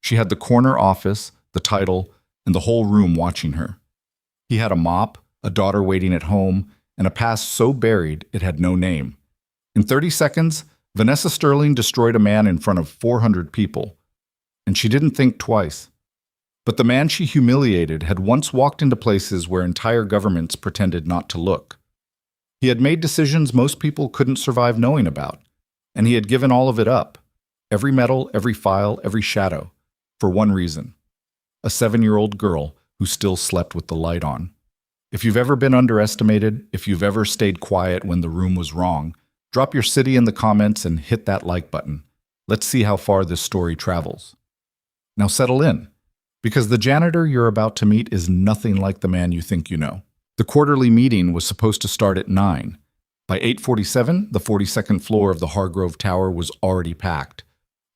She had the corner office, the title, and the whole room watching her. He had a mop, a daughter waiting at home, and a past so buried it had no name. In 30 seconds, Vanessa Sterling destroyed a man in front of 400 people. And she didn't think twice. But the man she humiliated had once walked into places where entire governments pretended not to look. He had made decisions most people couldn't survive knowing about, and he had given all of it up, every medal, every file, every shadow, for one reason: a 7-year-old girl who still slept with the light on. If you've ever been underestimated, if you've ever stayed quiet when the room was wrong, drop your city in the comments and hit that like button. Let's see how far this story travels. Now settle in, because the janitor you're about to meet is nothing like the man you think you know. The quarterly meeting was supposed to start at 9. By 8:47, the 42nd floor of the Hargrove Tower was already packed.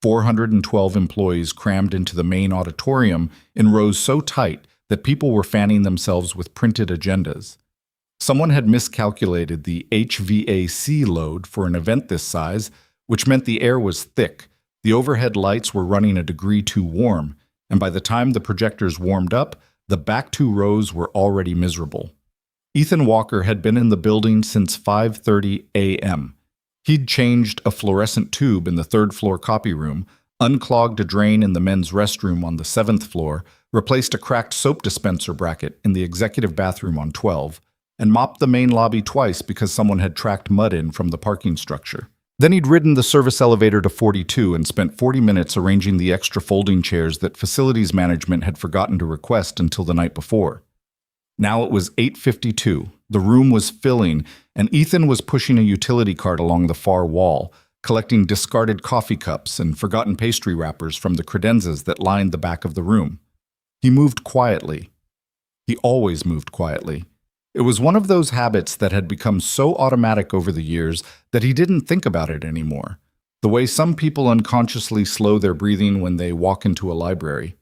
412 employees crammed into the main auditorium in rows so tight that people were fanning themselves with printed agendas. Someone had miscalculated the HVAC load for an event this size, which meant the air was thick, the overhead lights were running a degree too warm, and by the time the projectors warmed up, the back 2 rows were already miserable. Ethan Walker had been in the building since 5:30 a.m. He'd changed a fluorescent tube in the 3rd floor copy room, unclogged a drain in the men's restroom on the 7th floor, replaced a cracked soap dispenser bracket in the executive bathroom on 12, and mopped the main lobby twice because someone had tracked mud in from the parking structure. Then he'd ridden the service elevator to 42 and spent 40 minutes arranging the extra folding chairs that facilities management had forgotten to request until the night before. Now it was 8:52. The room was filling, and Ethan was pushing a utility cart along the far wall, collecting discarded coffee cups and forgotten pastry wrappers from the credenzas that lined the back of the room. He moved quietly. He always moved quietly. It was one of those habits that had become so automatic over the years that he didn't think about it anymore, the way some people unconsciously slow their breathing when they walk into a library.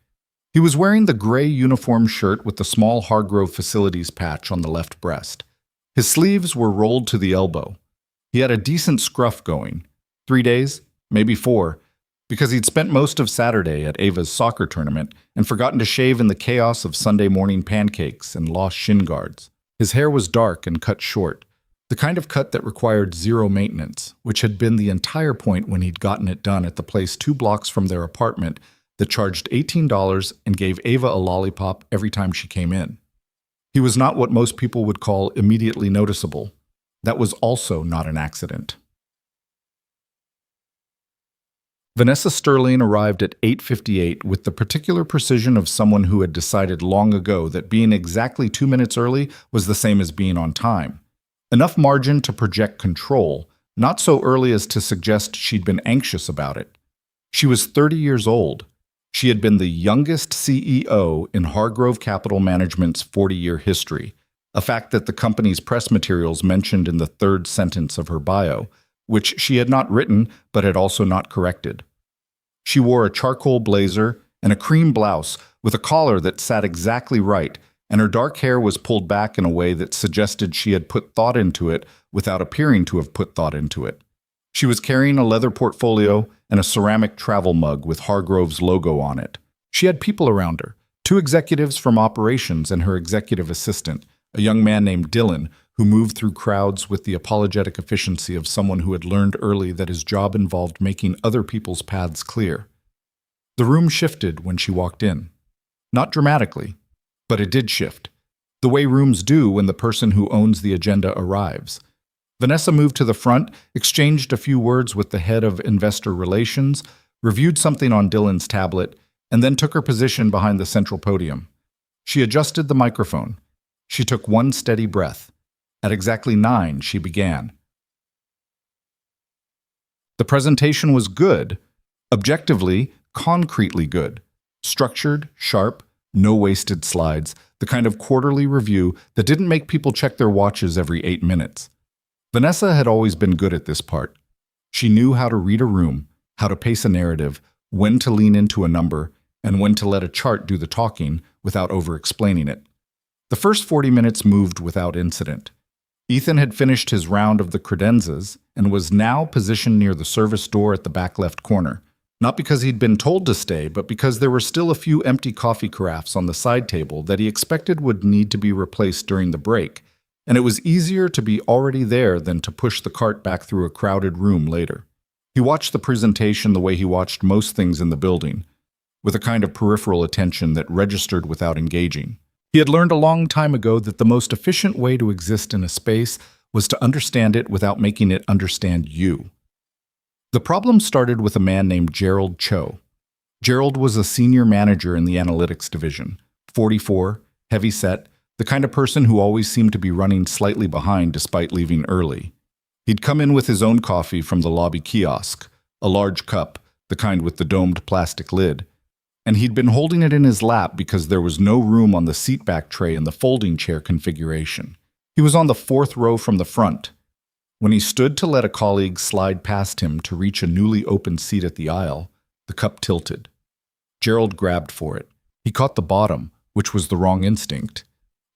He was wearing the gray uniform shirt with the small Hargrove Facilities patch on the left breast. His sleeves were rolled to the elbow. He had a decent scruff going. 3 days, maybe 4, because he'd spent most of Saturday at Ava's soccer tournament and forgotten to shave in the chaos of Sunday morning pancakes and lost shin guards. His hair was dark and cut short, the kind of cut that required zero maintenance, which had been the entire point when he'd gotten it done at the place 2 blocks from their apartment that charged $18 and gave Ava a lollipop every time she came in. He was not what most people would call immediately noticeable. That was also not an accident. Vanessa Sterling arrived at 8:58 with the particular precision of someone who had decided long ago that being exactly 2 minutes early was the same as being on time. Enough margin to project control, not so early as to suggest she'd been anxious about it. She was 30 years old. She had been the youngest CEO in Hargrove Capital Management's 40-year history, a fact that the company's press materials mentioned in the 3rd sentence of her bio, which she had not written but had also not corrected. She wore a charcoal blazer and a cream blouse with a collar that sat exactly right, and her dark hair was pulled back in a way that suggested she had put thought into it without appearing to have put thought into it. She was carrying a leather portfolio and a ceramic travel mug with Hargrove's logo on it. She had people around her, 2 executives from operations and her executive assistant, a young man named Dylan, who moved through crowds with the apologetic efficiency of someone who had learned early that his job involved making other people's paths clear. The room shifted when she walked in. Not dramatically, but it did shift, the way rooms do when the person who owns the agenda arrives. Vanessa moved to the front, exchanged a few words with the head of investor relations, reviewed something on Dylan's tablet, and then took her position behind the central podium. She adjusted the microphone. She took one steady breath. At exactly 9, she began. The presentation was good, objectively, concretely good, structured, sharp, no wasted slides, the kind of quarterly review that didn't make people check their watches every 8 minutes. Vanessa had always been good at this part. She knew how to read a room, how to pace a narrative, when to lean into a number, and when to let a chart do the talking without over-explaining it. The first 40 minutes moved without incident. Ethan had finished his round of the credenzas and was now positioned near the service door at the back left corner. Not because he'd been told to stay, but because there were still a few empty coffee carafes on the side table that he expected would need to be replaced during the break, and it was easier to be already there than to push the cart back through a crowded room later. He watched the presentation the way he watched most things in the building, with a kind of peripheral attention that registered without engaging. He had learned a long time ago that the most efficient way to exist in a space was to understand it without making it understand you. The problem started with a man named Gerald Cho. Gerald was a senior manager in the analytics division, 44, heavy-set, the kind of person who always seemed to be running slightly behind despite leaving early. He'd come in with his own coffee from the lobby kiosk, a large cup, the kind with the domed plastic lid, and he'd been holding it in his lap because there was no room on the seatback tray in the folding chair configuration. He was on the fourth row from the front. When he stood to let a colleague slide past him to reach a newly opened seat at the aisle, the cup tilted. Gerald grabbed for it. He caught the bottom, which was the wrong instinct.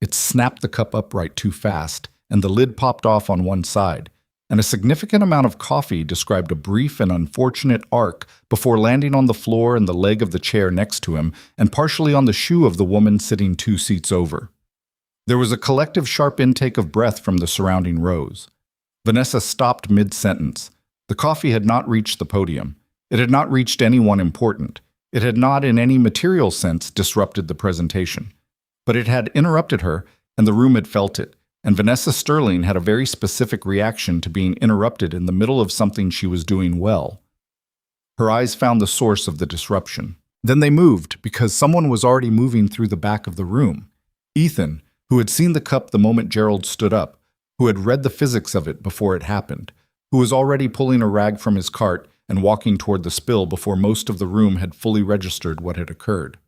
It snapped the cup upright too fast, and the lid popped off on one side, and a significant amount of coffee described a brief and unfortunate arc before landing on the floor and the leg of the chair next to him, and partially on the shoe of the woman sitting 2 seats over. There was a collective sharp intake of breath from the surrounding rows. Vanessa stopped mid-sentence. The coffee had not reached the podium. It had not reached anyone important. It had not in any material sense disrupted the presentation. But it had interrupted her, and the room had felt it, and Vanessa Sterling had a very specific reaction to being interrupted in the middle of something she was doing well. Her eyes found the source of the disruption. Then they moved, because someone was already moving through the back of the room. Ethan, who had seen the cup the moment Gerald stood up, who had read the physics of it before it happened, who was already pulling a rag from his cart and walking toward the spill before most of the room had fully registered what had occurred.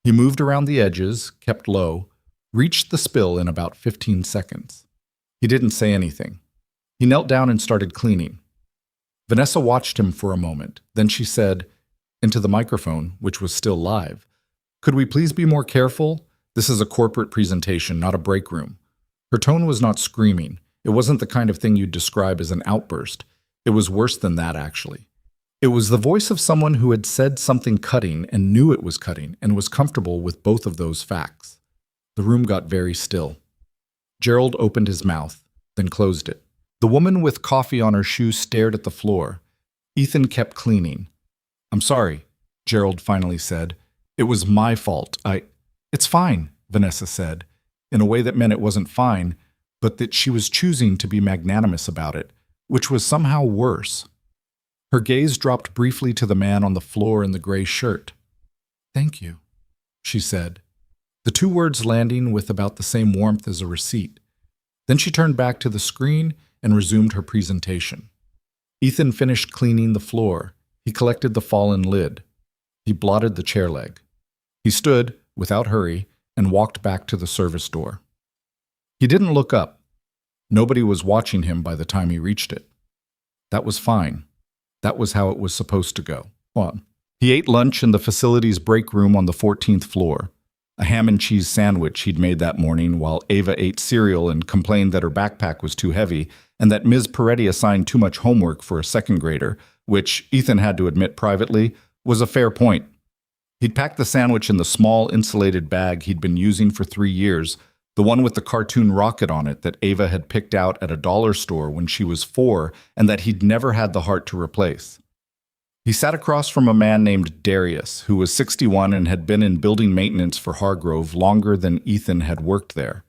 He moved around the edges, kept low, reached the spill in about 15 seconds. He didn't say anything. He knelt down and started cleaning. Vanessa watched him for a moment. Then she said, into the microphone, which was still live, "Could we please be more careful? This is a corporate presentation, not a break room." Her tone was not screaming. It wasn't the kind of thing you'd describe as an outburst. It was worse than that, actually. It was the voice of someone who had said something cutting and knew it was cutting and was comfortable with both of those facts. The room got very still. Gerald opened his mouth, then closed it. The woman with coffee on her shoe stared at the floor. Ethan kept cleaning. "I'm sorry," Gerald finally said. "It was my fault. It's fine," Vanessa said, in a way that meant it wasn't fine, but that she was choosing to be magnanimous about it, which was somehow worse. Her gaze dropped briefly to the man on the floor in the gray shirt. "Thank you," she said, the 2 words landing with about the same warmth as a receipt. Then she turned back to the screen and resumed her presentation. Ethan finished cleaning the floor. He collected the fallen lid. He blotted the chair leg. He stood, without hurry, and walked back to the service door. He didn't look up. Nobody was watching him by the time he reached it. That was fine. That was how it was supposed to go. Well, he ate lunch in the facility's break room on the 14th floor, a ham and cheese sandwich he'd made that morning while Ava ate cereal and complained that her backpack was too heavy and that Ms. Peretti assigned too much homework for a second grader, which, Ethan had to admit privately, was a fair point. He'd packed the sandwich in the small insulated bag he'd been using for 3 years, the one with the cartoon rocket on it that Ava had picked out at a dollar store when she was 4 and that he'd never had the heart to replace. He sat across from a man named Darius, who was 61 and had been in building maintenance for Hargrove longer than Ethan had worked there.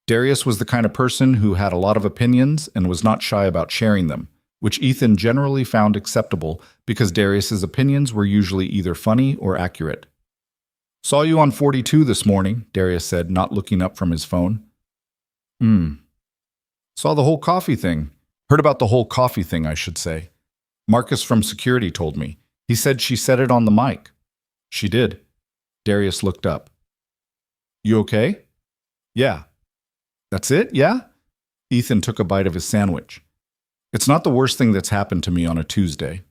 Darius was the kind of person who had a lot of opinions and was not shy about sharing them, which Ethan generally found acceptable because Darius's opinions were usually either funny or accurate. "Saw you on 42 this morning," Darius said, not looking up from his phone. Saw the whole coffee thing. Heard about the whole coffee thing, I should say. Marcus from security told me. He said she said it on the mic." "She did." Darius looked up. "You okay?" "Yeah." "That's it, yeah?" Ethan took a bite of his sandwich. "It's not the worst thing that's happened to me on a Tuesday."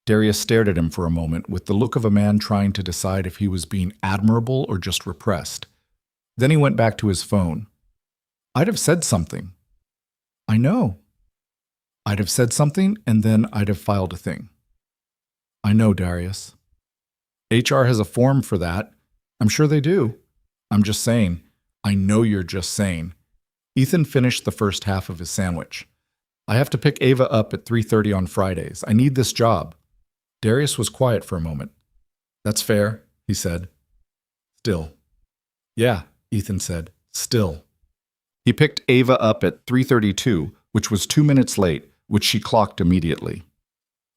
Darius stared at him for a moment with the look of a man trying to decide if he was being admirable or just repressed. Then he went back to his phone. "I'd have said something." "I know." "I'd have said something, and then I'd have filed a thing." I know, Darius. HR has a form for that. I'm sure they do. I'm just saying. I know you're just saying. Ethan finished the first half of his sandwich. I have to pick Ava up at 3:30 on Fridays. I need this job. Darius was quiet for a moment. That's fair, he said. Still. Yeah, Ethan said. Still. He picked Ava up at 3:32, which was 2 minutes late, which she clocked immediately.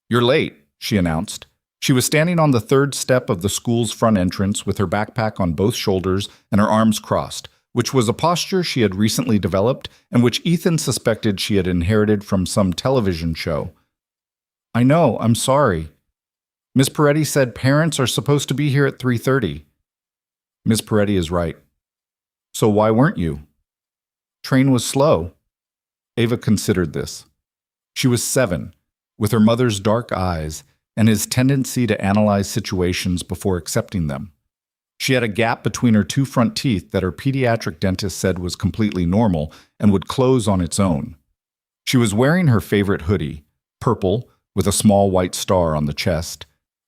You're late, she announced. She was standing on the third step of the school's front entrance with her backpack on both shoulders and her arms crossed, which was a posture she had recently developed and which Ethan suspected she had inherited from some television show. I know, I'm sorry. Miss Peretti said parents are supposed to be here at 3:30. Miss Peretti is right. So why weren't you? Train was slow. Ava considered this. She was 7, with her mother's dark eyes and his tendency to analyze situations before accepting them. She had a gap between her 2 front teeth that her pediatric dentist said was completely normal and would close on its own. She was wearing her favorite hoodie, purple, with a small white star on the chest,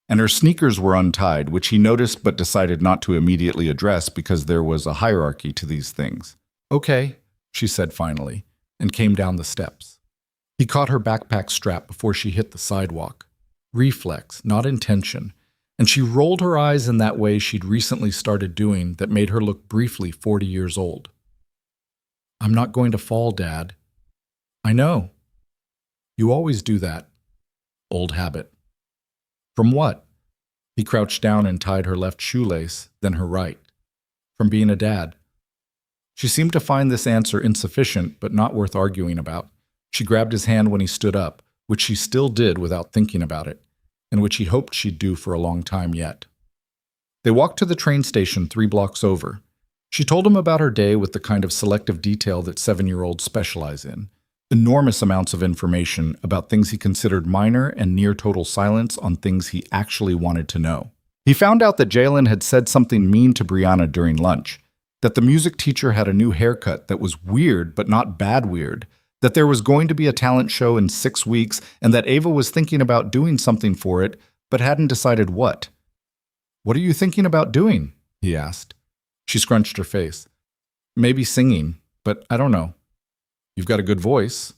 and her sneakers were untied, which he noticed but decided not to immediately address because there was a hierarchy to these things. Okay, she said finally, and came down the steps. He caught her backpack strap before she hit the sidewalk. Reflex, not intention, and she rolled her eyes in that way she'd recently started doing that made her look briefly 40 years old. I'm not going to fall, Dad. I know. You always do that. Old habit. From what? He crouched down and tied her left shoelace, then her right. From being a dad. She seemed to find this answer insufficient, but not worth arguing about. She grabbed his hand when he stood up, which she still did without thinking about it, and which he hoped she'd do for a long time yet. They walked to the train station 3 blocks over. She told him about her day with the kind of selective detail that 7-year-olds specialize in. Enormous amounts of information about things he considered minor and near total silence on things he actually wanted to know. He found out that Jalen had said something mean to Brianna during lunch, that the music teacher had a new haircut that was weird but not bad weird, that there was going to be a talent show in 6 weeks, and that Ava was thinking about doing something for it, but hadn't decided what. What are you thinking about doing? He asked. She scrunched her face. Maybe singing, but I don't know. You've got a good voice.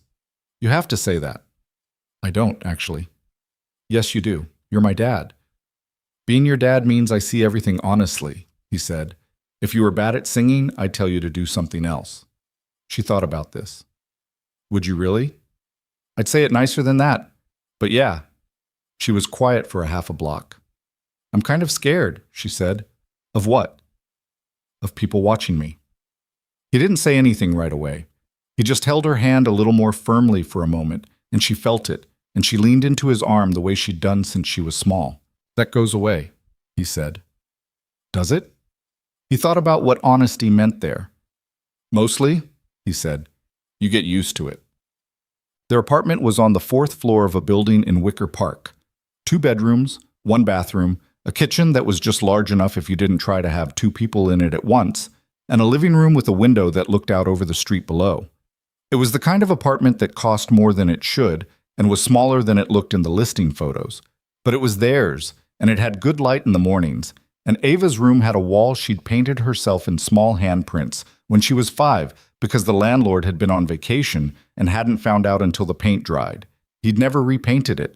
You have to say that. I don't, actually. Yes, you do. You're my dad. Being your dad means I see everything honestly, he said. If you were bad at singing, I'd tell you to do something else. She thought about this. Would you really? I'd say it nicer than that. But yeah. She was quiet for a half a block. I'm kind of scared, she said. Of what? Of people watching me. He didn't say anything right away. He just held her hand a little more firmly for a moment, and she felt it, and she leaned into his arm the way she'd done since she was small. That goes away, he said. Does it? He thought about what honesty meant there. Mostly, he said. You get used to it. Their apartment was on the 4th floor of a building in Wicker Park. 2 bedrooms, 1 bathroom, a kitchen that was just large enough if you didn't try to have 2 people in it at once, and a living room with a window that looked out over the street below. It was the kind of apartment that cost more than it should and was smaller than it looked in the listing photos. But it was theirs, and it had good light in the mornings, and Ava's room had a wall she'd painted herself in small handprints when she was 5 because the landlord had been on vacation and hadn't found out until the paint dried. He'd never repainted it.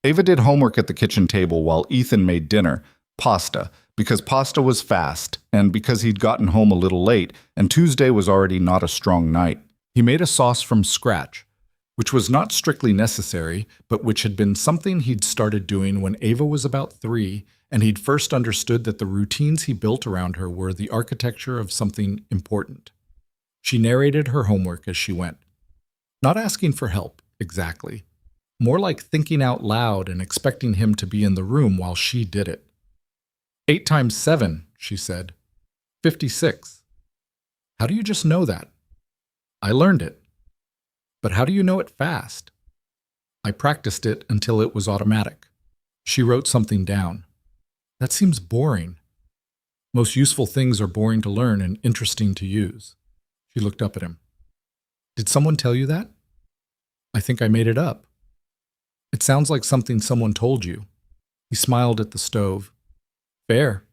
Ava did homework at the kitchen table while Ethan made dinner, pasta, because pasta was fast, and because he'd gotten home a little late, and Tuesday was already not a strong night. He made a sauce from scratch, which was not strictly necessary, but which had been something he'd started doing when Ava was about 3, and he'd first understood that the routines he built around her were the architecture of something important. She narrated her homework as she went. Not asking for help, exactly. More like thinking out loud and expecting him to be in the room while she did it. 8 times 7, she said. 56. How do you just know that? I learned it. But how do you know it fast? I practiced it until it was automatic. She wrote something down. That seems boring. Most useful things are boring to learn and interesting to use. She looked up at him. Did someone tell you that? I think I made it up. It sounds like something someone told you. He smiled at the stove. Fair.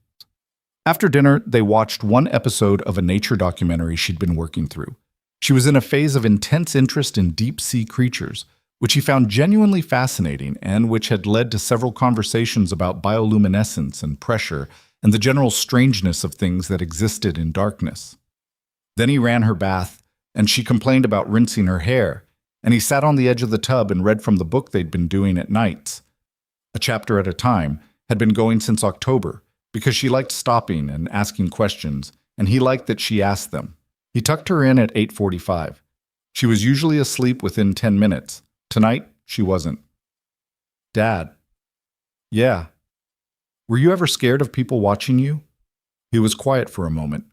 After dinner, they watched one episode of a nature documentary she'd been working through. She was in a phase of intense interest in deep-sea creatures, which he found genuinely fascinating and which had led to several conversations about bioluminescence and pressure and the general strangeness of things that existed in darkness. Then he ran her bath, and she complained about rinsing her hair, and he sat on the edge of the tub and read from the book they'd been doing at nights. A chapter at a time, had been going since October, because she liked stopping and asking questions, and he liked that she asked them. He tucked her in at 8:45. She was usually asleep within 10 minutes. Tonight, she wasn't. Dad. Yeah. Were you ever scared of people watching you? He was quiet for a moment.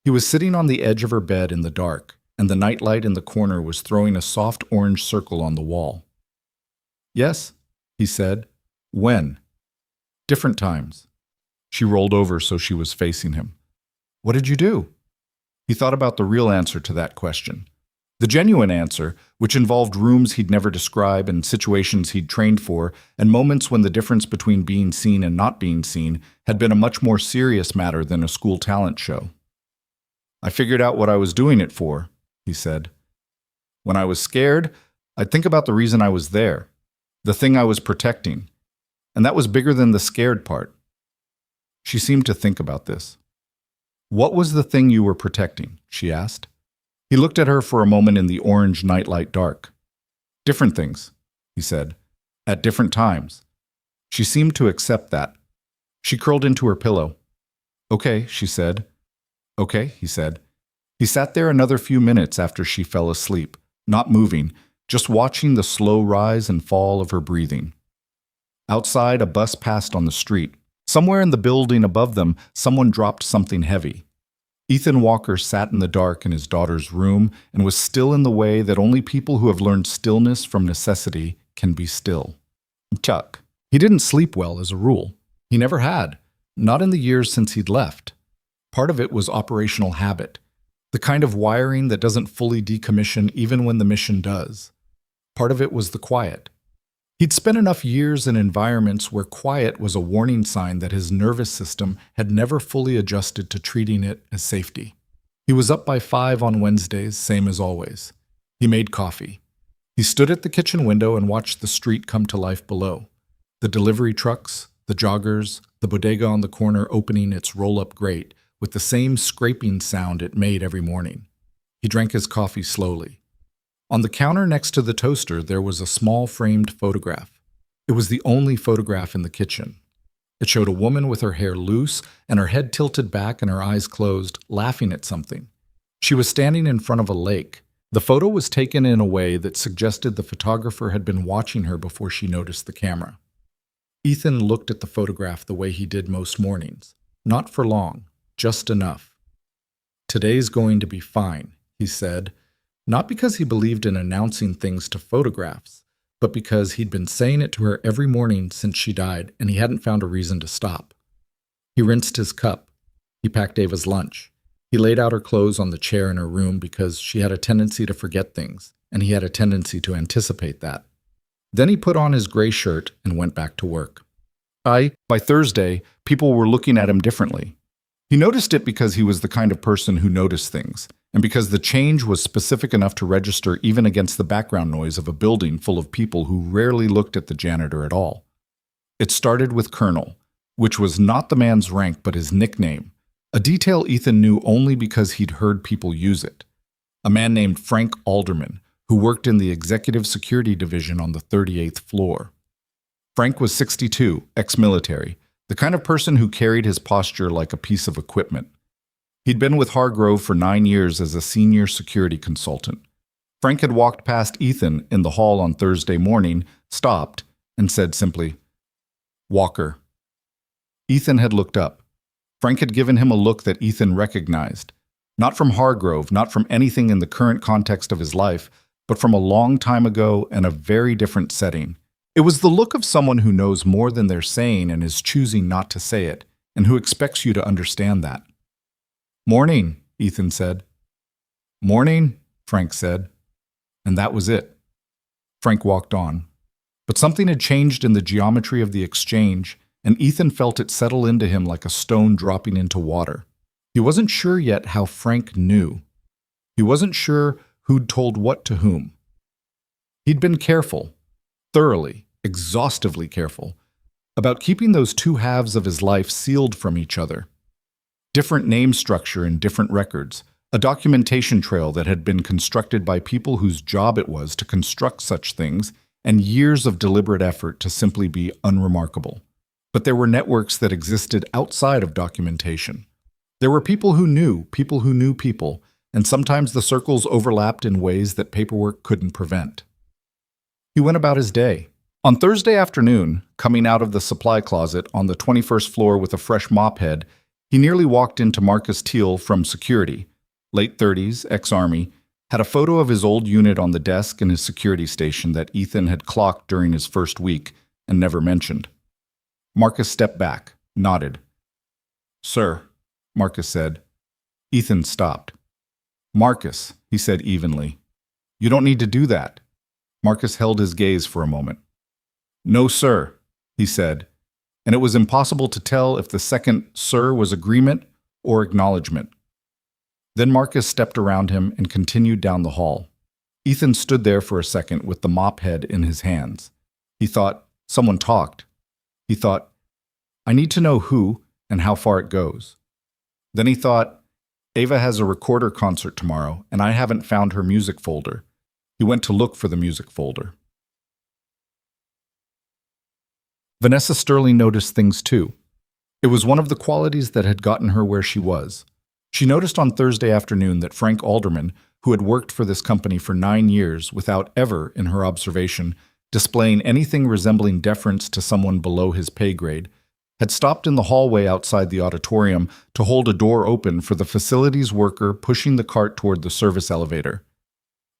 He was sitting on the edge of her bed in the dark, and the nightlight in the corner was throwing a soft orange circle on the wall. Yes, he said. When? Different times. She rolled over so she was facing him. What did you do? He thought about the real answer to that question. The genuine answer, which involved rooms he'd never describe and situations he'd trained for, and moments when the difference between being seen and not being seen had been a much more serious matter than a school talent show. I figured out what I was doing it for, he said. When I was scared, I'd think about the reason I was there, the thing I was protecting, and that was bigger than the scared part. She seemed to think about this. What was the thing you were protecting? She asked. He looked at her for a moment in the orange nightlight dark. Different things, he said, at different times. She seemed to accept that. She curled into her pillow. Okay, she said. Okay, he said. He sat there another few minutes after she fell asleep, not moving, just watching the slow rise and fall of her breathing. Outside, a bus passed on the street. Somewhere in the building above them, someone dropped something heavy. Ethan Walker sat in the dark in his daughter's room and was still in the way that only people who have learned stillness from necessity can be still. Chuck. He didn't sleep well as a rule. He never had, not in the years since he'd left. Part of it was operational habit, the kind of wiring that doesn't fully decommission even when the mission does. Part of it was the quiet. He'd spent enough years in environments where quiet was a warning sign that his nervous system had never fully adjusted to treating it as safety. He was up by 5 on Wednesdays, same as always. He made coffee. He stood at the kitchen window and watched the street come to life below. The delivery trucks, the joggers, the bodega on the corner opening its roll-up grate with the same scraping sound it made every morning. He drank his coffee slowly. On the counter next to the toaster, there was a small framed photograph. It was the only photograph in the kitchen. It showed a woman with her hair loose and her head tilted back and her eyes closed, laughing at something. She was standing in front of a lake. The photo was taken in a way that suggested the photographer had been watching her before she noticed the camera. Ethan looked at the photograph the way he did most mornings. Not for long, just enough. Today's going to be fine, he said. Not because he believed in announcing things to photographs, but because he'd been saying it to her every morning since she died, and he hadn't found a reason to stop. He rinsed his cup. He packed Ava's lunch. He laid out her clothes on the chair in her room because she had a tendency to forget things, and he had a tendency to anticipate that. Then he put on his gray shirt and went back to work. By Thursday, people were looking at him differently. He noticed it because he was the kind of person who noticed things, and because the change was specific enough to register even against the background noise of a building full of people who rarely looked at the janitor at all. It started with Colonel, which was not the man's rank but his nickname, a detail Ethan knew only because he'd heard people use it. A man named Frank Alderman, who worked in the executive security division on the 38th floor. Frank was 62, ex-military, the kind of person who carried his posture like a piece of equipment. He'd been with Hargrove for 9 years as a senior security consultant. Frank had walked past Ethan in the hall on Thursday morning, stopped, and said simply, "Walker." Ethan had looked up. Frank had given him a look that Ethan recognized, not from Hargrove, not from anything in the current context of his life, but from a long time ago and a very different setting. It was the look of someone who knows more than they're saying and is choosing not to say it, and who expects you to understand that. "Morning," Ethan said. "Morning," Frank said. And that was it. Frank walked on. But something had changed in the geometry of the exchange, and Ethan felt it settle into him like a stone dropping into water. He wasn't sure yet how Frank knew. He wasn't sure who'd told what to whom. He'd been careful, thoroughly, exhaustively careful, about keeping those two halves of his life sealed from each other. Different name structure and different records, a documentation trail that had been constructed by people whose job it was to construct such things, and years of deliberate effort to simply be unremarkable. But there were networks that existed outside of documentation. There were people who knew people, and sometimes the circles overlapped in ways that paperwork couldn't prevent. He went about his day. On Thursday afternoon, coming out of the supply closet on the 21st floor with a fresh mop head, he nearly walked into Marcus Teal from security, late 30s, ex-Army, had a photo of his old unit on the desk in his security station that Ethan had clocked during his first week and never mentioned. Marcus stepped back, nodded. "Sir," Marcus said. Ethan stopped. "Marcus," he said evenly, "you don't need to do that." Marcus held his gaze for a moment. "No, sir," he said, and it was impossible to tell if the second "sir" was agreement or acknowledgement. Then Marcus stepped around him and continued down the hall. Ethan stood there for a second with the mop head in his hands. He thought, someone talked. He thought, I need to know who and how far it goes. Then he thought, Ava has a recorder concert tomorrow, and I haven't found her music folder. He went to look for the music folder. Vanessa Sterling noticed things too. It was one of the qualities that had gotten her where she was. She noticed on Thursday afternoon that Frank Alderman, who had worked for this company for 9 years without ever, in her observation, displaying anything resembling deference to someone below his pay grade, had stopped in the hallway outside the auditorium to hold a door open for the facilities worker pushing the cart toward the service elevator.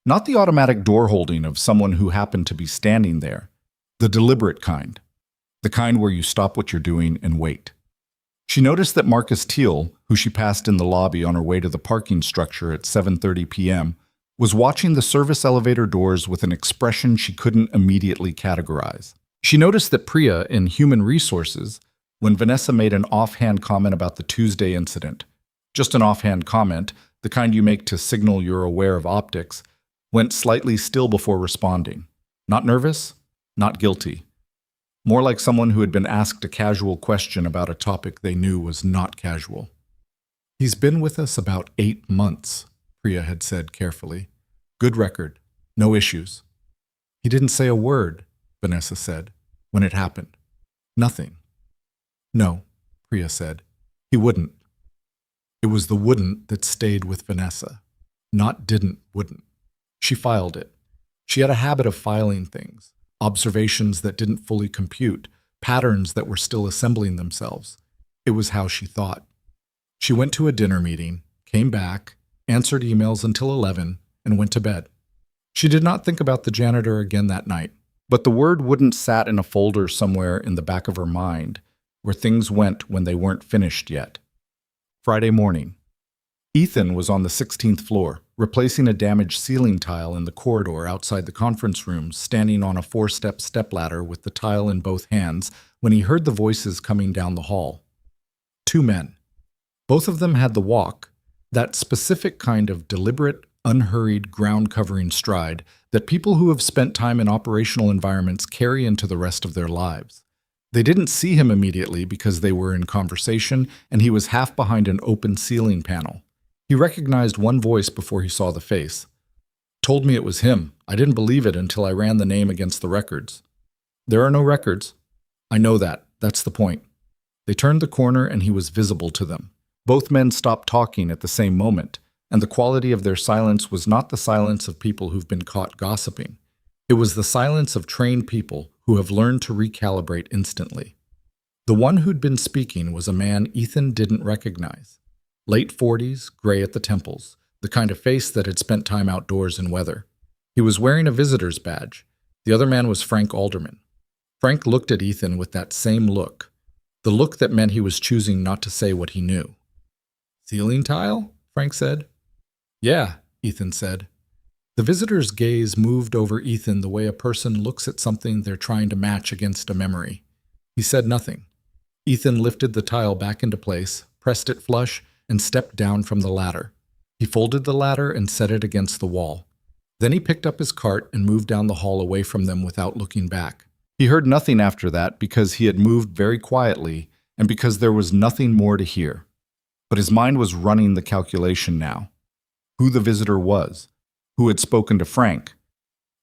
Not the automatic door holding of someone who happened to be standing there, the deliberate kind, the kind where you stop what you're doing and wait. She noticed that Marcus Teal, who she passed in the lobby on her way to the parking structure at 7:30 p.m., was watching the service elevator doors with an expression she couldn't immediately categorize. She noticed that Priya in Human Resources, when Vanessa made an offhand comment about the Tuesday incident, just an offhand comment, the kind you make to signal you're aware of optics, went slightly still before responding. Not nervous, not guilty. More like someone who had been asked a casual question about a topic they knew was not casual. He's been with us about 8 months, Priya had said carefully. Good record, no issues. He didn't say a word, Vanessa said, when it happened. Nothing. No, Priya said. He wouldn't. It was the wouldn't that stayed with Vanessa. Not wouldn't. She filed it. She had a habit of filing things. Observations that didn't fully compute, patterns that were still assembling themselves. It was how she thought. She went to a dinner meeting, came back, answered emails until 11, and went to bed. She did not think about the janitor again that night, but the word wouldn't sat in a folder somewhere in the back of her mind, where things went when they weren't finished yet. Friday morning. Ethan was on the 16th floor, replacing a damaged ceiling tile in the corridor outside the conference room, standing on a 4-step stepladder with the tile in both hands, when he heard the voices coming down the hall. 2 men. Both of them had the walk, that specific kind of deliberate, unhurried, ground-covering stride that people who have spent time in operational environments carry into the rest of their lives. They didn't see him immediately because they were in conversation, and he was half behind an open ceiling panel. He recognized one voice before he saw the face. Told me it was him. I didn't believe it until I ran the name against the records. There are no records. I know that. That's the point. They turned the corner and he was visible to them. Both men stopped talking at the same moment, and the quality of their silence was not the silence of people who've been caught gossiping. It was the silence of trained people who have learned to recalibrate instantly. The one who'd been speaking was a man Ethan didn't recognize. Late 40s, gray at the temples, the kind of face that had spent time outdoors in weather. He was wearing a visitor's badge. The other man was Frank Alderman. Frank looked at Ethan with that same look, the look that meant he was choosing not to say what he knew. Ceiling tile? Frank said. Yeah, Ethan said. The visitor's gaze moved over Ethan the way a person looks at something they're trying to match against a memory. He said nothing. Ethan lifted the tile back into place, pressed it flush, and stepped down from the ladder. He folded the ladder and set it against the wall. Then he picked up his cart and moved down the hall away from them without looking back. He heard nothing after that because he had moved very quietly and because there was nothing more to hear. But his mind was running the calculation now. Who the visitor was, who had spoken to Frank,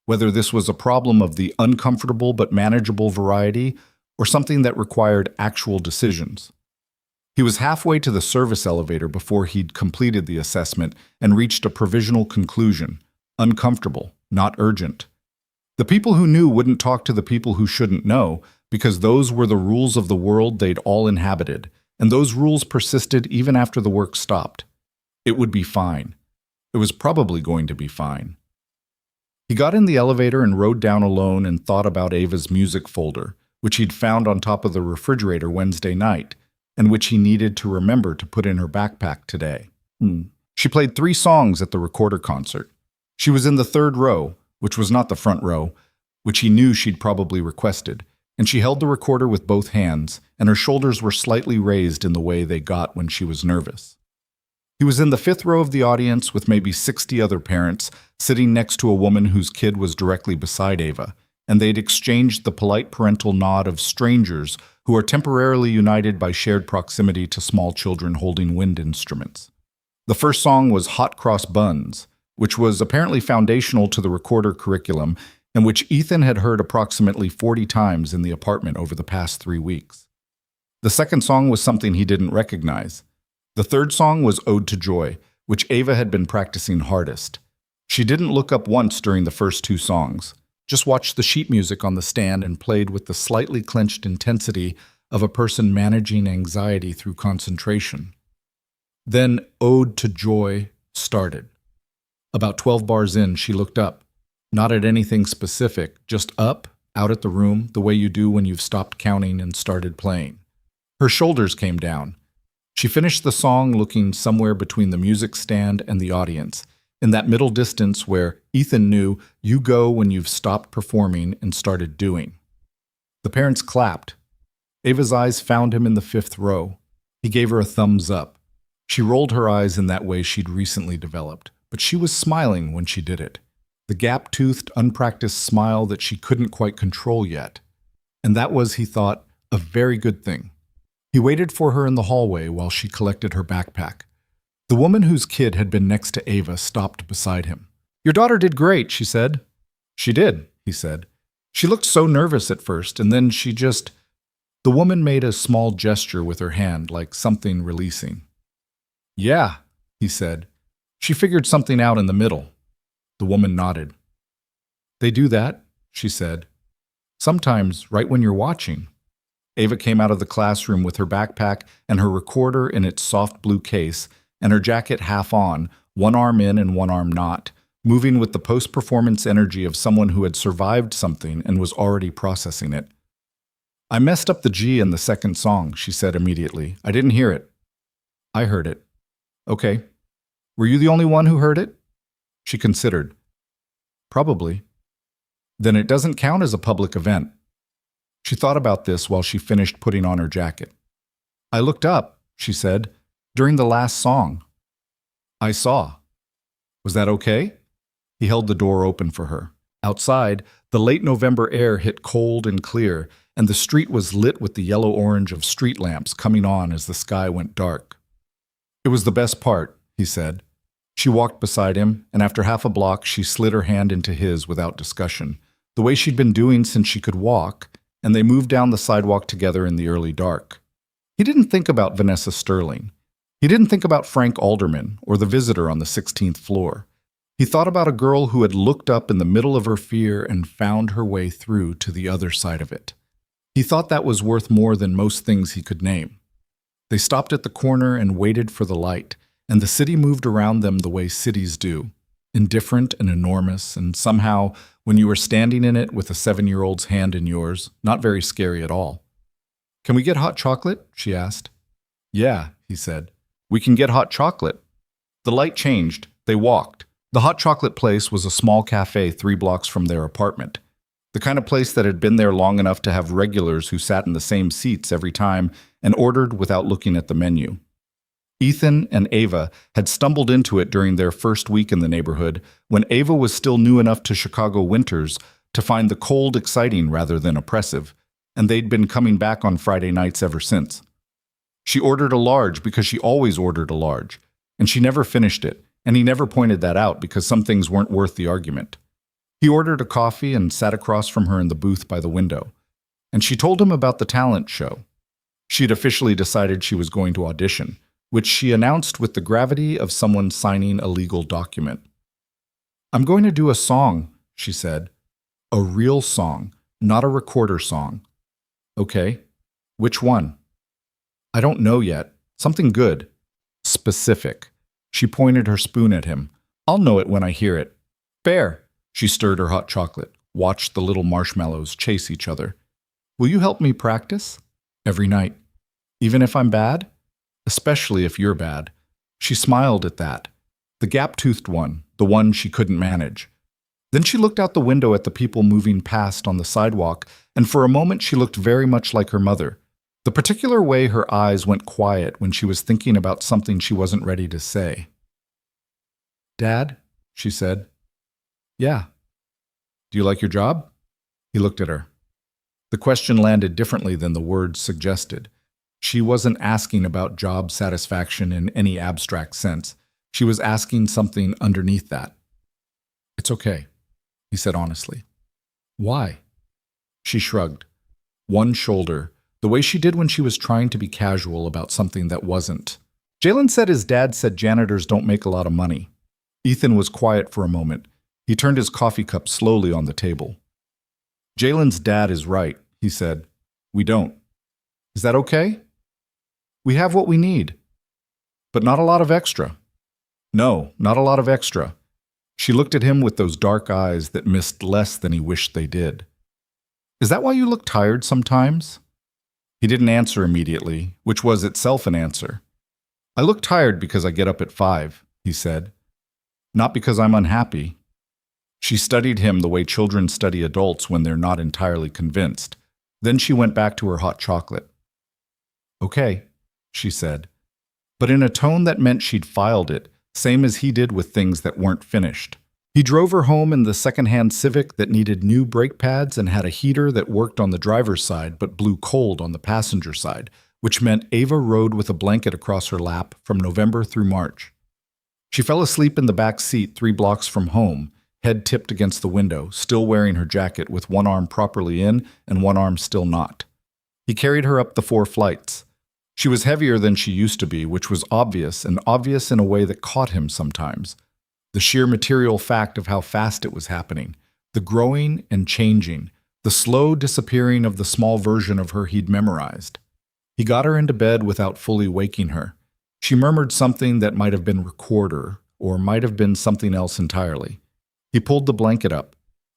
whether this was a problem of the uncomfortable but manageable variety or something that required actual decisions. He was halfway to the service elevator before he'd completed the assessment and reached a provisional conclusion: uncomfortable, not urgent. The people who knew wouldn't talk to the people who shouldn't know, because those were the rules of the world they'd all inhabited, and those rules persisted even after the work stopped. It would be fine. It was probably going to be fine. He got in the elevator and rode down alone and thought about Ava's music folder, which he'd found on top of the refrigerator Wednesday night, and which he needed to remember to put in her backpack today. She played 3 songs at the recorder concert. She was in the 3rd row, which was not the front row, which he knew she'd probably requested, and she held the recorder with both hands, and her shoulders were slightly raised in the way they got when she was nervous. He was in the 5th row of the audience with maybe 60 other parents, sitting next to a woman whose kid was directly beside Ava, and they'd exchanged the polite parental nod of strangers who are temporarily united by shared proximity to small children holding wind instruments. The first song was Hot Cross Buns, which was apparently foundational to the recorder curriculum and which Ethan had heard approximately 40 times in the apartment over the past 3 weeks. The second song was something he didn't recognize. The third song was Ode to Joy, which Ava had been practicing hardest. She didn't look up once during the first 2 songs, just watched the sheet music on the stand and played with the slightly clenched intensity of a person managing anxiety through concentration. Then Ode to Joy started. About 12 bars in, she looked up, not at anything specific, just up, out at the room, the way you do when you've stopped counting and started playing. Her shoulders came down. She finished the song looking somewhere between the music stand and the audience, in that middle distance where Ethan knew you go when you've stopped performing and started doing. The parents clapped. Ava's eyes found him in the 5th row. He gave her a thumbs up. She rolled her eyes in that way she'd recently developed, but she was smiling when she did it. The gap-toothed, unpracticed smile that she couldn't quite control yet. And that was, he thought, a very good thing. He waited for her in the hallway while she collected her backpack. The woman whose kid had been next to Ava stopped beside him. "Your daughter did great," she said. "She did," he said. "She looked so nervous at first, and then she just—" The woman made a small gesture with her hand, like something releasing. "Yeah," he said. "She figured something out in the middle." The woman nodded. "They do that," she said. "Sometimes, right when you're watching." Ava came out of the classroom with her backpack and her recorder in its soft blue case, and her jacket half on, one arm in and one arm not, moving with the post-performance energy of someone who had survived something and was already processing it. "I messed up the G in the second song," she said immediately. "I didn't hear it." "I heard it." "Okay. Were you the only one who heard it?" She considered. "Probably." "Then it doesn't count as a public event." She thought about this while she finished putting on her jacket. "I looked up," she said, "during the last song." "I saw." "Was that okay?" He held the door open for her. Outside, the late November air hit cold and clear, and the street was lit with the yellow-orange of street lamps coming on as the sky went dark. "It was the best part," he said. She walked beside him, and after half a block she slid her hand into his without discussion, the way she'd been doing since she could walk, and they moved down the sidewalk together in the early dark. He didn't think about Vanessa Sterling. He didn't think about Frank Alderman or the visitor on the 16th floor. He thought about a girl who had looked up in the middle of her fear and found her way through to the other side of it. He thought that was worth more than most things he could name. They stopped at the corner and waited for the light, and the city moved around them the way cities do, indifferent and enormous, and somehow, when you were standing in it with a 7-year-old's hand in yours, not very scary at all. "Can we get hot chocolate?" she asked. "Yeah," he said. "We can get hot chocolate." The light changed. They walked. The hot chocolate place was a small cafe 3 blocks from their apartment. The kind of place that had been there long enough to have regulars who sat in the same seats every time and ordered without looking at the menu. Ethan and Ava had stumbled into it during their first week in the neighborhood when Ava was still new enough to Chicago winters to find the cold exciting rather than oppressive, and they'd been coming back on Friday nights ever since. She ordered a large because she always ordered a large, and she never finished it, and he never pointed that out because some things weren't worth the argument. He ordered a coffee and sat across from her in the booth by the window, and she told him about the talent show. She had officially decided she was going to audition, which she announced with the gravity of someone signing a legal document. "I'm going to do a song," she said. "A real song, not a recorder song." "Okay. Which one?" "I don't know yet. Something good. Specific." She pointed her spoon at him. "I'll know it when I hear it." "Fair." She stirred her hot chocolate, watched the little marshmallows chase each other. "Will you help me practice?" "Every night." "Even if I'm bad?" "Especially if you're bad." She smiled at that. The gap-toothed one, the one she couldn't manage. Then she looked out the window at the people moving past on the sidewalk, and for a moment she looked very much like her mother. The particular way her eyes went quiet when she was thinking about something she wasn't ready to say. "Dad?" she said. "Yeah." "Do you like your job?" He looked at her. The question landed differently than the words suggested. She wasn't asking about job satisfaction in any abstract sense. She was asking something underneath that. "It's okay," he said honestly. "Why?" She shrugged. One shoulder, the way she did when she was trying to be casual about something that wasn't. Jalen said his dad said janitors don't make a lot of money. Ethan was quiet for a moment. He turned his coffee cup slowly on the table. "Jalen's dad is right," he said. "We don't. Is that okay?" "We have what we need." "But not a lot of extra." "No, not a lot of extra." She looked at him with those dark eyes that missed less than he wished they did. "Is that why you look tired sometimes?" He didn't answer immediately, which was itself an answer. "I look tired because I get up at 5, he said. "Not because I'm unhappy." She studied him the way children study adults when they're not entirely convinced. Then she went back to her hot chocolate. "Okay," she said, but in a tone that meant she'd filed it, same as he did with things that weren't finished. He drove her home in the second-hand Civic that needed new brake pads and had a heater that worked on the driver's side but blew cold on the passenger side, which meant Ava rode with a blanket across her lap from November through March. She fell asleep in the back seat 3 blocks from home, head tipped against the window, still wearing her jacket with one arm properly in and one arm still not. He carried her up the 4 flights. She was heavier than she used to be, which was obvious, and obvious in a way that caught him sometimes. The sheer material fact of how fast it was happening, the growing and changing, the slow disappearing of the small version of her he'd memorized. He got her into bed without fully waking her. She murmured something that might have been recorder, or might have been something else entirely. He pulled the blanket up.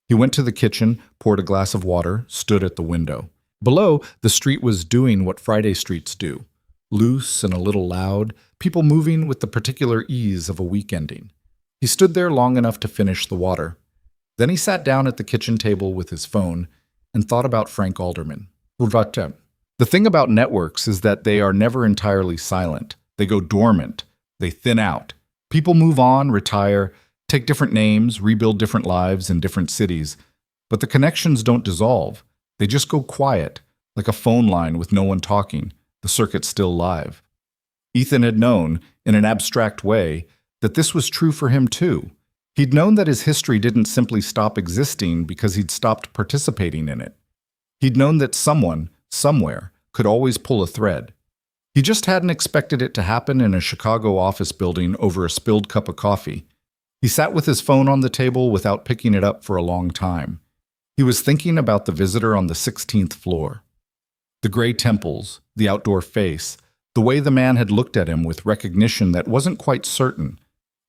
He went to the kitchen, poured a glass of water, stood at the window. Below, the street was doing what Friday streets do. Loose and a little loud, people moving with the particular ease of a week ending. He stood there long enough to finish the water. Then he sat down at the kitchen table with his phone and thought about Frank Alderman. The thing about networks is that they are never entirely silent. They go dormant. They thin out. People move on, retire, take different names, rebuild different lives in different cities. But the connections don't dissolve. They just go quiet, like a phone line with no one talking, the circuit still live. Ethan had known, in an abstract way, that this was true for him too. He'd known that his history didn't simply stop existing because he'd stopped participating in it. He'd known that someone, somewhere, could always pull a thread. He just hadn't expected it to happen in a Chicago office building over a spilled cup of coffee. He sat with his phone on the table without picking it up for a long time. He was thinking about the visitor on the 16th floor. The gray temples, the outdoor face, the way the man had looked at him with recognition that wasn't quite certain,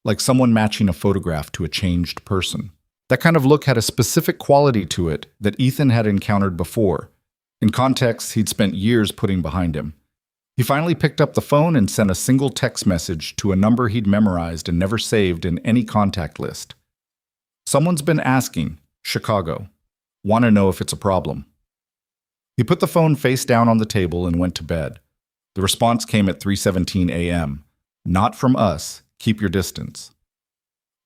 like someone matching a photograph to a changed person. That kind of look had a specific quality to it that Ethan had encountered before, in contexts he'd spent years putting behind him. He finally picked up the phone and sent a single text message to a number he'd memorized and never saved in any contact list. Someone's been asking, Chicago. Want to know if it's a problem. He put the phone face down on the table and went to bed. The response came at 3:17 a.m. Not from us. Keep your distance.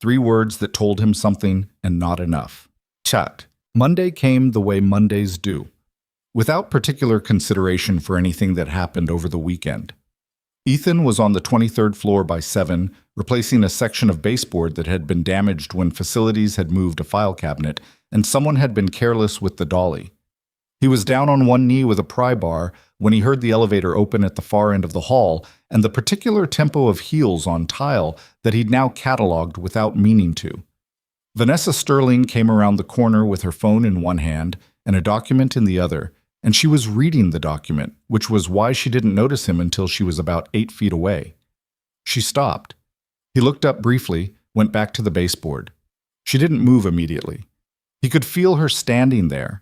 3 words that told him something and not enough. Chat. Monday came the way Mondays do, without particular consideration for anything that happened over the weekend. Ethan was on the 23rd floor by 7, replacing a section of baseboard that had been damaged when facilities had moved a file cabinet and someone had been careless with the dolly. He was down on one knee with a pry bar when he heard the elevator open at the far end of the hall and the particular tempo of heels on tile that he'd now cataloged without meaning to. Vanessa Sterling came around the corner with her phone in one hand and a document in the other, and she was reading the document, which was why she didn't notice him until she was about 8 feet away. She stopped. He looked up briefly, went back to the baseboard. She didn't move immediately. He could feel her standing there,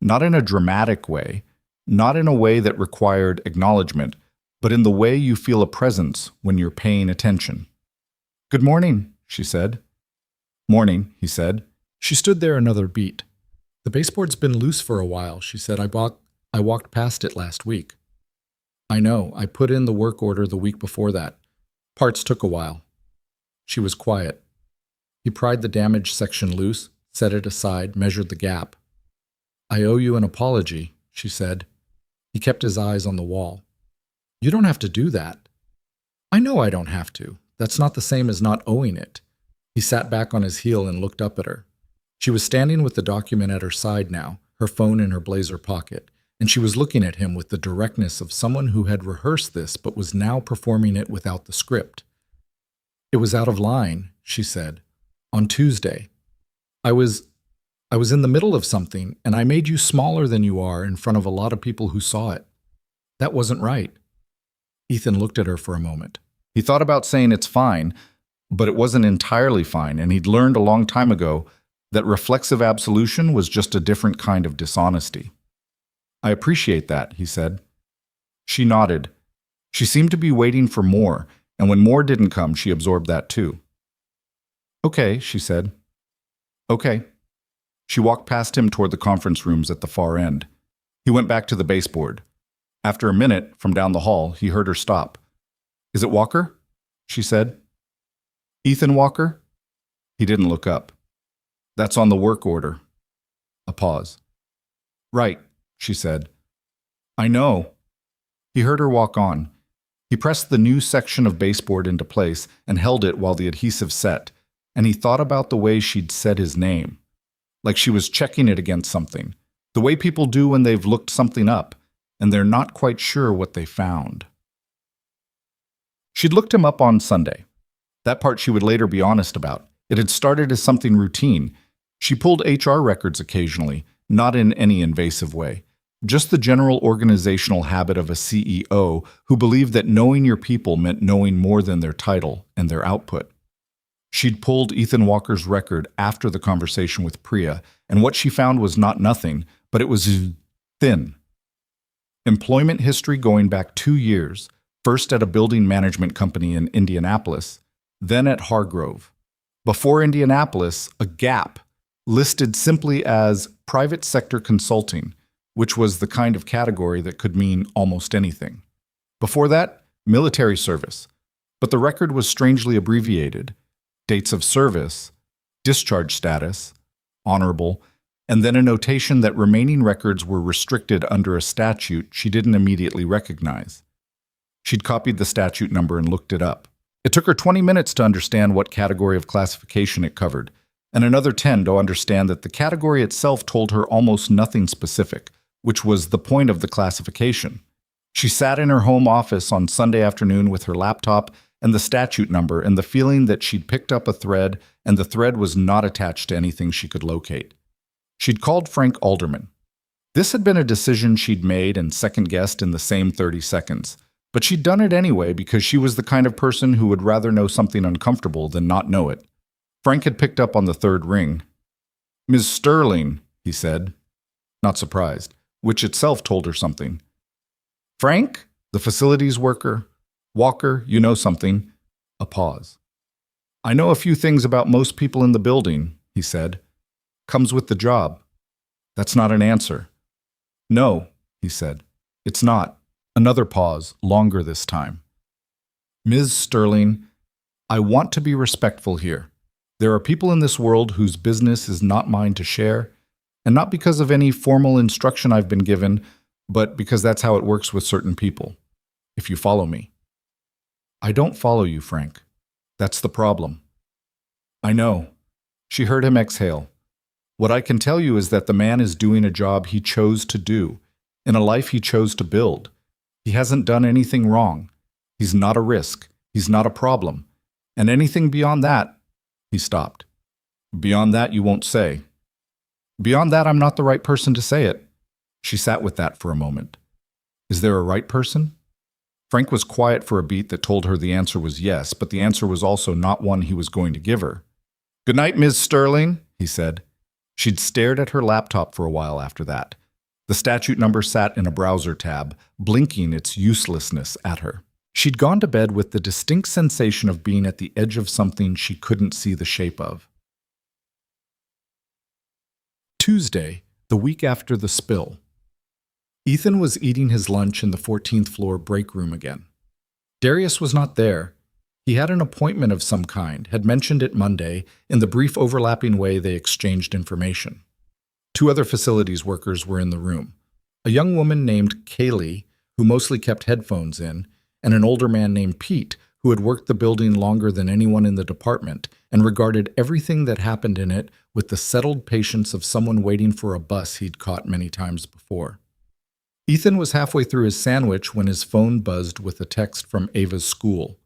not in a dramatic way, not in a way that required acknowledgement, but in the way you feel a presence when you're paying attention. "Good morning," she said. "Morning," he said. She stood there another beat. "The baseboard's been loose for a while," she said. I walked past it last week." "I know. I put in the work order the week before that. Parts took a while." She was quiet. He pried the damaged section loose, set it aside, measured the gap. "I owe you an apology," she said. He kept his eyes on the wall. "You don't have to do that." "I know I don't have to. That's not the same as not owing it." He sat back on his heel and looked up at her. She was standing with the document at her side now, her phone in her blazer pocket, and she was looking at him with the directness of someone who had rehearsed this but was now performing it without the script. "It was out of line," she said. "On Tuesday. I was in the middle of something, and I made you smaller than you are in front of a lot of people who saw it. That wasn't right." Ethan looked at her for a moment. He thought about saying it's fine, but it wasn't entirely fine, and he'd learned a long time ago that reflexive absolution was just a different kind of dishonesty. "I appreciate that," he said. She nodded. She seemed to be waiting for more, and when more didn't come, she absorbed that too. "Okay," she said. "Okay." She walked past him toward the conference rooms at the far end. He went back to the baseboard. After a minute, from down the hall, he heard her stop. "Is it Walker?" she said. "Ethan Walker?" He didn't look up. "That's on the work order." A pause. "Right," she said. "I know." He heard her walk on. He pressed the new section of baseboard into place and held it while the adhesive set, and he thought about the way she'd said his name. Like she was checking it against something, the way people do when they've looked something up, and they're not quite sure what they found. She'd looked him up on Sunday. That part she would later be honest about. It had started as something routine. She pulled HR records occasionally, not in any invasive way. Just the general organizational habit of a CEO who believed that knowing your people meant knowing more than their title and their output. She'd pulled Ethan Walker's record after the conversation with Priya, and what she found was not nothing, but it was thin. Employment history going back 2 years, first at a building management company in Indianapolis, then at Hargrove. Before Indianapolis, a gap, listed simply as private sector consulting, which was the kind of category that could mean almost anything. Before that, military service, but the record was strangely abbreviated. Dates of service, discharge status, honorable, and then a notation that remaining records were restricted under a statute she didn't immediately recognize. She'd copied the statute number and looked it up. It took her 20 minutes to understand what category of classification it covered, and another 10 to understand that the category itself told her almost nothing specific, which was the point of the classification. She sat in her home office on Sunday afternoon with her laptop and the statute number and the feeling that she'd picked up a thread and the thread was not attached to anything she could locate. She'd called Frank Alderman. This had been a decision she'd made and second-guessed in the same 30 seconds, but she'd done it anyway because she was the kind of person who would rather know something uncomfortable than not know it. Frank had picked up on the third ring. "Ms. Sterling," he said, not surprised, which itself told her something. "Frank?" The facilities worker. Walker, you know something. A pause. I know a few things about most people in the building, he said. Comes with the job. That's not an answer. No, he said. It's not. Another pause, longer this time. Ms. Sterling, I want to be respectful here. There are people in this world whose business is not mine to share, and not because of any formal instruction I've been given, but because that's how it works with certain people. If you follow me. I don't follow you, Frank. That's the problem. I know. She heard him exhale. What I can tell you is that the man is doing a job he chose to do, in a life he chose to build. He hasn't done anything wrong. He's not a risk. He's not a problem. And anything beyond that, he stopped. Beyond that, you won't say. Beyond that, I'm not the right person to say it. She sat with that for a moment. Is there a right person? Frank was quiet for a beat that told her the answer was yes, but the answer was also not one he was going to give her. Good night, Ms. Sterling, he said. She'd stared at her laptop for a while after that. The statute number sat in a browser tab, blinking its uselessness at her. She'd gone to bed with the distinct sensation of being at the edge of something she couldn't see the shape of. Tuesday, the week after the spill. Ethan was eating his lunch in the 14th floor break room again. Darius was not there. He had an appointment of some kind, had mentioned it Monday, in the brief overlapping way they exchanged information. 2 other facilities workers were in the room. A young woman named Kaylee, who mostly kept headphones in, and an older man named Pete, who had worked the building longer than anyone in the department and regarded everything that happened in it with the settled patience of someone waiting for a bus he'd caught many times before. Ethan was halfway through his sandwich when his phone buzzed with a text from Ava's school.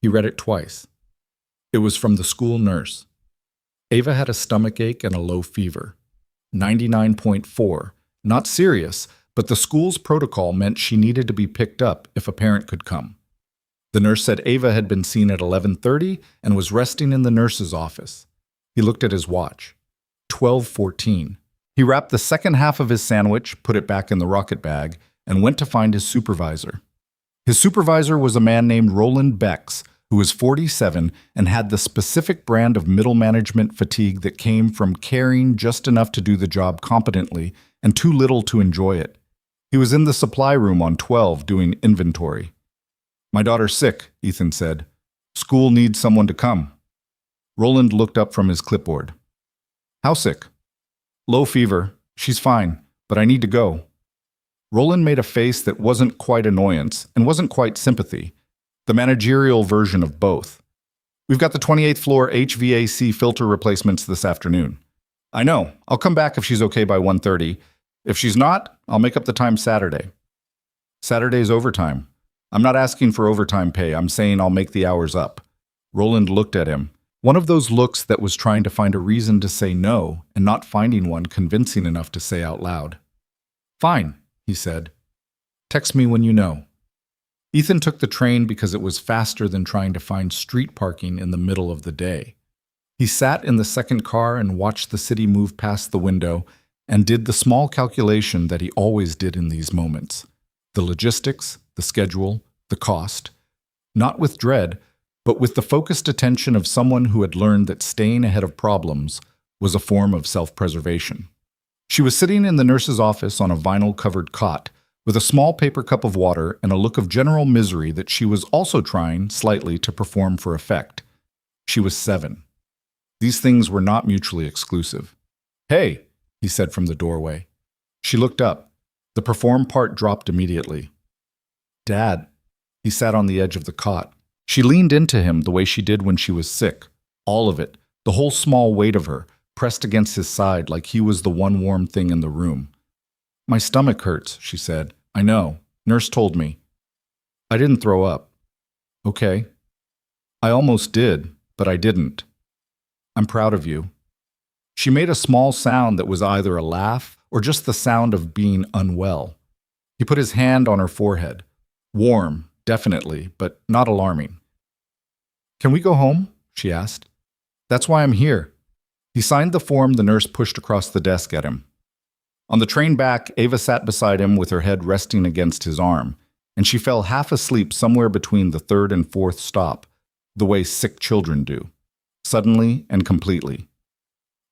He read it twice. It was from the school nurse. Ava had a stomachache and a low fever. 99.4. Not serious, but the school's protocol meant she needed to be picked up if a parent could come. The nurse said Ava had been seen at 11:30 and was resting in the nurse's office. He looked at his watch. 12:14. He wrapped the second half of his sandwich, put it back in the rocket bag, and went to find his supervisor. His supervisor was a man named Roland Bex, who was 47 and had the specific brand of middle management fatigue that came from caring just enough to do the job competently and too little to enjoy it. He was in the supply room on 12 doing inventory. My daughter's sick, Ethan said. School needs someone to come. Roland looked up from his clipboard. How sick? Low fever. She's fine, but I need to go. Roland made a face that wasn't quite annoyance and wasn't quite sympathy, the managerial version of both. We've got the 28th floor HVAC filter replacements this afternoon. I know. I'll come back if she's okay by 1:30. If she's not, I'll make up the time Saturday. Saturday's overtime. I'm not asking for overtime pay. I'm saying I'll make the hours up. Roland looked at him. One of those looks that was trying to find a reason to say no and not finding one convincing enough to say out loud. Fine, he said. Text me when you know. Ethan took the train because it was faster than trying to find street parking in the middle of the day. He sat in the second car and watched the city move past the window and did the small calculation that he always did in these moments. The logistics, the schedule, the cost. Not with dread, but with the focused attention of someone who had learned that staying ahead of problems was a form of self-preservation. She was sitting in the nurse's office on a vinyl-covered cot, with a small paper cup of water and a look of general misery that she was also trying, slightly, to perform for effect. She was 7. These things were not mutually exclusive. Hey, he said from the doorway. She looked up. The perform part dropped immediately. Dad. He sat on the edge of the cot. She leaned into him the way she did when she was sick. All of it, the whole small weight of her, pressed against his side like he was the one warm thing in the room. My stomach hurts, she said. I know. Nurse told me. I didn't throw up. Okay. I almost did, but I didn't. I'm proud of you. She made a small sound that was either a laugh or just the sound of being unwell. He put his hand on her forehead. Warm, definitely, but not alarming. Can we go home? She asked. That's why I'm here. He signed the form the nurse pushed across the desk at him. On the train back, Ava sat beside him with her head resting against his arm, and she fell half asleep somewhere between the third and fourth stop, the way sick children do, suddenly and completely.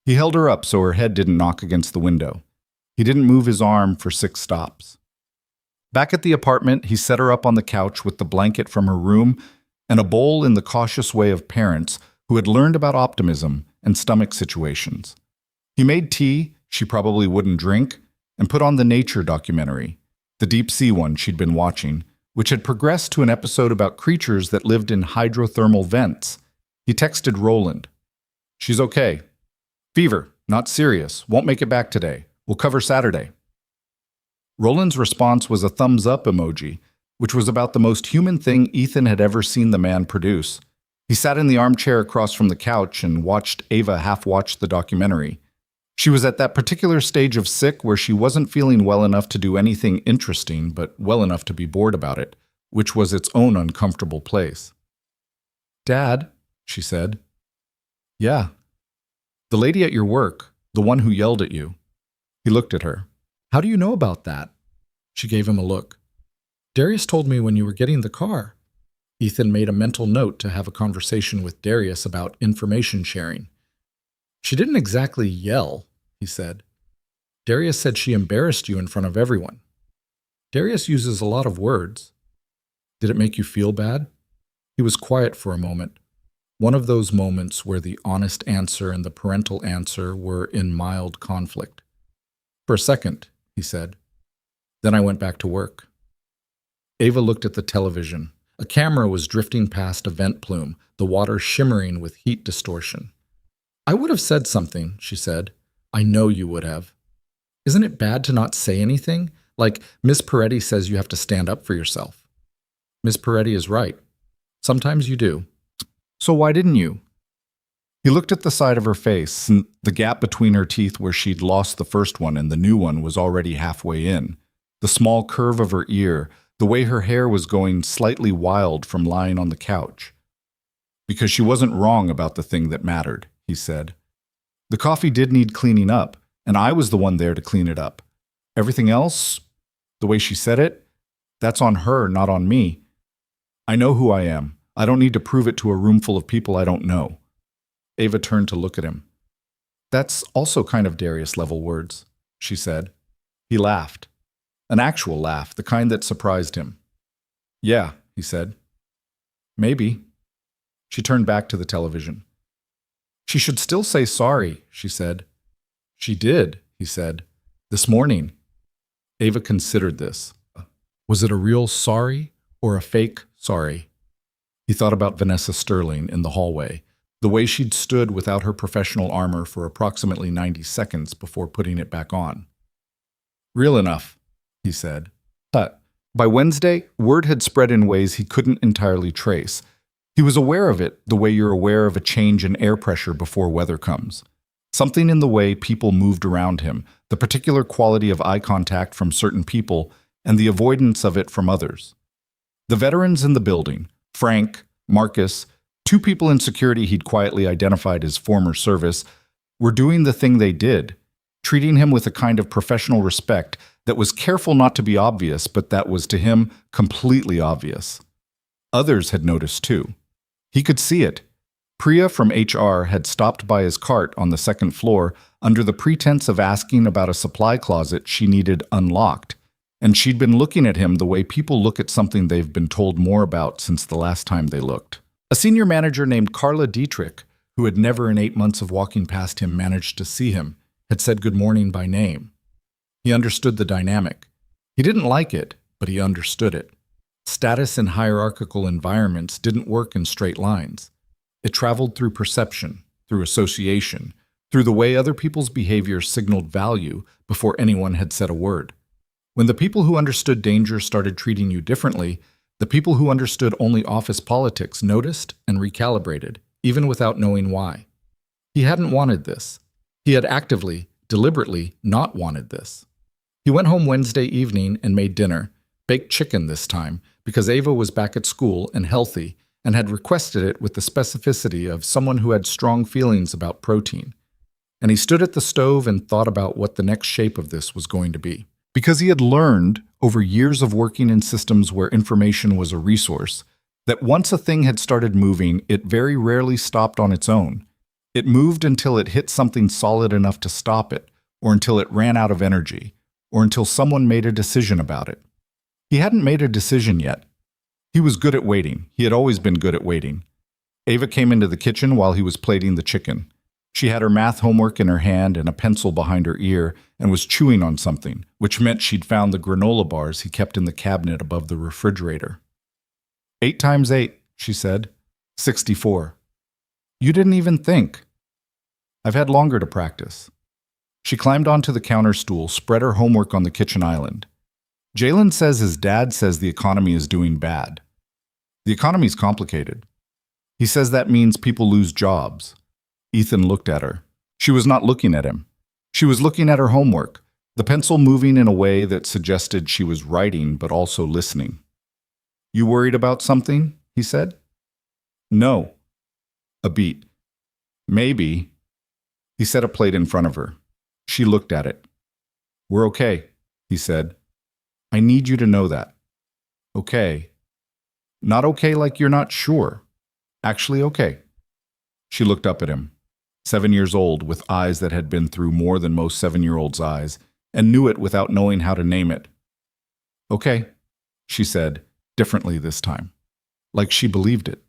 He held her up so her head didn't knock against the window. He didn't move his arm for 6 stops. Back at the apartment, he set her up on the couch with the blanket from her room and a bowl in the cautious way of parents who had learned about optimism and stomach situations. He made tea she probably wouldn't drink and put on the nature documentary, the deep sea one she'd been watching, which had progressed to an episode about creatures that lived in hydrothermal vents. He texted Roland. "She's okay. Fever, not serious. Won't make it back today. We'll cover Saturday." Roland's response was a thumbs up emoji, which was about the most human thing Ethan had ever seen the man produce. He sat in the armchair across from the couch and watched Ava half-watch the documentary. She was at that particular stage of sick where she wasn't feeling well enough to do anything interesting, but well enough to be bored about it, which was its own uncomfortable place. "Dad," she said. "Yeah." "The lady at your work, the one who yelled at you." He looked at her. "How do you know about that?" She gave him a look. "Darius told me when you were getting the car." Ethan made a mental note to have a conversation with Darius about information sharing. "She didn't exactly yell," he said. "Darius said she embarrassed you in front of everyone." "Darius uses a lot of words." "Did it make you feel bad?" He was quiet for a moment. One of those moments where the honest answer and the parental answer were in mild conflict. "For a second," he said. "Then I went back to work." Ava looked at the television. A camera was drifting past a vent plume, the water shimmering with heat distortion. "I would have said something," she said. "I know you would have. Isn't it bad to not say anything? Like, Miss Peretti says you have to stand up for yourself." "Miss Peretti is right. Sometimes you do." "So why didn't you?" He looked at the side of her face, and the gap between her teeth where she'd lost the first one and the new one was already halfway in. The small curve of her ear, the way her hair was going slightly wild from lying on the couch. "Because she wasn't wrong about the thing that mattered," he said. "The coffee did need cleaning up, and I was the one there to clean it up. Everything else, the way she said it, that's on her, not on me. I know who I am. I don't need to prove it to a room full of people I don't know." Ava turned to look at him. "That's also kind of Darius-level words," she said. He laughed. An actual laugh, the kind that surprised him. "Yeah," he said. "Maybe." She turned back to the television. "She should still say sorry," she said. "She did," he said. "This morning." Ava considered this. Was it a real sorry or a fake sorry? He thought about Vanessa Sterling in the hallway, the way she'd stood without her professional armor for approximately 90 seconds before putting it back on. "Real enough," he said. But by Wednesday, word had spread in ways he couldn't entirely trace. He was aware of it the way you're aware of a change in air pressure before weather comes. Something in the way people moved around him, the particular quality of eye contact from certain people, and the avoidance of it from others. The veterans in the building, Frank, Marcus, 2 people in security he'd quietly identified as former service, were doing the thing they did, treating him with a kind of professional respect that was careful not to be obvious, but that was to him completely obvious. Others had noticed too. He could see it. Priya from HR had stopped by his cart on the 2nd floor under the pretense of asking about a supply closet she needed unlocked, and she'd been looking at him the way people look at something they've been told more about since the last time they looked. A senior manager named Carla Dietrich, who had never in 8 months of walking past him managed to see him, had said good morning by name. He understood the dynamic. He didn't like it, but he understood it. Status in hierarchical environments didn't work in straight lines. It traveled through perception, through association, through the way other people's behavior signaled value before anyone had said a word. When the people who understood danger started treating you differently, the people who understood only office politics noticed and recalibrated, even without knowing why. He hadn't wanted this. He had actively, deliberately not wanted this. He went home Wednesday evening and made dinner, baked chicken this time, because Ava was back at school and healthy and had requested it with the specificity of someone who had strong feelings about protein. And he stood at the stove and thought about what the next shape of this was going to be. Because he had learned, over years of working in systems where information was a resource, that once a thing had started moving, it very rarely stopped on its own. It moved until it hit something solid enough to stop it, or until it ran out of energy, or until someone made a decision about it. He hadn't made a decision yet. He was good at waiting. He had always been good at waiting. Ava came into the kitchen while he was plating the chicken. She had her math homework in her hand and a pencil behind her ear and was chewing on something, which meant she'd found the granola bars he kept in the cabinet above the refrigerator. 8 times 8, she said. 64. You didn't even think. I've had longer to practice. She climbed onto the counter stool, spread her homework on the kitchen island. Jalen says his dad says the economy is doing bad. The economy's complicated. He says that means people lose jobs. Ethan looked at her. She was not looking at him. She was looking at her homework, the pencil moving in a way that suggested she was writing but also listening. You worried about something? He said. No. A beat. Maybe. He set a plate in front of her. She looked at it. We're okay, he said. I need you to know that. Okay. Not okay like you're not sure. Actually okay. She looked up at him. 7 years old, with eyes that had been through more than most 7-year-olds' eyes, and knew it without knowing how to name it. Okay, she said, differently this time, like she believed it.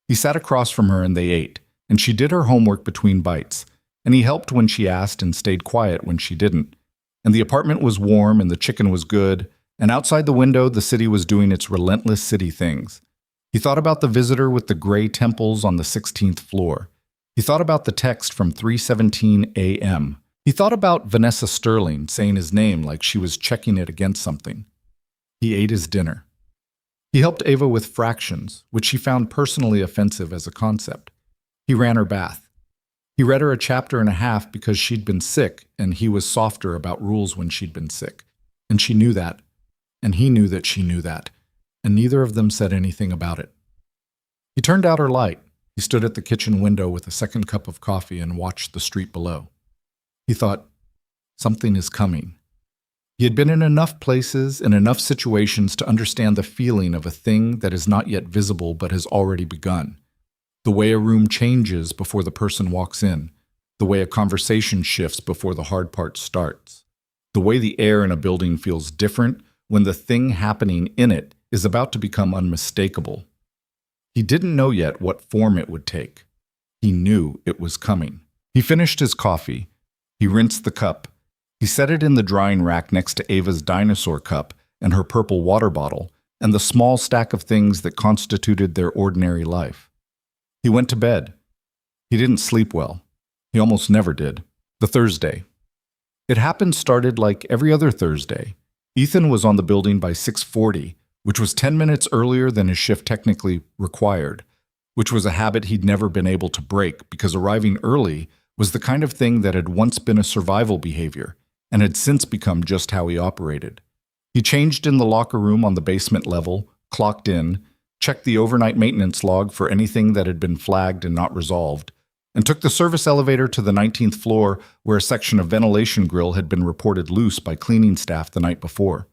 He sat across from her and they ate, and she did her homework between bites, and he helped when she asked and stayed quiet when she didn't. And the apartment was warm and the chicken was good, and outside the window the city was doing its relentless city things. He thought about the visitor with the gray temples on the 16th floor. He thought about the text from 3:17 a.m. He thought about Vanessa Sterling saying his name like she was checking it against something. He ate his dinner. He helped Ava with fractions, which she found personally offensive as a concept. He ran her bath. He read her a chapter and a half because she'd been sick, and he was softer about rules when she'd been sick. And she knew that, and he knew that she knew that, and neither of them said anything about it. He turned out her light. He stood at the kitchen window with a second cup of coffee and watched the street below. He thought, something is coming. He had been in enough places, in enough situations to understand the feeling of a thing that is not yet visible but has already begun. The way a room changes before the person walks in, the way a conversation shifts before the hard part starts, the way the air in a building feels different when the thing happening in it is about to become unmistakable. He didn't know yet what form it would take. He knew it was coming. He finished his coffee. He rinsed the cup. He set it in the drying rack next to Ava's dinosaur cup and her purple water bottle and the small stack of things that constituted their ordinary life. He went to bed. He didn't sleep well. He almost never did. The Thursday. It happened started like every other Thursday. Ethan was on the building by 6:40, which was 10 minutes earlier than his shift technically required, which was a habit he'd never been able to break because arriving early was the kind of thing that had once been a survival behavior and had since become just how he operated. He changed in the locker room on the basement level, clocked in, checked the overnight maintenance log for anything that had been flagged and not resolved, and took the service elevator to the 19th floor where a section of ventilation grill had been reported loose by cleaning staff the night before.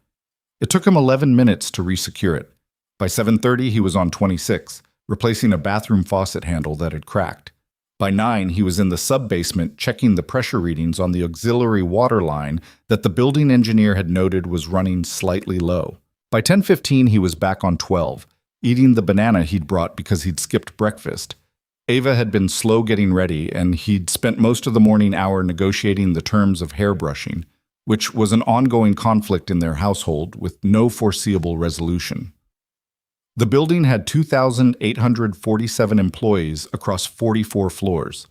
It took him 11 minutes to resecure it. By 7:30, he was on 26, replacing a bathroom faucet handle that had cracked. By 9, he was in the sub-basement checking the pressure readings on the auxiliary water line that the building engineer had noted was running slightly low. By 10:15, he was back on 12, eating the banana he'd brought because he'd skipped breakfast. Ava had been slow getting ready, and he'd spent most of the morning hour negotiating the terms of hairbrushing, which was an ongoing conflict in their household with no foreseeable resolution. The building had 2,847 employees across 44 floors.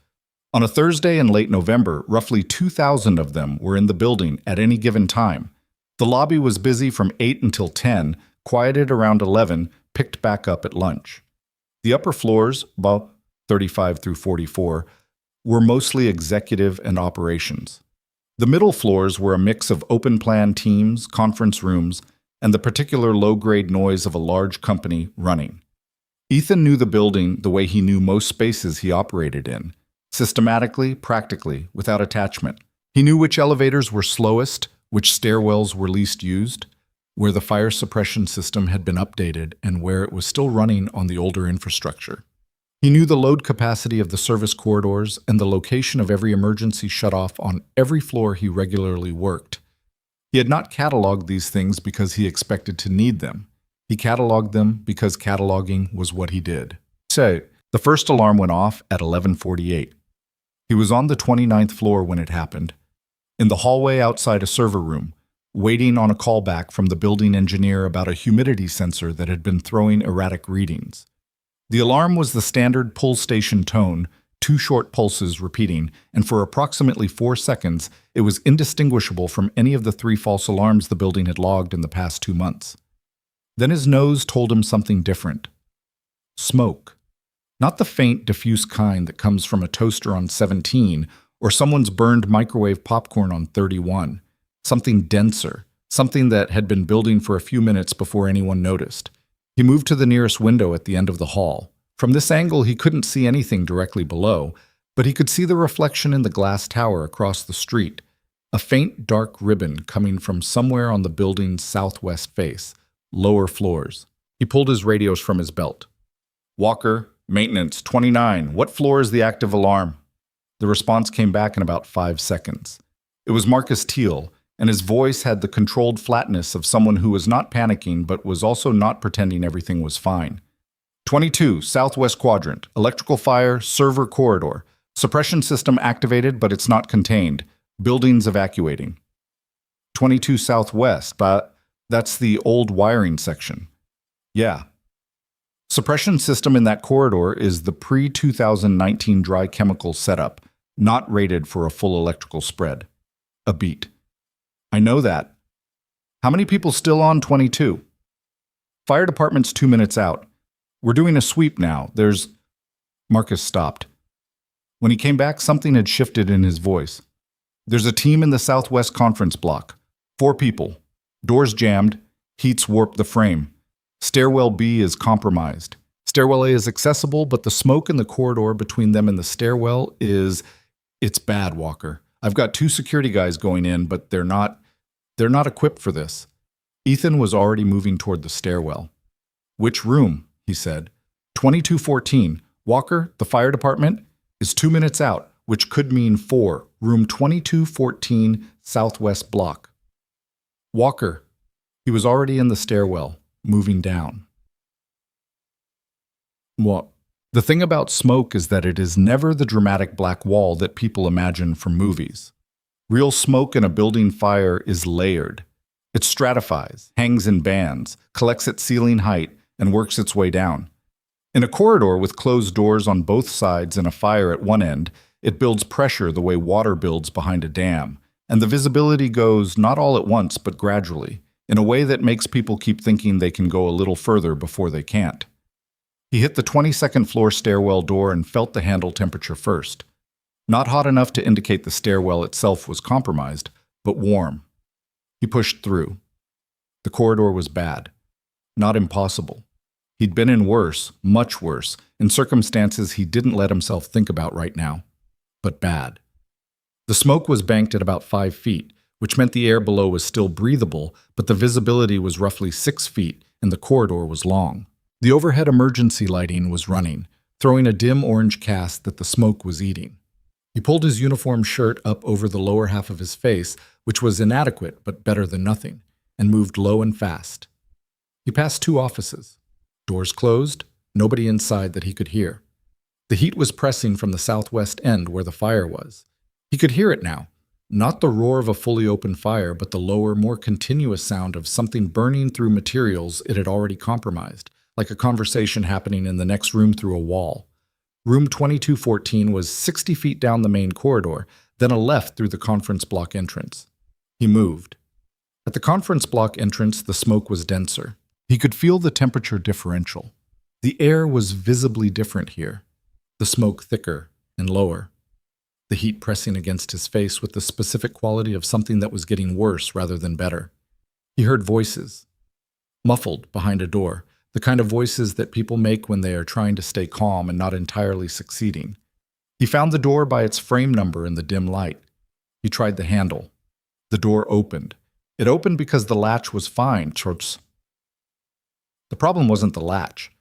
On a Thursday in late November, roughly 2,000 of them were in the building at any given time. The lobby was busy from 8 until 10, quieted around 11, picked back up at lunch. The upper floors, about 35 through 44, were mostly executive and operations. The middle floors were a mix of open-plan teams, conference rooms, and the particular low-grade noise of a large company running. Ethan knew the building the way he knew most spaces he operated in, systematically, practically, without attachment. He knew which elevators were slowest, which stairwells were least used, where the fire suppression system had been updated, and where it was still running on the older infrastructure. He knew the load capacity of the service corridors and the location of every emergency shutoff on every floor he regularly worked. He had not cataloged these things because he expected to need them. He cataloged them because cataloging was what he did. So, the first alarm went off at 11:48. He was on the 29th floor when it happened, in the hallway outside a server room, waiting on a callback from the building engineer about a humidity sensor that had been throwing erratic readings. The alarm was the standard pull station tone, 2 short pulses repeating, and for approximately 4 seconds, it was indistinguishable from any of the 3 false alarms the building had logged in the past 2 months. Then his nose told him something different. Smoke. Not the faint, diffuse kind that comes from a toaster on 17 or someone's burned microwave popcorn on 31. Something denser, something that had been building for a few minutes before anyone noticed. He moved to the nearest window at the end of the hall. From this angle, he couldn't see anything directly below, but he could see the reflection in the glass tower across the street, a faint dark ribbon coming from somewhere on the building's southwest face, lower floors. He pulled his radios from his belt. Walker, maintenance, 29. What floor is the active alarm? The response came back in about 5 seconds. It was Marcus Teal, and his voice had the controlled flatness of someone who was not panicking but was also not pretending everything was fine. 22, southwest quadrant, electrical fire, server corridor. Suppression system activated, but it's not contained. Buildings evacuating. 22 southwest, but that's the old wiring section. Yeah. Suppression system in that corridor is the pre-2019 dry chemical setup, not rated for a full electrical spread. A beat. I know that. How many people still on 22? Fire department's 2 minutes out. We're doing a sweep now. Marcus stopped. When he came back, something had shifted in his voice. There's a team in the southwest conference block. 4 people. Doors jammed. Heat's warped the frame. Stairwell B is compromised. Stairwell A is accessible, but the smoke in the corridor between them and the stairwell it's bad, Walker. I've got 2 security guys going in, but they're not equipped for this. Ethan was already moving toward the stairwell. Which room? He said. 2214. Walker, the fire department, is 2 minutes out, which could mean 4. Room 2214, southwest block. Walker. He was already in the stairwell, moving down. What? The thing about smoke is that it is never the dramatic black wall that people imagine from movies. Real smoke in a building fire is layered. It stratifies, hangs in bands, collects at ceiling height, and works its way down. In a corridor with closed doors on both sides and a fire at one end, it builds pressure the way water builds behind a dam, and the visibility goes not all at once but gradually, in a way that makes people keep thinking they can go a little further before they can't. He hit the 22nd floor stairwell door and felt the handle temperature first. Not hot enough to indicate the stairwell itself was compromised, but warm. He pushed through. The corridor was bad. Not impossible. He'd been in worse, much worse, in circumstances he didn't let himself think about right now. But bad. The smoke was banked at about 5 feet, which meant the air below was still breathable, but the visibility was roughly 6 feet, and the corridor was long. The overhead emergency lighting was running, throwing a dim orange cast that the smoke was eating. He pulled his uniform shirt up over the lower half of his face, which was inadequate but better than nothing, and moved low and fast. He passed 2 offices. Doors closed, nobody inside that he could hear. The heat was pressing from the southwest end where the fire was. He could hear it now. Not the roar of a fully open fire, but the lower, more continuous sound of something burning through materials it had already compromised, like a conversation happening in the next room through a wall. Room 2214 was 60 feet down the main corridor, then a left through the conference block entrance. He moved. At the conference block entrance, the smoke was denser. He could feel the temperature differential. The air was visibly different here, the smoke thicker and lower. The heat pressing against his face with the specific quality of something that was getting worse rather than better. He heard voices, muffled behind a door, the kind of voices that people make when they are trying to stay calm and not entirely succeeding. He found the door by its frame number in the dim light. He tried the handle. The door opened, It opened because the latch was fine, Schwartz. The problem wasn't the latch.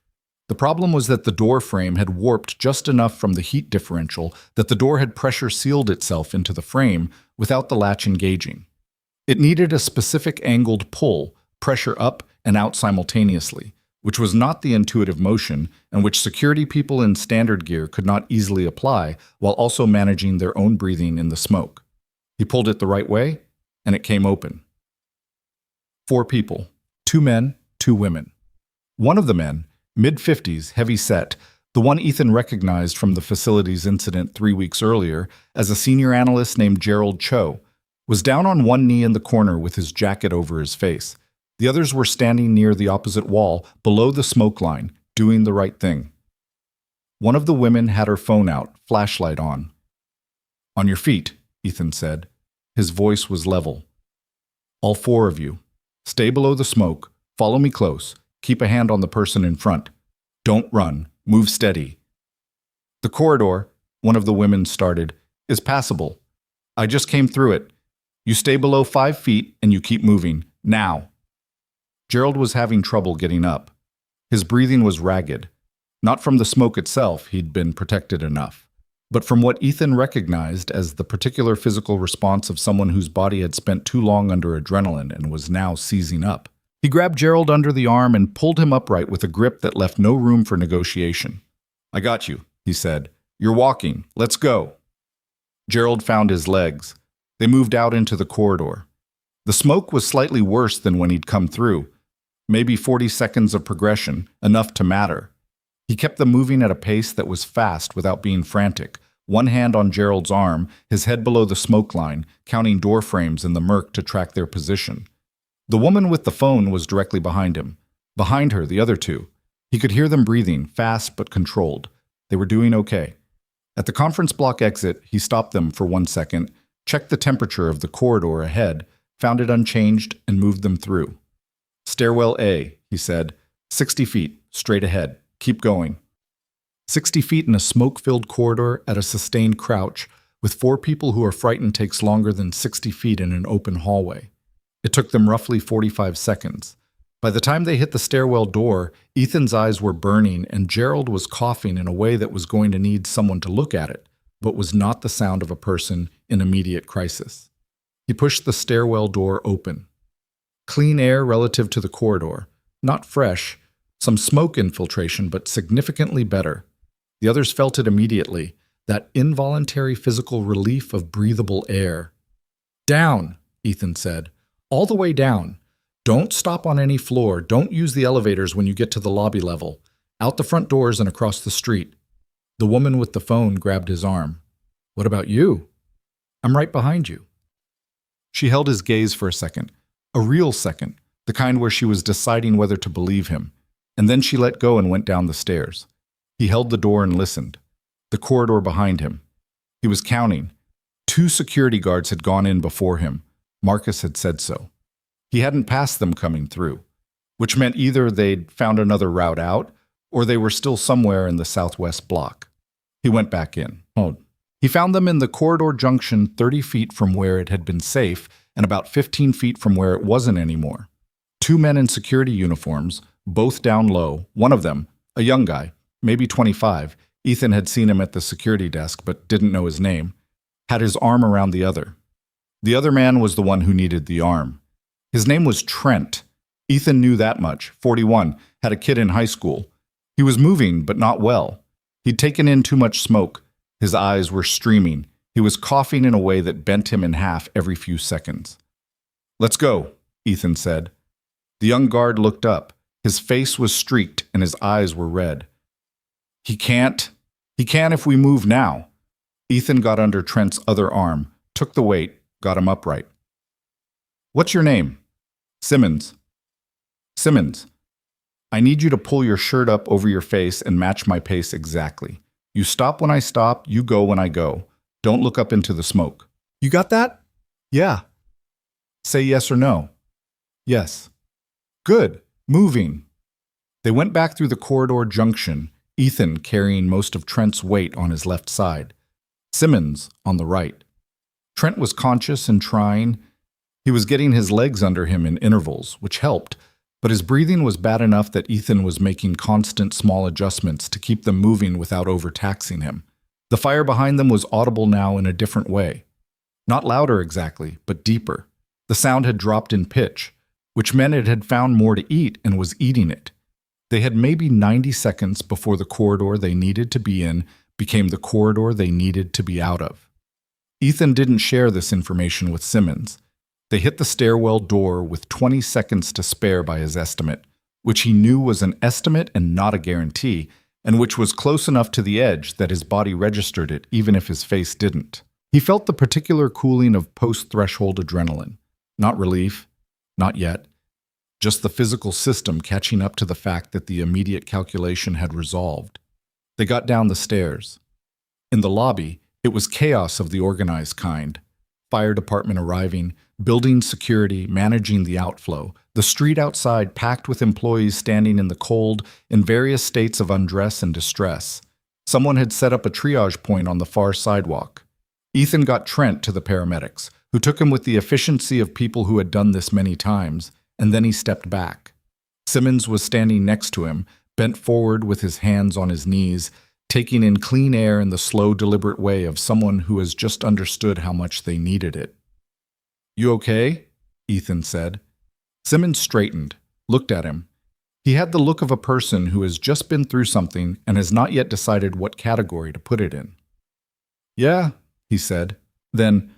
The problem was that the door frame had warped just enough from the heat differential that the door had pressure sealed itself into the frame without the latch engaging. It needed a specific angled pull, pressure up and out simultaneously, which was not the intuitive motion and which security people in standard gear could not easily apply while also managing their own breathing in the smoke. He pulled it the right way, and it came open. 4 people, 2 men, 2 women. One of the men, mid-50s, heavy-set, the one Ethan recognized from the facility's incident 3 weeks earlier as a senior analyst named Gerald Cho, was down on one knee in the corner with his jacket over his face. The others were standing near the opposite wall, below the smoke line, doing the right thing. One of the women had her phone out, flashlight on. "On your feet," Ethan said. His voice was level. "All 4 of you. Stay below the smoke. Follow me close. Keep a hand on the person in front. Don't run. Move steady." "The corridor," one of the women started, "is passable. I just came through it. You stay below 5 feet and you keep moving. Now." Gerald was having trouble getting up. His breathing was ragged. Not from the smoke itself, he'd been protected enough, but from what Ethan recognized as the particular physical response of someone whose body had spent too long under adrenaline and was now seizing up. He grabbed Gerald under the arm and pulled him upright with a grip that left no room for negotiation. "I got you," he said. "You're walking. Let's go." Gerald found his legs. They moved out into the corridor. The smoke was slightly worse than when he'd come through. Maybe 40 seconds of progression, enough to matter. He kept them moving at a pace that was fast without being frantic, one hand on Gerald's arm, his head below the smoke line, counting door frames in the murk to track their position. The woman with the phone was directly behind him. Behind her, the other 2. He could hear them breathing, fast but controlled. They were doing okay. At the conference block exit, he stopped them for 1 second, checked the temperature of the corridor ahead, found it unchanged, and moved them through. "Stairwell A," he said. 60 feet, straight ahead. Keep going." 60 feet in a smoke-filled corridor at a sustained crouch, with 4 people who are frightened takes longer than 60 feet in an open hallway. It took them roughly 45 seconds. By the time they hit the stairwell door, Ethan's eyes were burning and Gerald was coughing in a way that was going to need someone to look at it, but was not the sound of a person in immediate crisis. He pushed the stairwell door open. Clean air relative to the corridor. Not fresh, some smoke infiltration, but significantly better. The others felt it immediately, that involuntary physical relief of breathable air. "Down," Ethan said. "All the way down. Don't stop on any floor. Don't use the elevators when you get to the lobby level. Out the front doors and across the street." The woman with the phone grabbed his arm. "What about you?" "I'm right behind you." She held his gaze for a second. A real second, the kind where she was deciding whether to believe him, and then she let go and went down the stairs. He held the door and listened. The corridor behind him. He was counting. 2 security guards had gone in before him. Marcus had said so. He hadn't passed them coming through, which meant either they'd found another route out, or they were still somewhere in the southwest block. He went back in. He found them in the corridor junction 30 feet from where it had been safe, and about 15 feet from where it wasn't anymore. 2 men in security uniforms, both down low, one of them, a young guy, maybe 25, Ethan had seen him at the security desk but didn't know his name, had his arm around the other. The other man was the one who needed the arm. His name was Trent. Ethan knew that much, 41, had a kid in high school. He was moving, but not well. He'd taken in too much smoke. His eyes were streaming. He was coughing in a way that bent him in half every few seconds. "Let's go," Ethan said. The young guard looked up. His face was streaked and his eyes were red. He can if we move now." Ethan got under Trent's other arm, took the weight, got him upright. "What's your name?" "Simmons." "Simmons, I need you to pull your shirt up over your face and match my pace exactly. You stop when I stop, you go when I go. Don't look up into the smoke." "You got that?" "Yeah." "Say yes or no." "Yes." "Good. Moving." They went back through the corridor junction, Ethan carrying most of Trent's weight on his left side, Simmons on the right. Trent was conscious and trying. He was getting his legs under him in intervals, which helped, but his breathing was bad enough that Ethan was making constant small adjustments to keep them moving without overtaxing him. The fire behind them was audible now in a different way. Not louder exactly, but deeper. The sound had dropped in pitch, which meant it had found more to eat and was eating it. They had maybe 90 seconds before the corridor they needed to be in became the corridor they needed to be out of. Ethan didn't share this information with Simmons. They hit the stairwell door with 20 seconds to spare by his estimate, which he knew was an estimate and not a guarantee, and which was close enough to the edge that his body registered it even if his face didn't. He felt the particular cooling of post-threshold adrenaline. Not relief, not yet. Just the physical system catching up to the fact that the immediate calculation had resolved. They got down the stairs. In the lobby, it was chaos of the organized kind. Fire department arriving, building security, managing the outflow, the street outside packed with employees standing in the cold in various states of undress and distress. Someone had set up a triage point on the far sidewalk. Ethan got Trent to the paramedics, who took him with the efficiency of people who had done this many times, and then he stepped back. Simmons was standing next to him, bent forward with his hands on his knees, taking in clean air in the slow, deliberate way of someone who has just understood how much they needed it. "You okay?" Ethan said. Simmons straightened, looked at him. He had the look of a person who has just been through something and has not yet decided what category to put it in. "Yeah," he said. Then,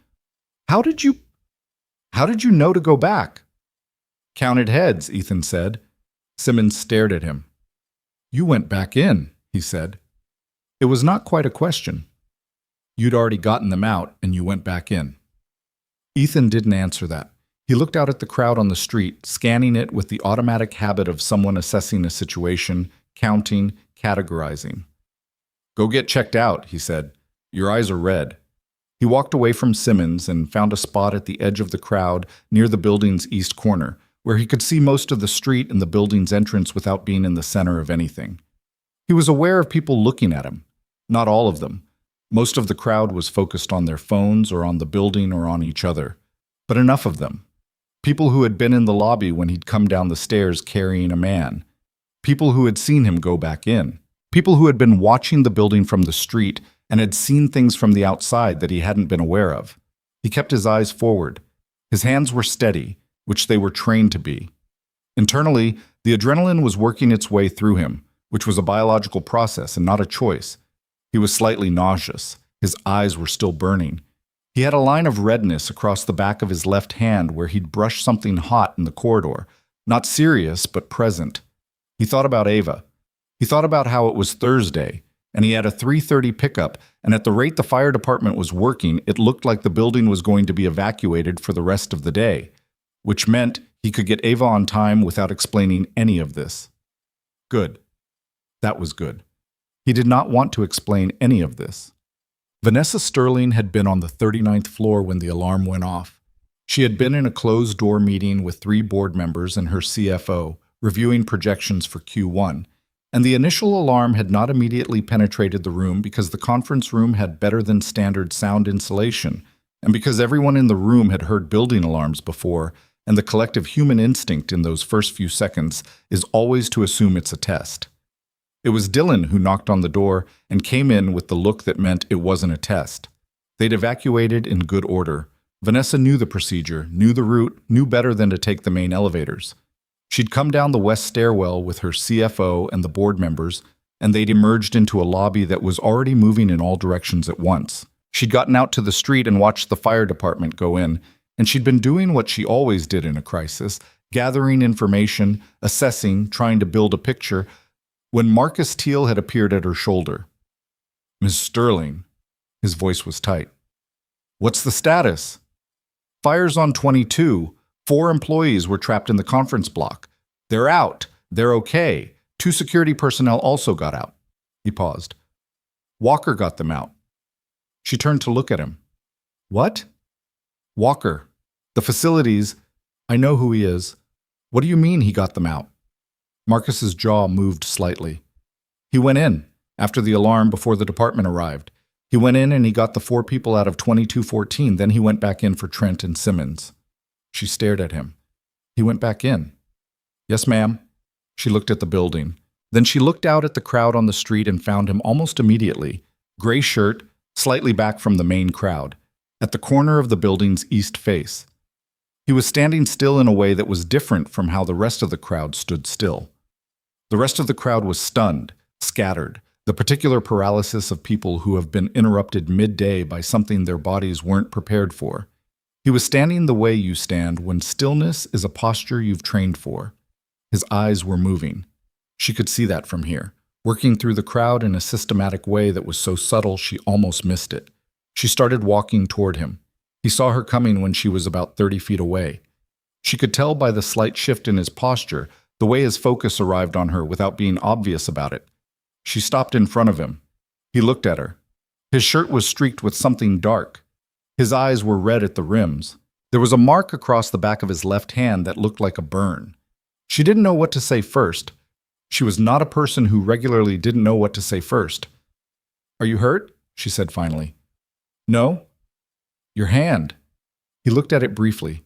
How did you know to go back?" "Counted heads," Ethan said. Simmons stared at him. "You went back in," he said. It was not quite a question. "You'd already gotten them out, and you went back in." Ethan didn't answer that. He looked out at the crowd on the street, scanning it with the automatic habit of someone assessing a situation, counting, categorizing. "Go get checked out," he said. "Your eyes are red." He walked away from Simmons and found a spot at the edge of the crowd near the building's east corner, where he could see most of the street and the building's entrance without being in the center of anything. He was aware of people looking at him. Not all of them. Most of the crowd was focused on their phones or on the building or on each other. But enough of them. People who had been in the lobby when he'd come down the stairs carrying a man. People who had seen him go back in. People who had been watching the building from the street and had seen things from the outside that he hadn't been aware of. He kept his eyes forward. His hands were steady, which they were trained to be. Internally, the adrenaline was working its way through him, which was a biological process and not a choice. He was slightly nauseous. His eyes were still burning. He had a line of redness across the back of his left hand where he'd brushed something hot in the corridor, not serious but present. He thought about Ava. He thought about how it was Thursday, and he had a 3:30 pickup, and at the rate the fire department was working, it looked like the building was going to be evacuated for the rest of the day, which meant he could get Ava on time without explaining any of this. Good. That was good. He did not want to explain any of this. Vanessa Sterling had been on the 39th floor when the alarm went off. She had been in a closed-door meeting with 3 board members and her CFO, reviewing projections for Q1, and the initial alarm had not immediately penetrated the room because the conference room had better than standard sound insulation, and because everyone in the room had heard building alarms before, and the collective human instinct in those first few seconds is always to assume it's a test. It was Dylan who knocked on the door and came in with the look that meant it wasn't a test. They'd evacuated in good order. Vanessa knew the procedure, knew the route, knew better than to take the main elevators. She'd come down the west stairwell with her CFO and the board members, and they'd emerged into a lobby that was already moving in all directions at once. She'd gotten out to the street and watched the fire department go in, and she'd been doing what she always did in a crisis, gathering information, assessing, trying to build a picture, when Marcus Teal had appeared at her shoulder. "Ms. Sterling." His voice was tight. "What's the status?" "Fire's on 22. 4 employees were trapped in the conference block. They're out. They're okay. 2 security personnel also got out." He paused. "Walker got them out." She turned to look at him. "What?" "Walker. The facilities. I know who he is. What do you mean he got them out?" Marcus's jaw moved slightly. "He went in, after the alarm before the department arrived. He went in and he got the 4 people out of 2214, then he went back in for Trent and Simmons." She stared at him. He went back in. Yes, ma'am. She looked at the building. Then she looked out at the crowd on the street and found him almost immediately. Gray shirt, slightly back from the main crowd, at the corner of the building's east face. He was standing still in a way that was different from how the rest of the crowd stood still. The rest of the crowd was stunned, scattered, the particular paralysis of people who have been interrupted midday by something their bodies weren't prepared for. He was standing the way you stand when stillness is a posture you've trained for. His eyes were moving. She could see that from here, working through the crowd in a systematic way that was so subtle she almost missed it. She started walking toward him. He saw her coming when she was about 30 feet away. She could tell by the slight shift in his posture, the way his focus arrived on her without being obvious about it. She stopped in front of him. He looked at her. His shirt was streaked with something dark. His eyes were red at the rims. There was a mark across the back of his left hand that looked like a burn. She didn't know what to say first. She was not a person who regularly didn't know what to say first. "Are you hurt?" she said finally. "No." "Your hand." He looked at it briefly.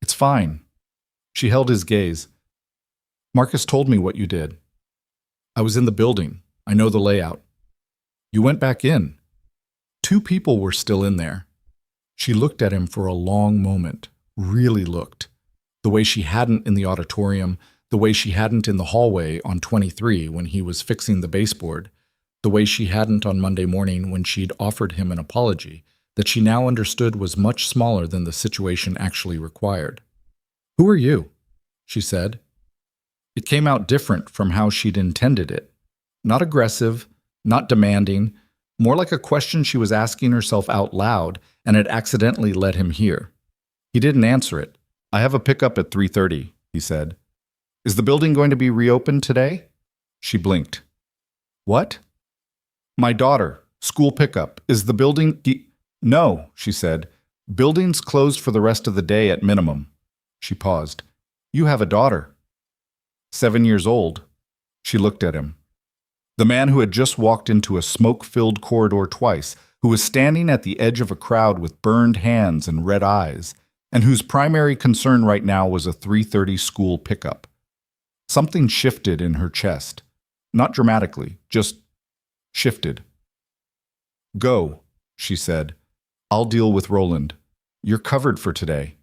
"It's fine." She held his gaze. "Marcus told me what you did. I was in the building. I know the layout." "You went back in." Two people were still in there. She looked at him for a long moment, really looked. The way she hadn't in the auditorium, the way she hadn't in the hallway on 23 when he was fixing the baseboard, the way she hadn't on Monday morning when she'd offered him an apology that she now understood was much smaller than the situation actually required. "Who are you?" she said. It came out different from how she'd intended it. Not aggressive, not demanding, more like a question she was asking herself out loud and had accidentally let him hear. He didn't answer it. "I have a pickup at 3:30, he said. "Is the building going to be reopened today?" She blinked. "What?" "My daughter, school pickup. Is the building—" "No," she said. "Building's closed for the rest of the day at minimum." She paused. "You have a daughter." 7 years old. She looked at him. The man who had just walked into a smoke-filled corridor twice, who was standing at the edge of a crowd with burned hands and red eyes, and whose primary concern right now was a 3:30 school pickup. Something shifted in her chest. Not dramatically, just shifted. "Go," she said. "I'll deal with Roland. You're covered for today."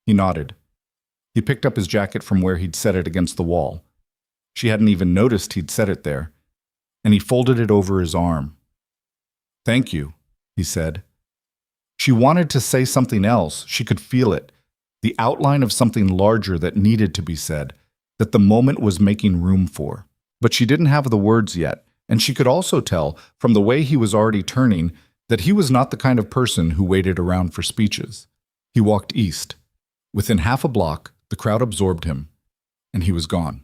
He nodded. He picked up his jacket from where he'd set it against the wall. She hadn't even noticed he'd set it there. And he folded it over his arm. "Thank you," he said. She wanted to say something else. She could feel it. The outline of something larger that needed to be said, that the moment was making room for. But she didn't have the words yet, and she could also tell, from the way he was already turning, that he was not the kind of person who waited around for speeches. He walked east. Within half a block, the crowd absorbed him, and he was gone.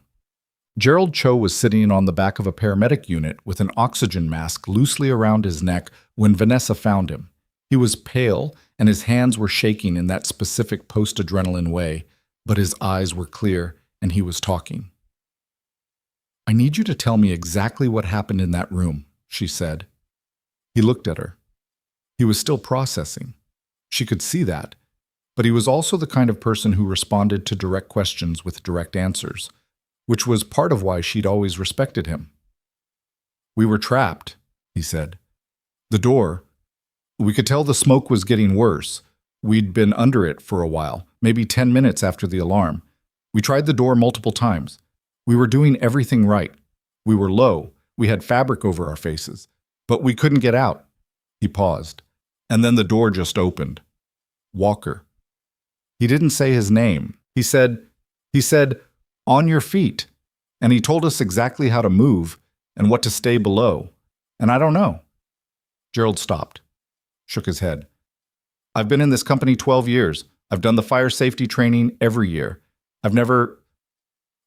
Gerald Cho was sitting on the back of a paramedic unit with an oxygen mask loosely around his neck when Vanessa found him. He was pale, and his hands were shaking in that specific post-adrenaline way, but his eyes were clear, and he was talking. "I need you to tell me exactly what happened in that room," she said. He looked at her. He was still processing. She could see that, but he was also the kind of person who responded to direct questions with direct answers, which was part of why she'd always respected him. "We were trapped," he said. "The door, we could tell the smoke was getting worse. We'd been under it for a while, maybe 10 minutes after the alarm. We tried the door multiple times. We were doing everything right. We were low. We had fabric over our faces. But we couldn't get out." He paused. And then the door just opened. "Walker." He didn't say his name. He said, "On your feet." And he told us exactly how to move and what to stay below. And I don't know. Gerald stopped, shook his head. "I've been in this company 12 years. I've done the fire safety training every year. I've never—"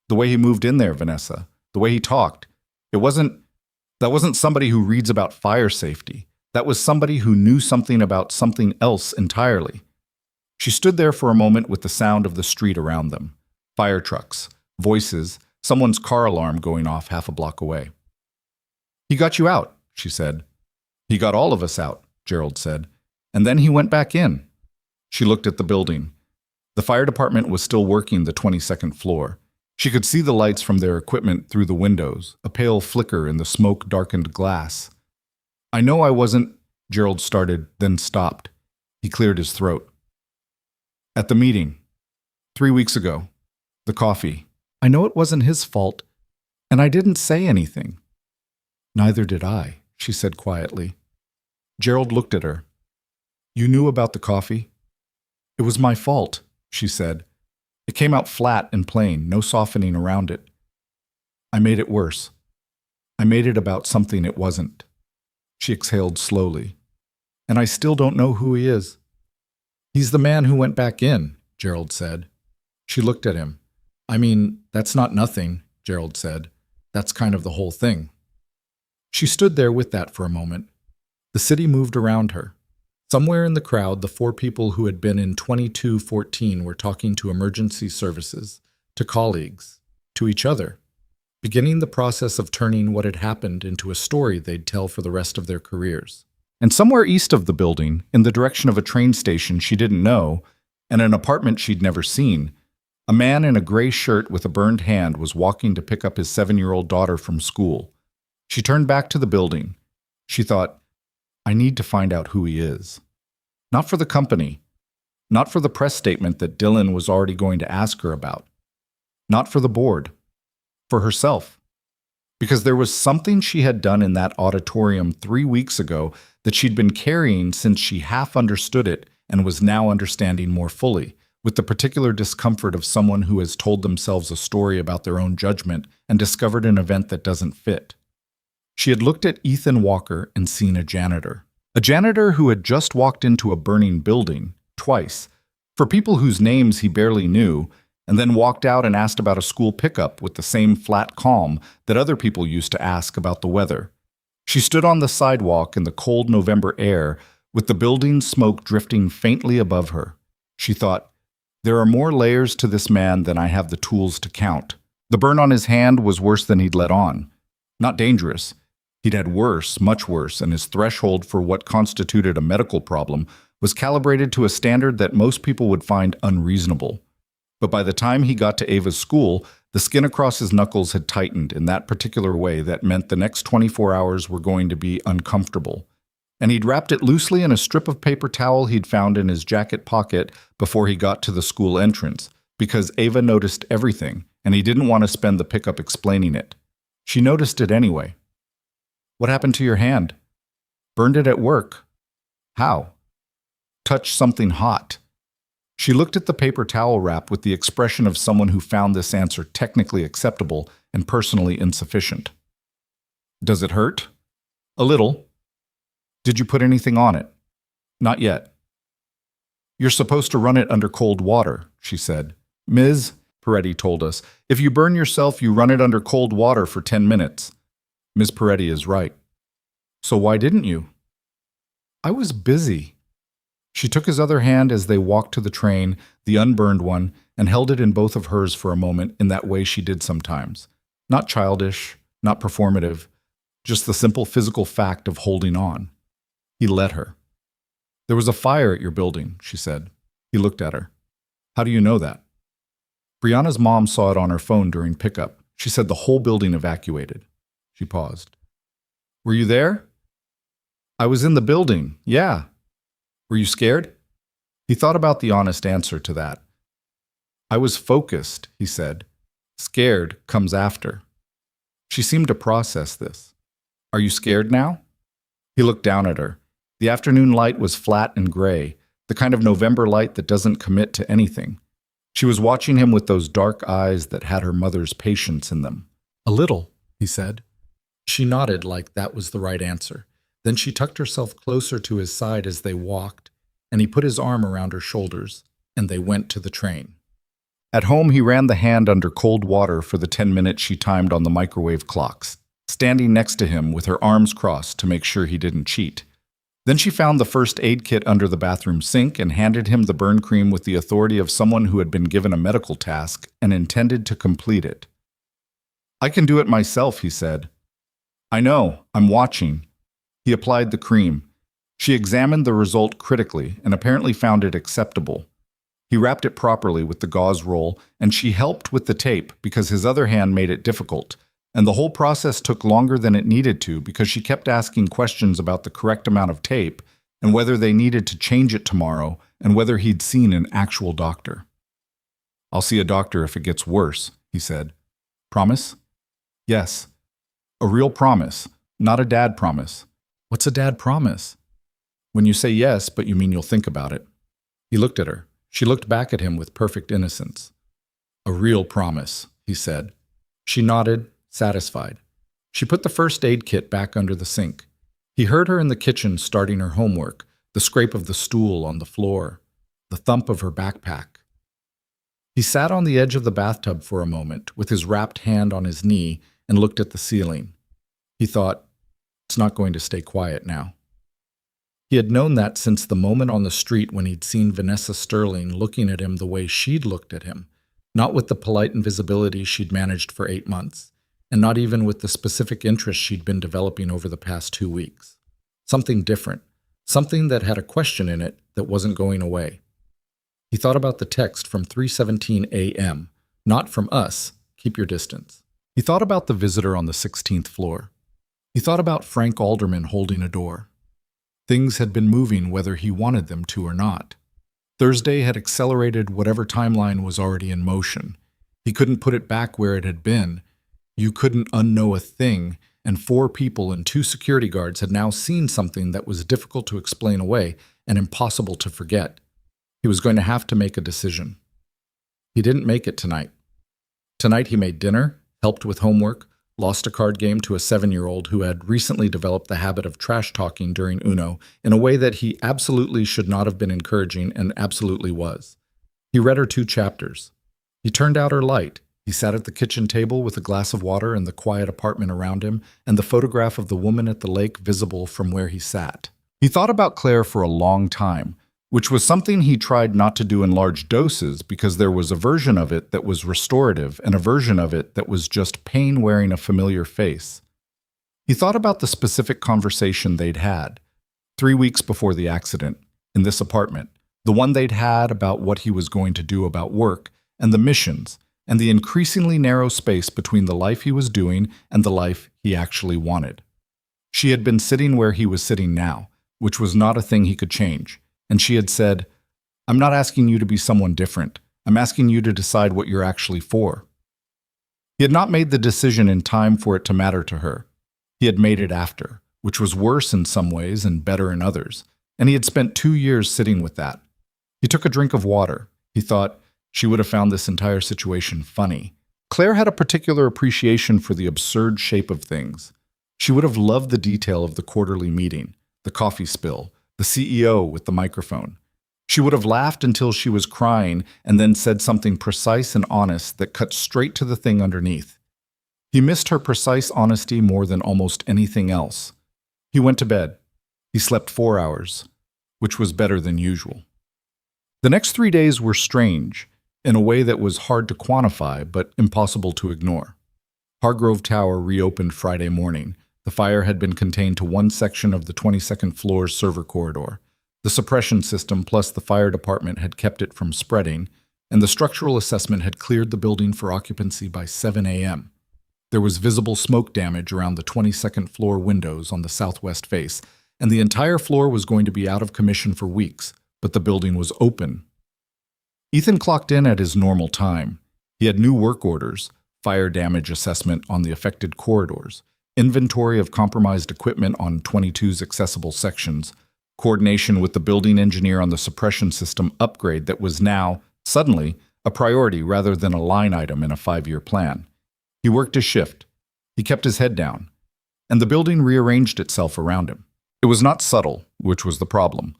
The way he moved in there, Vanessa, the way he talked, that wasn't somebody who reads about fire safety. That was somebody who knew something about something else entirely. She stood there for a moment with the sound of the street around them. Fire trucks, voices, someone's car alarm going off half a block away. "He got you out," she said. "He got all of us out," Gerald said. "And then he went back in." She looked at the building. The fire department was still working the 22nd floor. She could see the lights from their equipment through the windows, a pale flicker in the smoke-darkened glass. I know I wasn't, Gerald started, then stopped. He cleared his throat. At the meeting, 3 weeks ago, the coffee. I know it wasn't his fault, and I didn't say anything. Neither did I, she said quietly. Gerald looked at her. You knew about the coffee? It was my fault, she said. It came out flat and plain, no softening around it. I made it worse. I made it about something it wasn't. She exhaled slowly. And I still don't know who he is. He's the man who went back in, Gerald said. She looked at him. I mean, that's not nothing, Gerald said. That's kind of the whole thing. She stood there with that for a moment. The city moved around her. Somewhere in the crowd, the 4 people who had been in 2214 were talking to emergency services, to colleagues, to each other, beginning the process of turning what had happened into a story they'd tell for the rest of their careers. And somewhere east of the building, in the direction of a train station she didn't know, and an apartment she'd never seen, a man in a gray shirt with a burned hand was walking to pick up his 7-year-old daughter from school. She turned back to the building. She thought, I need to find out who he is. Not for the company. Not for the press statement that Dylan was already going to ask her about. Not for the board. For herself. Because there was something she had done in that auditorium 3 weeks ago that she'd been carrying since she half understood it and was now understanding more fully, with the particular discomfort of someone who has told themselves a story about their own judgment and discovered an event that doesn't fit. She had looked at Ethan Walker and seen a janitor who had just walked into a burning building, twice, for people whose names he barely knew, and then walked out and asked about a school pickup with the same flat calm that other people used to ask about the weather. She stood on the sidewalk in the cold November air, with the building smoke drifting faintly above her. She thought, there are more layers to this man than I have the tools to count. The burn on his hand was worse than he'd let on. Not dangerous. He'd had worse, much worse, and his threshold for what constituted a medical problem was calibrated to a standard that most people would find unreasonable. But by the time he got to Ava's school, the skin across his knuckles had tightened in that particular way that meant the next 24 hours were going to be uncomfortable. And he'd wrapped it loosely in a strip of paper towel he'd found in his jacket pocket before he got to the school entrance, because Ava noticed everything, and he didn't want to spend the pickup explaining it. She noticed it anyway. What happened to your hand? Burned it at work. How? Touched something hot. She looked at the paper towel wrap with the expression of someone who found this answer technically acceptable and personally insufficient. Does it hurt? A little. Did you put anything on it? Not yet. You're supposed to run it under cold water, she said. Ms. Peretti told us, if you burn yourself, you run it under cold water for 10 minutes. Ms. Peretti is right. So why didn't you? I was busy. She took his other hand as they walked to the train, the unburned one, and held it in both of hers for a moment in that way she did sometimes. Not childish, not performative, just the simple physical fact of holding on. He let her. There was a fire at your building, she said. He looked at her. How do you know that? Brianna's mom saw it on her phone during pickup. She said the whole building evacuated. She paused. Were you there? I was in the building, yeah. Were you scared? He thought about the honest answer to that. I was focused, he said. Scared comes after. She seemed to process this. Are you scared now? He looked down at her. The afternoon light was flat and gray, the kind of November light that doesn't commit to anything. She was watching him with those dark eyes that had her mother's patience in them. A little, he said. She nodded like that was the right answer. Then she tucked herself closer to his side as they walked, and he put his arm around her shoulders, and they went to the train. At home, he ran the hand under cold water for the 10 minutes she timed on the microwave clocks, standing next to him with her arms crossed to make sure he didn't cheat. Then she found the first aid kit under the bathroom sink and handed him the burn cream with the authority of someone who had been given a medical task and intended to complete it. I can do it myself, he said. I know, I'm watching. He applied the cream. She examined the result critically and apparently found it acceptable. He wrapped it properly with the gauze roll, and she helped with the tape because his other hand made it difficult. And the whole process took longer than it needed to because she kept asking questions about the correct amount of tape and whether they needed to change it tomorrow and whether he'd seen an actual doctor. "I'll see a doctor if it gets worse," he said. "Promise?" "Yes. A real promise, not a dad promise." "What's a dad promise?" "When you say yes, but you mean you'll think about it." He looked at her. She looked back at him with perfect innocence. "A real promise," he said. She nodded, satisfied. She put the first aid kit back under the sink. He heard her in the kitchen starting her homework, the scrape of the stool on the floor, the thump of her backpack. He sat on the edge of the bathtub for a moment, with his wrapped hand on his knee, and looked at the ceiling. He thought, it's not going to stay quiet now. He had known that since the moment on the street when he'd seen Vanessa Sterling looking at him the way she'd looked at him, not with the polite invisibility she'd managed for 8 months, and not even with the specific interest she'd been developing over the past 2 weeks. Something different, something that had a question in it that wasn't going away. He thought about the text from 3:17 a.m., not from us, keep your distance. He thought about the visitor on the 16th floor. He thought about Frank Alderman holding a door. Things had been moving whether he wanted them to or not. Thursday had accelerated whatever timeline was already in motion. He couldn't put it back where it had been. You couldn't unknow a thing, and 4 people and 2 security guards had now seen something that was difficult to explain away and impossible to forget. He was going to have to make a decision. He didn't make it tonight. Tonight he made dinner, helped with homework, lost a card game to a 7-year-old who had recently developed the habit of trash-talking during Uno in a way that he absolutely should not have been encouraging and absolutely was. He read her 2 chapters. He turned out her light. He sat at the kitchen table with a glass of water and the quiet apartment around him and the photograph of the woman at the lake visible from where he sat. He thought about Claire for a long time, which was something he tried not to do in large doses because there was a version of it that was restorative and a version of it that was just pain wearing a familiar face. He thought about the specific conversation they'd had 3 weeks before the accident, in this apartment, the one they'd had about what he was going to do about work and the missions, and the increasingly narrow space between the life he was doing and the life he actually wanted. She had been sitting where he was sitting now, which was not a thing he could change. And she had said, "I'm not asking you to be someone different. I'm asking you to decide what you're actually for." He had not made the decision in time for it to matter to her. He had made it after, which was worse in some ways and better in others, and he had spent 2 years sitting with that. He took a drink of water. He thought she would have found this entire situation funny. Claire had a particular appreciation for the absurd shape of things. She would have loved the detail of the quarterly meeting, the coffee spill, the CEO with the microphone. She would have laughed until she was crying and then said something precise and honest that cut straight to the thing underneath. He missed her precise honesty more than almost anything else. He went to bed. He slept 4 hours, which was better than usual. The next 3 days were strange, in a way that was hard to quantify but impossible to ignore. Hargrove Tower reopened Friday morning. The fire had been contained to one section of the 22nd floor's server corridor. The suppression system plus the fire department had kept it from spreading, and the structural assessment had cleared the building for occupancy by 7 a.m. There was visible smoke damage around the 22nd floor windows on the southwest face, and the entire floor was going to be out of commission for weeks, but the building was open. Ethan clocked in at his normal time. He had new work orders, fire damage assessment on the affected corridors, inventory of compromised equipment on 22's accessible sections, coordination with the building engineer on the suppression system upgrade that was now, suddenly, a priority rather than a line item in a 5-year plan. He worked his shift. He kept his head down. And the building rearranged itself around him. It was not subtle, which was the problem.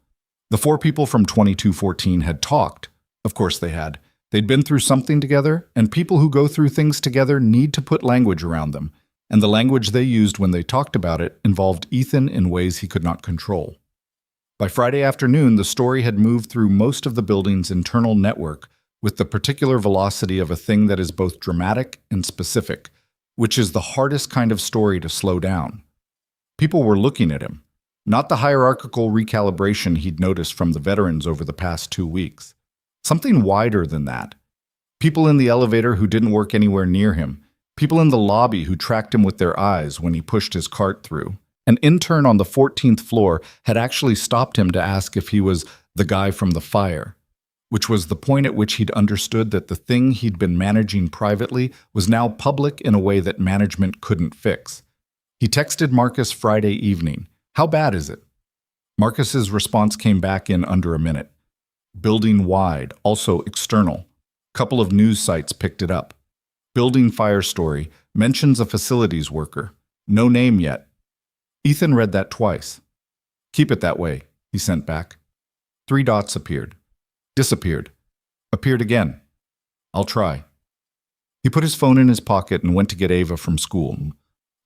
The 4 people from 2214 had talked. Of course they had. They'd been through something together, and people who go through things together need to put language around them. And the language they used when they talked about it involved Ethan in ways he could not control. By Friday afternoon, the story had moved through most of the building's internal network with the particular velocity of a thing that is both dramatic and specific, which is the hardest kind of story to slow down. People were looking at him, not the hierarchical recalibration he'd noticed from the veterans over the past 2 weeks. Something wider than that. People in the elevator who didn't work anywhere near him. People in the lobby who tracked him with their eyes when he pushed his cart through. An intern on the 14th floor had actually stopped him to ask if he was the guy from the fire, which was the point at which he'd understood that the thing he'd been managing privately was now public in a way that management couldn't fix. He texted Marcus Friday evening, "How bad is it?" Marcus's response came back in under a minute. Building wide, also external. Couple of news sites picked it up. Building fire story, mentions a facilities worker. No name yet. Ethan read that twice. "Keep it that way," he sent back. 3 dots appeared. Disappeared. Appeared again. "I'll try." He put his phone in his pocket and went to get Ava from school.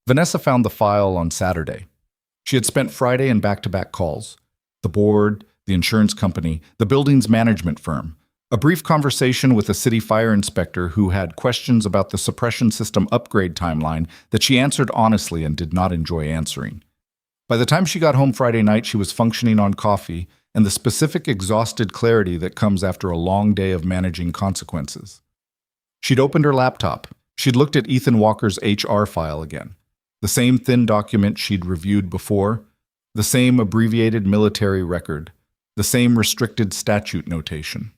Vanessa found the file on Saturday. She had spent Friday in back-to-back calls. The board, the insurance company, the building's management firm. A brief conversation with a city fire inspector who had questions about the suppression system upgrade timeline that she answered honestly and did not enjoy answering. By the time she got home Friday night, she was functioning on coffee and the specific exhausted clarity that comes after a long day of managing consequences. She'd opened her laptop. She'd looked at Ethan Walker's HR file again. The same thin document she'd reviewed before, the same abbreviated military record, the same restricted statute notation.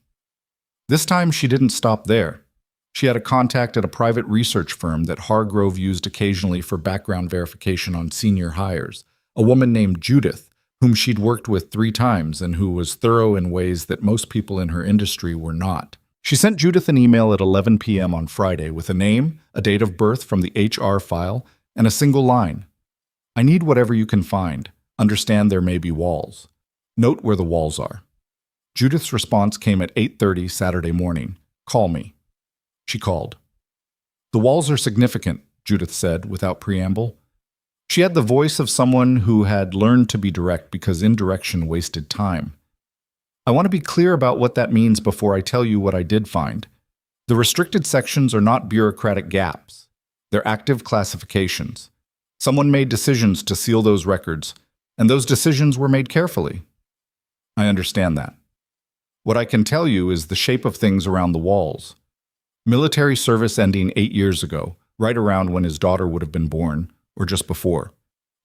This time she didn't stop there. She had a contact at a private research firm that Hargrove used occasionally for background verification on senior hires, a woman named Judith, whom she'd worked with 3 times and who was thorough in ways that most people in her industry were not. She sent Judith an email at 11 p.m. on Friday with a name, a date of birth from the HR file, and a single line. "I need whatever you can find. Understand there may be walls. Note where the walls are." Judith's response came at 8:30 Saturday morning. "Call me." She called. "The walls are significant," Judith said without preamble. She had the voice of someone who had learned to be direct because indirection wasted time. "I want to be clear about what that means before I tell you what I did find. The restricted sections are not bureaucratic gaps. They're active classifications. Someone made decisions to seal those records, and those decisions were made carefully." "I understand that. What I can tell you is the shape of things around the walls. Military service ending 8 years ago, right around when his daughter would have been born, or just before.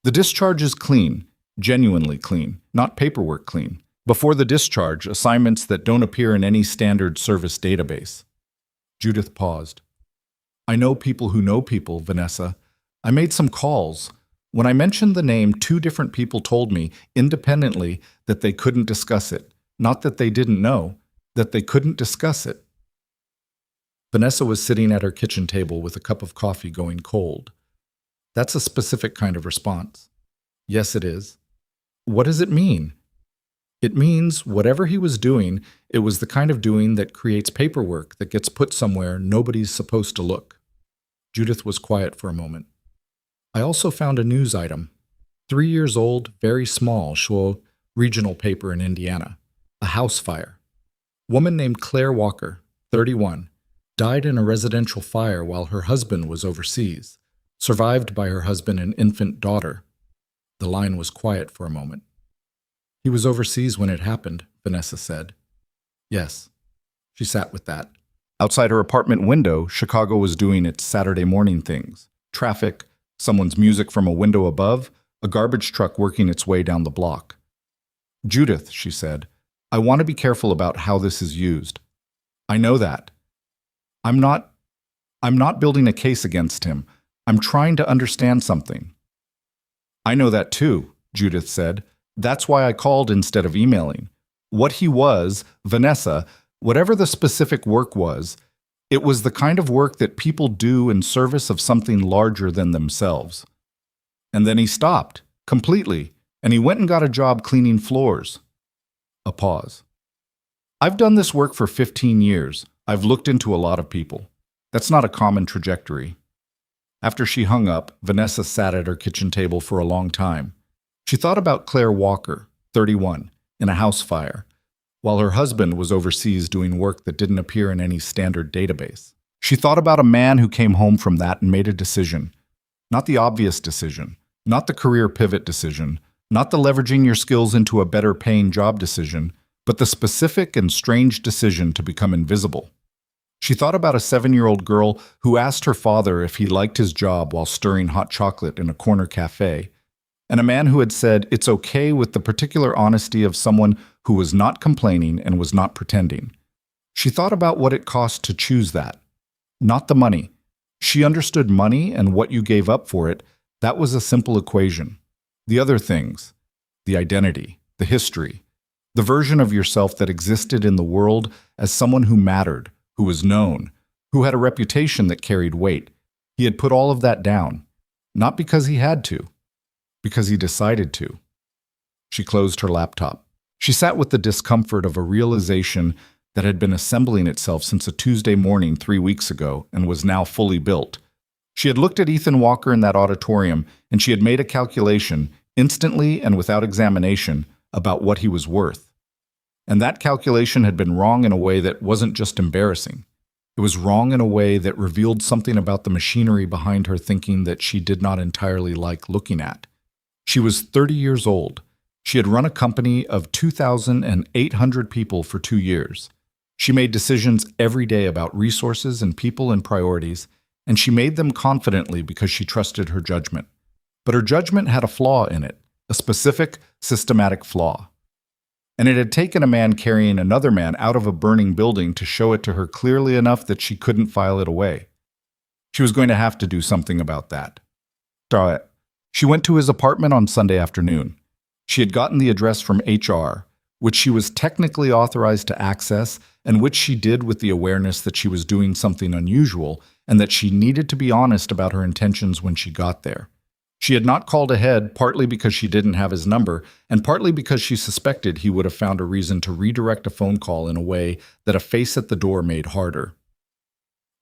The discharge is clean, genuinely clean, not paperwork clean. Before the discharge, assignments that don't appear in any standard service database." Judith paused. "I know people who know people, Vanessa. I made some calls. When I mentioned the name, 2 different people told me, independently, that they couldn't discuss it. Not that they didn't know, that they couldn't discuss it." Vanessa was sitting at her kitchen table with a cup of coffee going cold. "That's a specific kind of response." "Yes, it is." "What does it mean?" "It means whatever he was doing, it was the kind of doing that creates paperwork that gets put somewhere nobody's supposed to look." Judith was quiet for a moment. "I also found a news item. 3 years old, very small, show regional paper in Indiana. A house fire. Woman named Claire Walker, 31, died in a residential fire while her husband was overseas, survived by her husband and infant daughter." The line was quiet for a moment. "He was overseas when it happened," Vanessa said. "Yes." She sat with that. Outside her apartment window, Chicago was doing its Saturday morning things. Traffic, someone's music from a window above, a garbage truck working its way down the block. "Judith," she said, "I want to be careful about how this is used. I know that. I'm not building a case against him. I'm trying to understand something." "I know that too," Judith said. "That's why I called instead of emailing. What he was, Vanessa, whatever the specific work was, it was the kind of work that people do in service of something larger than themselves." And then he stopped, completely, and he went and got a job cleaning floors. A pause. "I've done this work for 15 years. I've looked into a lot of people. That's not a common trajectory." After she hung up, Vanessa sat at her kitchen table for a long time. She thought about Claire Walker, 31, in a house fire, while her husband was overseas doing work that didn't appear in any standard database. She thought about a man who came home from that and made a decision. Not the obvious decision, not the career pivot decision, not the leveraging your skills into a better paying job decision, but the specific and strange decision to become invisible. She thought about a 7-year-old girl who asked her father if he liked his job while stirring hot chocolate in a corner cafe, and a man who had said it's okay with the particular honesty of someone who was not complaining and was not pretending. She thought about what it cost to choose that. Not the money. She understood money and what you gave up for it. That was a simple equation. The other things, the identity, the history, the version of yourself that existed in the world as someone who mattered, who was known, who had a reputation that carried weight. He had put all of that down, not because he had to, because he decided to. She closed her laptop. She sat with the discomfort of a realization that had been assembling itself since a Tuesday morning 3 weeks ago and was now fully built. She had looked at Ethan Walker in that auditorium, and she had made a calculation, instantly and without examination, about what he was worth. And that calculation had been wrong in a way that wasn't just embarrassing. It was wrong in a way that revealed something about the machinery behind her thinking that she did not entirely like looking at. She was 30 years old. She had run a company of 2,800 people for 2 years. She made decisions every day about resources and people and priorities, and she made them confidently because she trusted her judgment. But her judgment had a flaw in it, a specific, systematic flaw. And it had taken a man carrying another man out of a burning building to show it to her clearly enough that she couldn't file it away. She was going to have to do something about that. She went to his apartment on Sunday afternoon. She had gotten the address from HR, which she was technically authorized to access, and which she did with the awareness that she was doing something unusual and that she needed to be honest about her intentions when she got there. She had not called ahead, partly because she didn't have his number, and partly because she suspected he would have found a reason to redirect a phone call in a way that a face at the door made harder.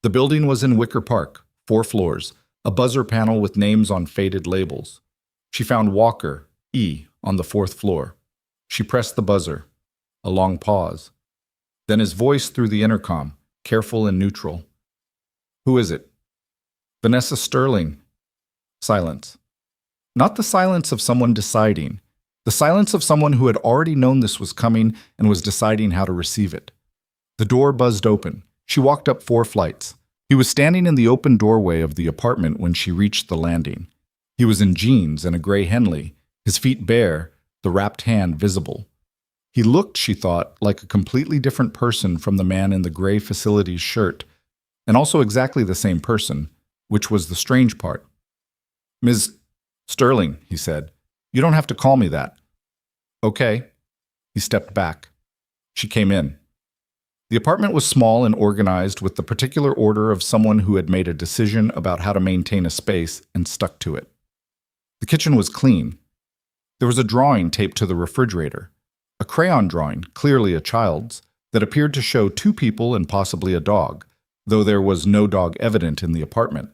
The building was in Wicker Park, 4 floors, a buzzer panel with names on faded labels. She found Walker, E, on the 4th floor. She pressed the buzzer. A long pause. Then his voice through the intercom, careful and neutral. "Who is it?" "Vanessa Sterling." Silence. Not the silence of someone deciding. The silence of someone who had already known this was coming and was deciding how to receive it. The door buzzed open. She walked up 4 flights. He was standing in the open doorway of the apartment when she reached the landing. He was in jeans and a gray Henley, his feet bare, the wrapped hand visible. He looked, she thought, like a completely different person from the man in the gray facilities shirt, and also exactly the same person, which was the strange part. "Ms. Sterling," he said, "you don't have to call me that." "Okay." He stepped back. She came in. The apartment was small and organized with the particular order of someone who had made a decision about how to maintain a space and stuck to it. The kitchen was clean. There was a drawing taped to the refrigerator, a crayon drawing, clearly a child's, that appeared to show 2 people and possibly a dog, though there was no dog evident in the apartment.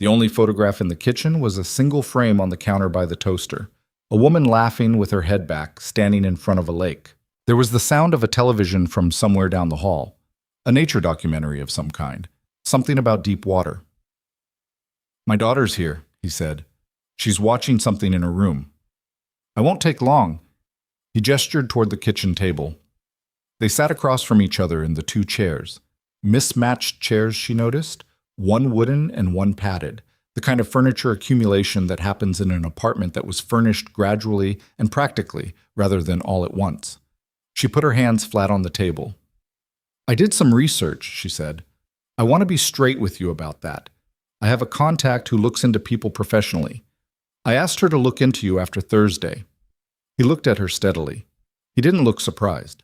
The only photograph in the kitchen was a single frame on the counter by the toaster, a woman laughing with her head back, standing in front of a lake. There was the sound of a television from somewhere down the hall, a nature documentary of some kind, something about deep water. "My daughter's here," he said. "She's watching something in her room. I won't take long." He gestured toward the kitchen table. They sat across from each other in the 2 chairs. Mismatched chairs, she noticed, one wooden and one padded, the kind of furniture accumulation that happens in an apartment that was furnished gradually and practically rather than all at once. She put her hands flat on the table. "I did some research," she said. "I want to be straight with you about that. I have a contact who looks into people professionally. I asked her to look into you after Thursday." He looked at her steadily. He didn't look surprised.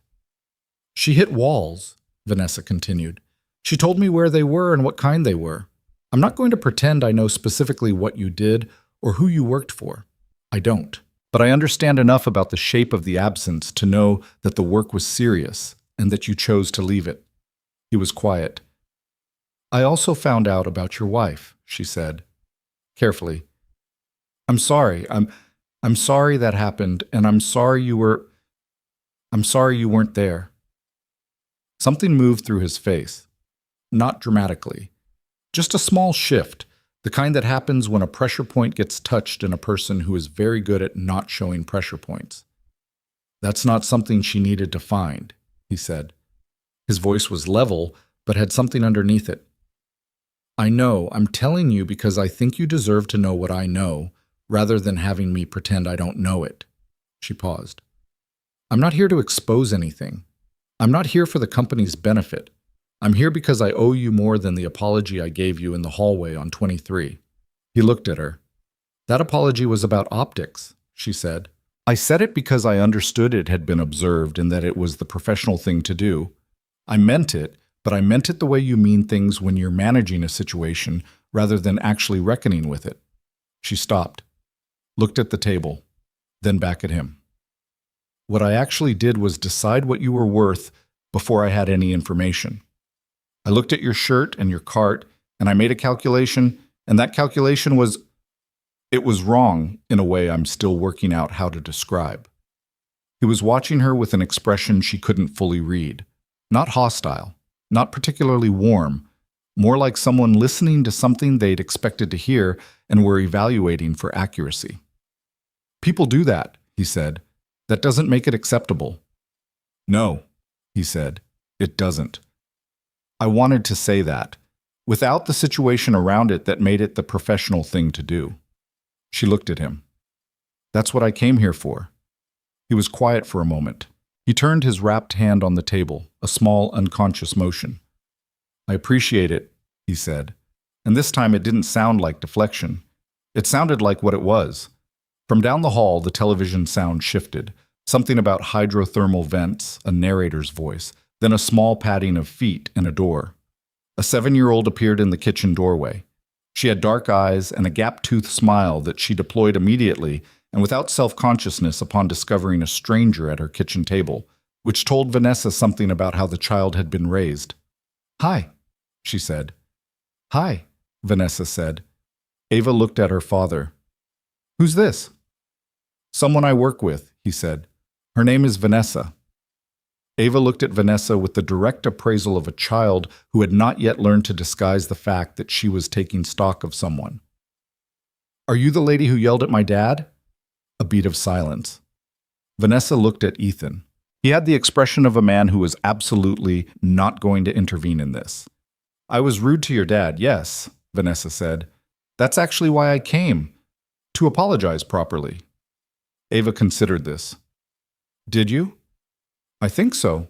"She hit walls," Vanessa continued. "She told me where they were and what kind they were. I'm not going to pretend I know specifically what you did or who you worked for. I don't. But I understand enough about the shape of the absence to know that the work was serious and that you chose to leave it." He was quiet. "I also found out about your wife," she said, carefully. "I'm sorry. I'm sorry that happened, and I'm sorry you weren't there." Something moved through his face. Not dramatically. Just a small shift, the kind that happens when a pressure point gets touched in a person who is very good at not showing pressure points. That's not something she needed to find, he said. His voice was level, but had something underneath it. I know, I'm telling you because I think you deserve to know what I know, rather than having me pretend I don't know it. She paused. I'm not here to expose anything. I'm not here for the company's benefit. I'm here because I owe you more than the apology I gave you in the hallway on 23. He looked at her. That apology was about optics, she said. I said it because I understood it had been observed and that it was the professional thing to do. I meant it, but I meant it the way you mean things when you're managing a situation rather than actually reckoning with it. She stopped, looked at the table, then back at him. What I actually did was decide what you were worth before I had any information. I looked at your shirt and your cart, and I made a calculation, and that calculation was... It was wrong in a way I'm still working out how to describe. He was watching her with an expression she couldn't fully read. Not hostile, not particularly warm, more like someone listening to something they'd expected to hear and were evaluating for accuracy. People do that, he said. That doesn't make it acceptable. No, he said, it doesn't. I wanted to say that, without the situation around it that made it the professional thing to do. She looked at him. That's what I came here for. He was quiet for a moment. He turned his wrapped hand on the table, a small, unconscious motion. I appreciate it, he said. And this time it didn't sound like deflection. It sounded like what it was. From down the hall, the television sound shifted. Something about hydrothermal vents, a narrator's voice, then a small padding of feet and a door. A 7-year-old appeared in the kitchen doorway. She had dark eyes and a gap-toothed smile that she deployed immediately and without self-consciousness upon discovering a stranger at her kitchen table, which told Vanessa something about how the child had been raised. Hi, she said. Hi, Vanessa said. Ava looked at her father. Who's this? Someone I work with, he said. Her name is Vanessa. Ava looked at Vanessa with the direct appraisal of a child who had not yet learned to disguise the fact that she was taking stock of someone. Are you the lady who yelled at my dad? A beat of silence. Vanessa looked at Ethan. He had the expression of a man who was absolutely not going to intervene in this. I was rude to your dad, yes, Vanessa said. That's actually why I came, to apologize properly. Ava considered this. Did you? I think so.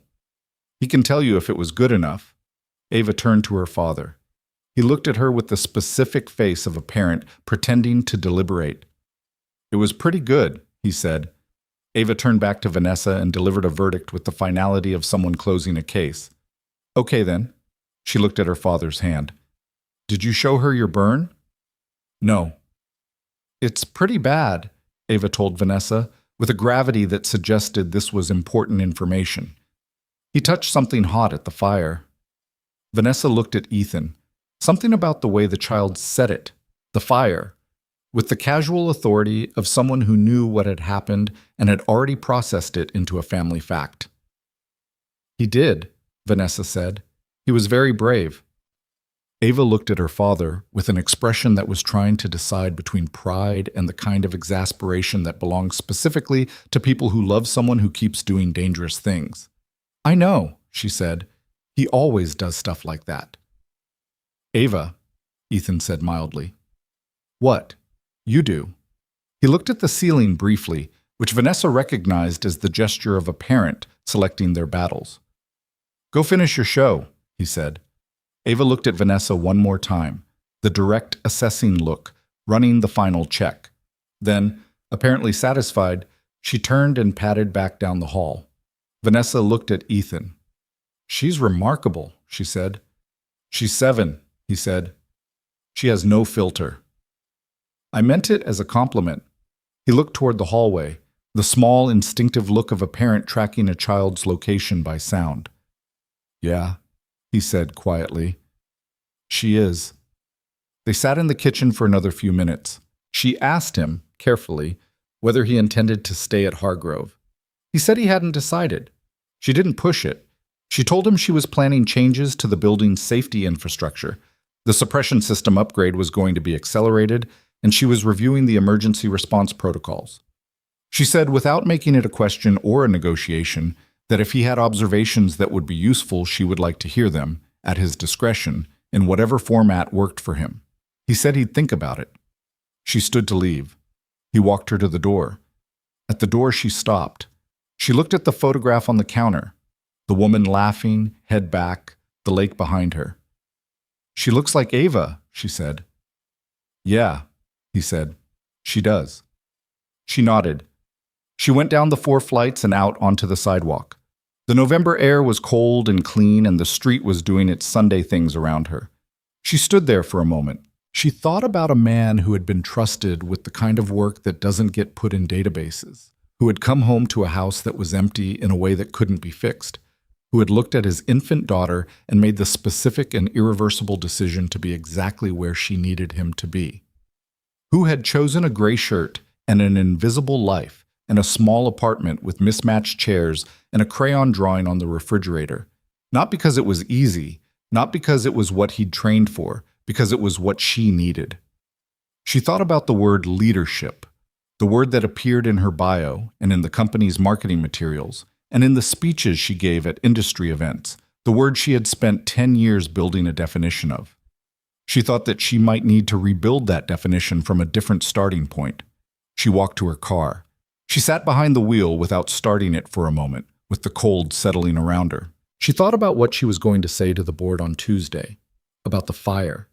He can tell you if it was good enough. Ava turned to her father. He looked at her with the specific face of a parent pretending to deliberate. It was pretty good, he said. Ava turned back to Vanessa and delivered a verdict with the finality of someone closing a case. Okay then. She looked at her father's hand. Did you show her your burn? No. It's pretty bad, Ava told Vanessa, with a gravity that suggested this was important information. He touched something hot at the fire. Vanessa looked at Ethan. Something about the way the child said it, the fire, with the casual authority of someone who knew what had happened and had already processed it into a family fact. He did, Vanessa said. He was very brave. Ava looked at her father with an expression that was trying to decide between pride and the kind of exasperation that belongs specifically to people who love someone who keeps doing dangerous things. I know, she said. He always does stuff like that. Ava, Ethan said mildly. What? You do. He looked at the ceiling briefly, which Vanessa recognized as the gesture of a parent selecting their battles. Go finish your show, he said. Ava looked at Vanessa one more time, the direct, assessing look, running the final check. Then, apparently satisfied, she turned and padded back down the hall. Vanessa looked at Ethan. She's remarkable, she said. She's 7, he said. She has no filter. I meant it as a compliment. He looked toward the hallway, the small, instinctive look of a parent tracking a child's location by sound. Yeah, he said quietly. She is. They sat in the kitchen for another few minutes. She asked him, carefully, whether he intended to stay at Hargrove. He said he hadn't decided. She didn't push it. She told him she was planning changes to the building's safety infrastructure. The suppression system upgrade was going to be accelerated, and she was reviewing the emergency response protocols. She said, without making it a question or a negotiation, that if he had observations that would be useful, she would like to hear them, at his discretion, in whatever format worked for him. He said he'd think about it. She stood to leave. He walked her to the door. At the door, she stopped. She looked at the photograph on the counter. The woman laughing, head back, the lake behind her. "She looks like Ava," she said. "Yeah," he said. "She does." She nodded. She went down the 4 flights and out onto the sidewalk. The November air was cold and clean, and the street was doing its Sunday things around her. She stood there for a moment. She thought about a man who had been trusted with the kind of work that doesn't get put in databases, who had come home to a house that was empty in a way that couldn't be fixed, who had looked at his infant daughter and made the specific and irreversible decision to be exactly where she needed him to be, who had chosen a gray shirt and an invisible life and a small apartment with mismatched chairs and a crayon drawing on the refrigerator, not because it was easy, not because it was what he'd trained for, because it was what she needed. She thought about the word leadership, the word that appeared in her bio and in the company's marketing materials, and in the speeches she gave at industry events, the word she had spent 10 years building a definition of. She thought that she might need to rebuild that definition from a different starting point. She walked to her car. She sat behind the wheel without starting it for a moment, with the cold settling around her. She thought about what she was going to say to the board on Tuesday, about the fire,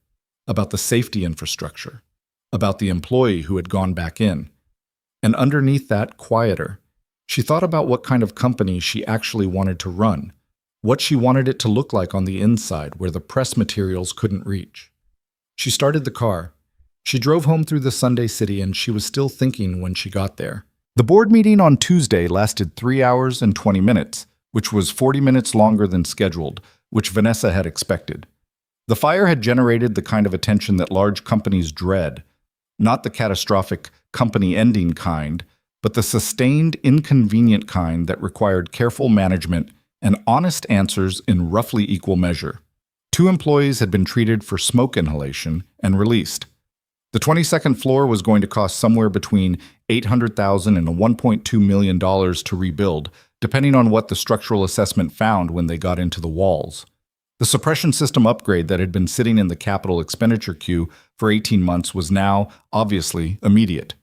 about the safety infrastructure, about the employee who had gone back in. And underneath that, quieter, she thought about what kind of company she actually wanted to run, what she wanted it to look like on the inside where the press materials couldn't reach. She started the car. She drove home through the Sunday city, and she was still thinking when she got there. The board meeting on Tuesday lasted 3 hours and 20 minutes, which was 40 minutes longer than scheduled, which Vanessa had expected. The fire had generated the kind of attention that large companies dread, not the catastrophic company-ending kind, but the sustained, inconvenient kind that required careful management and honest answers in roughly equal measure. 2 employees had been treated for smoke inhalation and released. The 22nd floor was going to cost somewhere between $800,000 and $1.2 million to rebuild, depending on what the structural assessment found when they got into the walls. The suppression system upgrade that had been sitting in the capital expenditure queue for 18 months was now, obviously, immediate.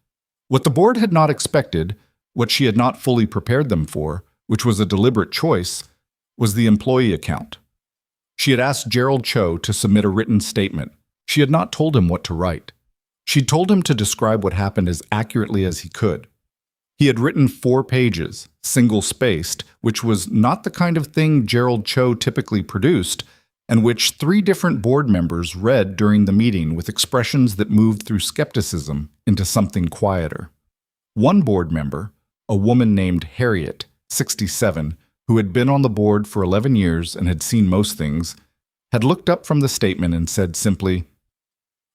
What the board had not expected, what she had not fully prepared them for, which was a deliberate choice, was the employee account. She had asked Gerald Cho to submit a written statement. She had not told him what to write. She'd told him to describe what happened as accurately as he could. He had written 4 pages, single-spaced, which was not the kind of thing Gerald Cho typically produced, and which 3 different board members read during the meeting with expressions that moved through skepticism into something quieter. One board member, a woman named Harriet, 67, who had been on the board for 11 years and had seen most things, had looked up from the statement and said simply,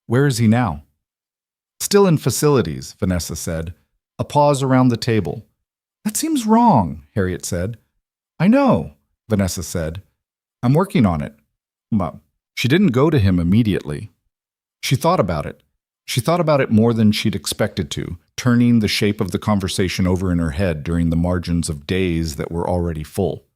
"Where is he now?" "Still in facilities," Vanessa said. A pause around the table. "That seems wrong," Harriet said. "I know," Vanessa said. "I'm working on it." Well, she didn't go to him immediately. She thought about it. She thought about it more than she'd expected to, turning the shape of the conversation over in her head during the margins of days that were already full.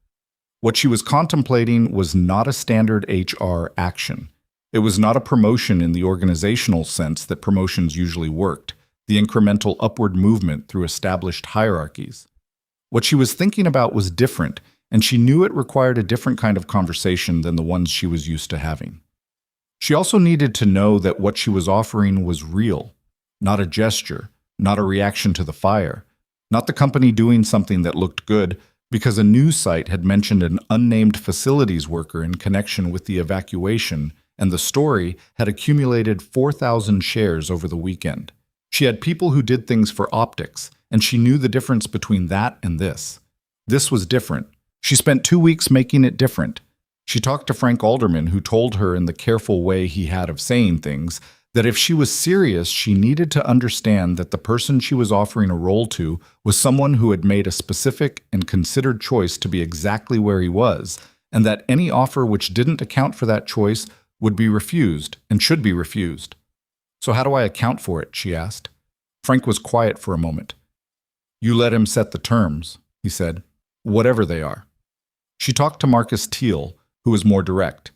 What she was contemplating was not a standard HR action. It was not a promotion in the organizational sense that promotions usually worked, the incremental upward movement through established hierarchies. What she was thinking about was different, and she knew it required a different kind of conversation than the ones she was used to having. She also needed to know that what she was offering was real, not a gesture, not a reaction to the fire, not the company doing something that looked good because a news site had mentioned an unnamed facilities worker in connection with the evacuation, and the story had accumulated 4,000 shares over the weekend. She had people who did things for optics, and she knew the difference between that and this. This was different. She spent 2 weeks making it different. She talked to Frank Alderman, who told her in the careful way he had of saying things, that if she was serious, she needed to understand that the person she was offering a role to was someone who had made a specific and considered choice to be exactly where he was, and that any offer which didn't account for that choice would be refused and should be refused. "So how do I account for it?" she asked. Frank was quiet for a moment. You let him set the terms, he said, whatever they are. She talked to Marcus Teal, who was more direct.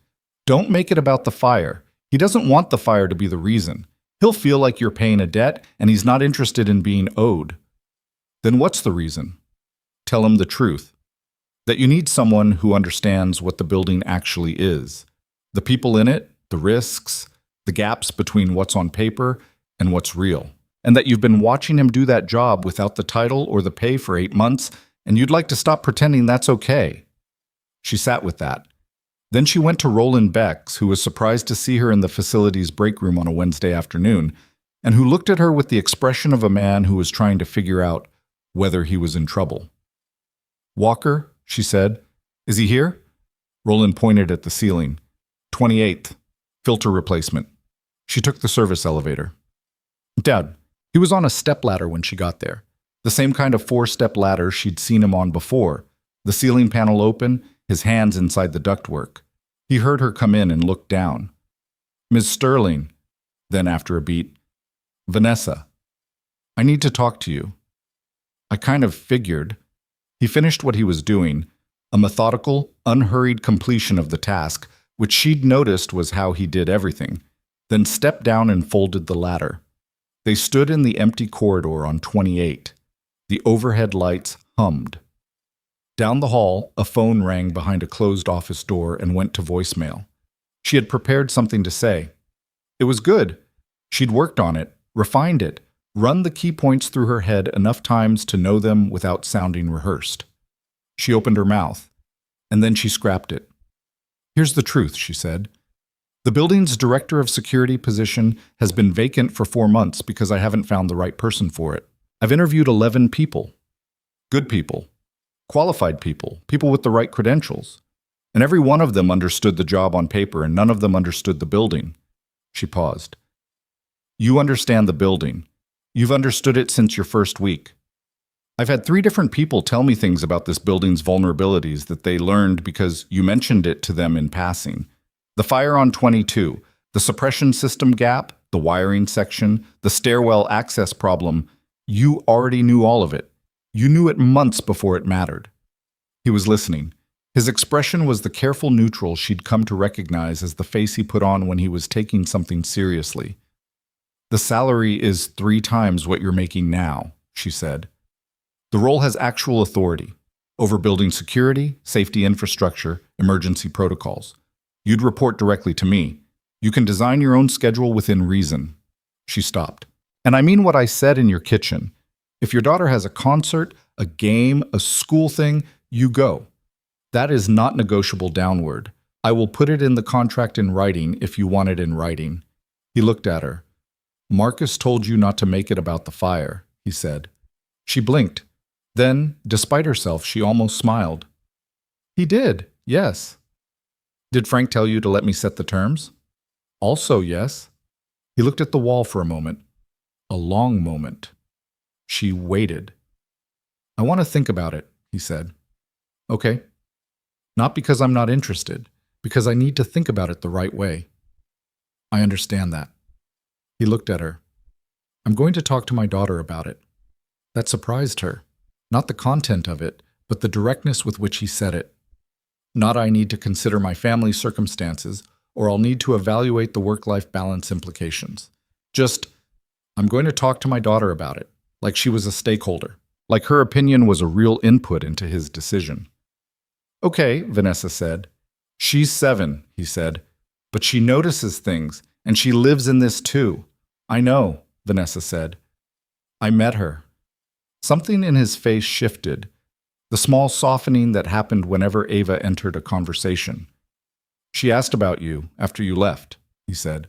Don't make it about the fire. He doesn't want the fire to be the reason. He'll feel like you're paying a debt, and he's not interested in being owed. Then what's the reason? Tell him the truth. That you need someone who understands what the building actually is. The people in it, the risks, the gaps between what's on paper and what's real. And that you've been watching him do that job without the title or the pay for 8 months, and you'd like to stop pretending that's okay. She sat with that. Then she went to Roland Bex, who was surprised to see her in the facility's break room on a Wednesday afternoon, and who looked at her with the expression of a man who was trying to figure out whether he was in trouble. Walker, she said. Is he here? Roland pointed at the ceiling. 28th. Filter replacement. She took the service elevator. Dad, he was on a stepladder when she got there. The same kind of 4-step ladder she'd seen him on before. The ceiling panel open, his hands inside the ductwork. He heard her come in and looked down. Ms. Sterling. Then after a beat, Vanessa. I need to talk to you. I kind of figured. He finished what he was doing, a methodical, unhurried completion of the task, which she'd noticed was how he did everything, then stepped down and folded the ladder. They stood in the empty corridor on 28. The overhead lights hummed. Down the hall, a phone rang behind a closed office door and went to voicemail. She had prepared something to say. It was good. She'd worked on it, refined it, run the key points through her head enough times to know them without sounding rehearsed. She opened her mouth, and then she scrapped it. Here's the truth, she said. The building's director of security position has been vacant for 4 months because I haven't found the right person for it. I've interviewed 11 people. Good people. Qualified people. People with the right credentials. And every one of them understood the job on paper, and none of them understood the building. She paused. You understand the building. You've understood it since your first week. I've had 3 different people tell me things about this building's vulnerabilities that they learned because you mentioned it to them in passing. The fire on 22, the suppression system gap, the wiring section, the stairwell access problem. You already knew all of it. You knew it months before it mattered. He was listening. His expression was the careful neutral she'd come to recognize as the face he put on when he was taking something seriously. The salary is 3 times what you're making now, she said. The role has actual authority over building security, safety infrastructure, emergency protocols. You'd report directly to me. You can design your own schedule within reason. She stopped. And I mean what I said in your kitchen. If your daughter has a concert, a game, a school thing, you go. That is not negotiable downward. I will put it in the contract in writing if you want it in writing. He looked at her. Marcus told you not to make it about the fire, he said. She blinked. Then, despite herself, she almost smiled. He did, yes. Did Frank tell you to let me set the terms? Also, yes. He looked at the wall for a moment. A long moment. She waited. I want to think about it, he said. Okay. Not because I'm not interested, because I need to think about it the right way. I understand that. He looked at her. I'm going to talk to my daughter about it. That surprised her. Not the content of it, but the directness with which he said it. Not I need to consider my family's circumstances, or I'll need to evaluate the work-life balance implications. Just, I'm going to talk to my daughter about it, like she was a stakeholder, like her opinion was a real input into his decision. Okay, Vanessa said. She's 7, he said, but she notices things, and she lives in this too. I know, Vanessa said. I met her. Something in his face shifted, the small softening that happened whenever Ava entered a conversation. She asked about you after you left, he said.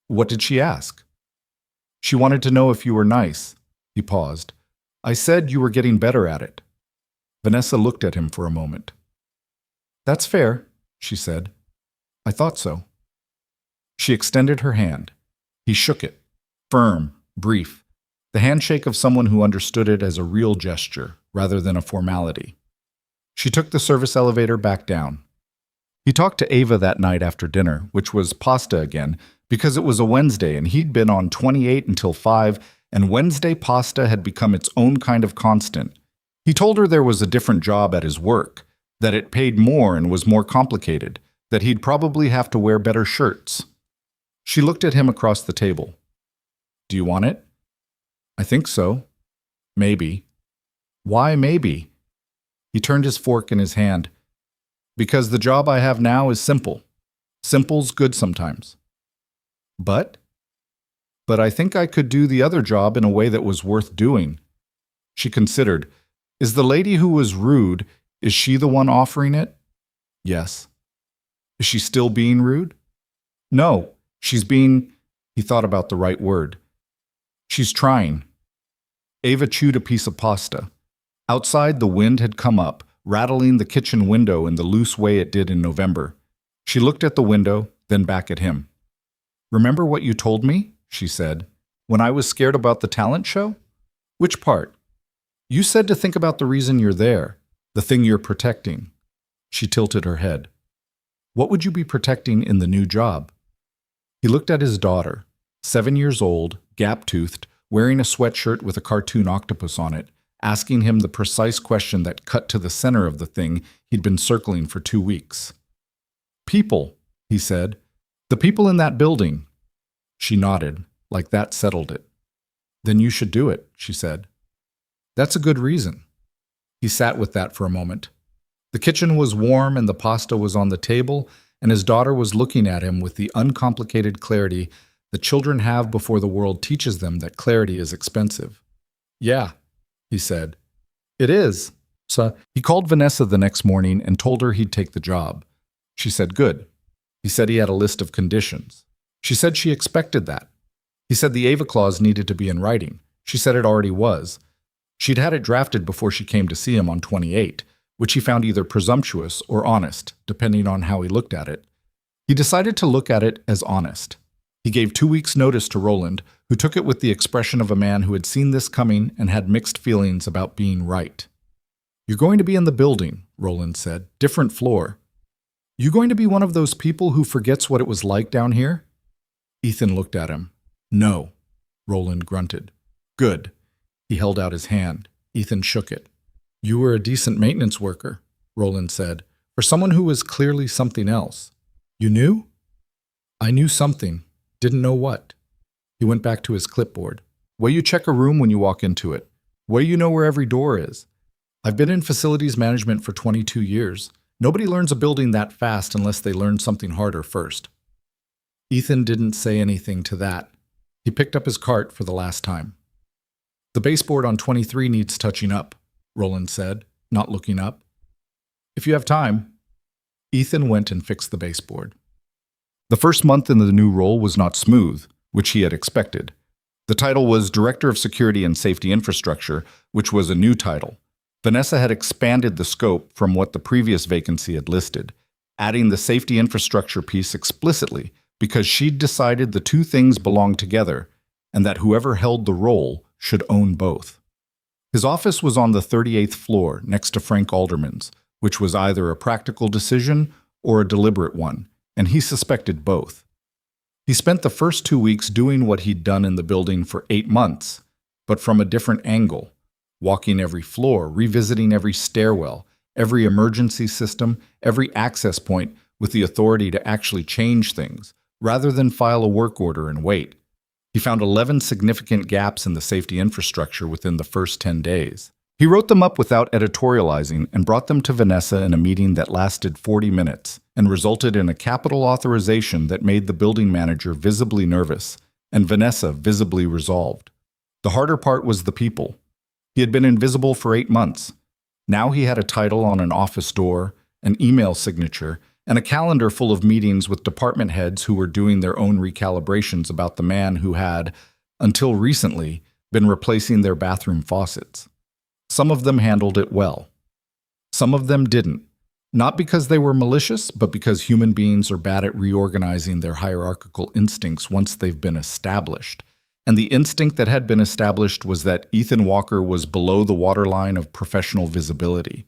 What did she ask? She wanted to know if you were nice. He paused. I said you were getting better at it. Vanessa looked at him for a moment. That's fair, she said. I thought so. She extended her hand. He shook it, firm, brief, the handshake of someone who understood it as a real gesture rather than a formality. She took the service elevator back down. He talked to Ava that night after dinner, which was pasta again, because it was a Wednesday and he'd been on 28 until 5, and Wednesday pasta had become its own kind of constant. He told her there was a different job at his work, that it paid more and was more complicated, that he'd probably have to wear better shirts. She looked at him across the table. Do you want it? I think so. Maybe. Why maybe? He turned his fork in his hand. Because the job I have now is simple. Simple's good sometimes. But I think I could do the other job in a way that was worth doing. She considered. Is the lady who was rude, is she the one offering it? Yes. Is she still being rude? No, she's being, he thought about the right word. She's trying. Ava chewed a piece of pasta. Outside, the wind had come up, rattling the kitchen window in the loose way it did in November. She looked at the window, then back at him. Remember what you told me? She said. When I was scared about the talent show? Which part? You said to think about the reason you're there, the thing you're protecting. She tilted her head. What would you be protecting in the new job? He looked at his daughter, 7 years old, gap-toothed, wearing a sweatshirt with a cartoon octopus on it, asking him the precise question that cut to the center of the thing he'd been circling for 2 weeks. People, he said. The people in that building. She nodded, like that settled it. Then you should do it, she said. That's a good reason. He sat with that for a moment. The kitchen was warm and the pasta was on the table, and his daughter was looking at him with the uncomplicated clarity that children have before the world teaches them that clarity is expensive. Yeah, he said. It is. So he called Vanessa the next morning and told her he'd take the job. She said good. He said he had a list of conditions. She said she expected that. He said the Ava clause needed to be in writing. She said it already was. She'd had it drafted before she came to see him on 28, which he found either presumptuous or honest, depending on how he looked at it. He decided to look at it as honest. He gave 2 weeks' notice to Roland, who took it with the expression of a man who had seen this coming and had mixed feelings about being right. You're going to be in the building, Roland said. Different floor. You going to be one of those people who forgets what it was like down here? Ethan looked at him. No, Roland grunted. Good. He held out his hand. Ethan shook it. You were a decent maintenance worker, Roland said, for someone who was clearly something else. You knew? I knew something. Didn't know what. He went back to his clipboard. Way you check a room when you walk into it. Way you know where every door is. I've been in facilities management for 22 years. Nobody learns a building that fast unless they learn something harder first. Ethan didn't say anything to that. He picked up his cart for the last time. The baseboard on 23 needs touching up, Roland said, not looking up. If you have time. Ethan went and fixed the baseboard. The first month in the new role was not smooth, which he had expected. The title was Director of Security and Safety Infrastructure, which was a new title. Vanessa had expanded the scope from what the previous vacancy had listed, adding the safety infrastructure piece explicitly because she'd decided the two things belonged together and that whoever held the role should own both. His office was on the 38th floor next to Frank Alderman's, which was either a practical decision or a deliberate one, and he suspected both. He spent the first 2 weeks doing what he'd done in the building for 8 months, but from a different angle, walking every floor, revisiting every stairwell, every emergency system, every access point with the authority to actually change things, rather than file a work order and wait. He found 11 significant gaps in the safety infrastructure within the first 10 days. He wrote them up without editorializing and brought them to Vanessa in a meeting that lasted 40 minutes and resulted in a capital authorization that made the building manager visibly nervous and Vanessa visibly resolved. The harder part was the people. He had been invisible for 8 months. Now he had a title on an office door, an email signature, and a calendar full of meetings with department heads who were doing their own recalibrations about the man who had, until recently, been replacing their bathroom faucets. Some of them handled it well. Some of them didn't, not because they were malicious, but because human beings are bad at reorganizing their hierarchical instincts once they've been established. And the instinct that had been established was that Ethan Walker was below the waterline of professional visibility.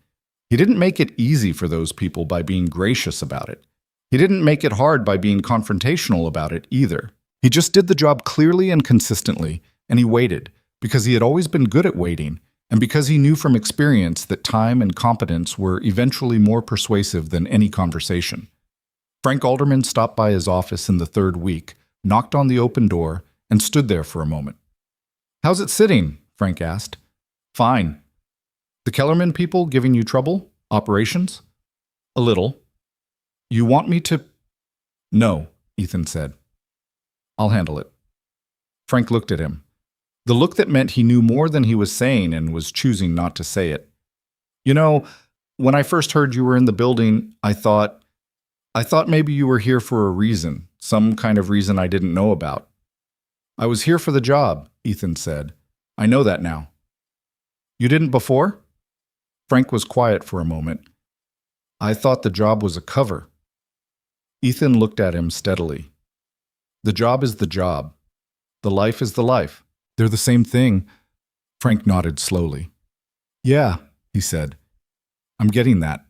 He didn't make it easy for those people by being gracious about it. He didn't make it hard by being confrontational about it either. He just did the job clearly and consistently, and he waited, because he had always been good at waiting, and because he knew from experience that time and competence were eventually more persuasive than any conversation. Frank Alderman stopped by his office in the third week, knocked on the open door, and stood there for a moment. "How's it sitting?" Frank asked. "Fine." "The Kellerman people giving you trouble? Operations?" "A little." "You want me to—" "No," Ethan said. "I'll handle it." Frank looked at him. The look that meant he knew more than he was saying and was choosing not to say it. "You know, when I first heard you were in the building, I thought maybe you were here for a reason, some kind of reason I didn't know about." "I was here for the job," Ethan said. "I know that now." "You didn't before?" Frank was quiet for a moment. "I thought the job was a cover." Ethan looked at him steadily. "The job is the job. The life is the life. They're the same thing." Frank nodded slowly. "Yeah," he said. "I'm getting that."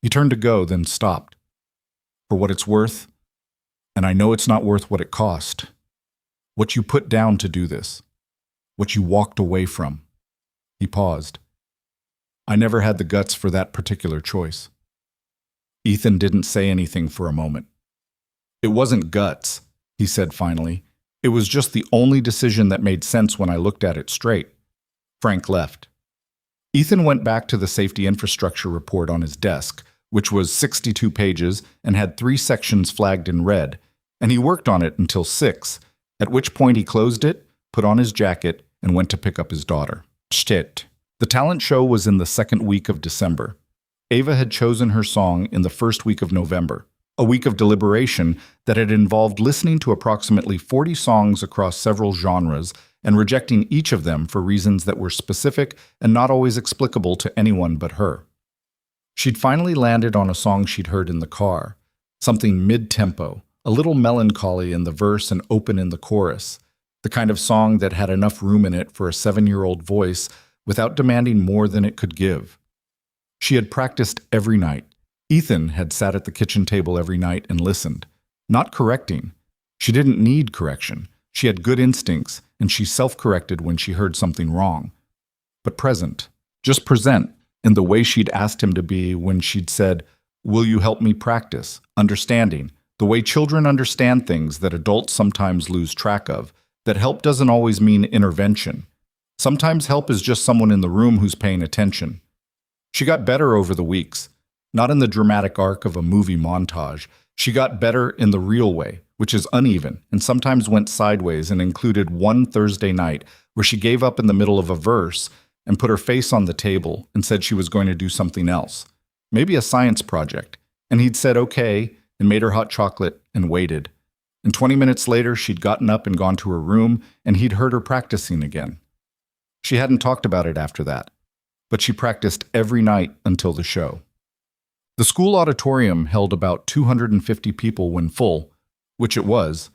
He turned to go, then stopped. "For what it's worth, and I know it's not worth what it cost, what you put down to do this, what you walked away from." He paused. "I never had the guts for that particular choice." Ethan didn't say anything for a moment. "It wasn't guts," he said finally. "It was just the only decision that made sense when I looked at it straight." Frank left. Ethan went back to the safety infrastructure report on his desk, which was 62 pages and had 3 sections flagged in red, and he worked on it until 6, at which point he closed it, put on his jacket, and went to pick up his daughter. Shit. The talent show was in the second week of December. Ava had chosen her song in the first week of November, a week of deliberation that had involved listening to approximately 40 songs across several genres and rejecting each of them for reasons that were specific and not always explicable to anyone but her. She'd finally landed on a song she'd heard in the car, something mid-tempo, a little melancholy in the verse and open in the chorus, the kind of song that had enough room in it for a 7-year-old voice without demanding more than it could give. She had practiced every night. Ethan had sat at the kitchen table every night and listened, not correcting. She didn't need correction. She had good instincts, and she self-corrected when she heard something wrong. But present, just present, in the way she'd asked him to be when she'd said, "Will you help me practice?" Understanding, the way children understand things that adults sometimes lose track of, that help doesn't always mean intervention. Sometimes help is just someone in the room who's paying attention. She got better over the weeks, not in the dramatic arc of a movie montage. She got better in the real way, which is uneven and sometimes went sideways, and included one Thursday night where she gave up in the middle of a verse and put her face on the table and said she was going to do something else, maybe a science project, and he'd said okay and made her hot chocolate and waited. And 20 minutes later, she'd gotten up and gone to her room, and he'd heard her practicing again. She hadn't talked about it after that, but she practiced every night until the show. The school auditorium held about 250 people when full, which it was,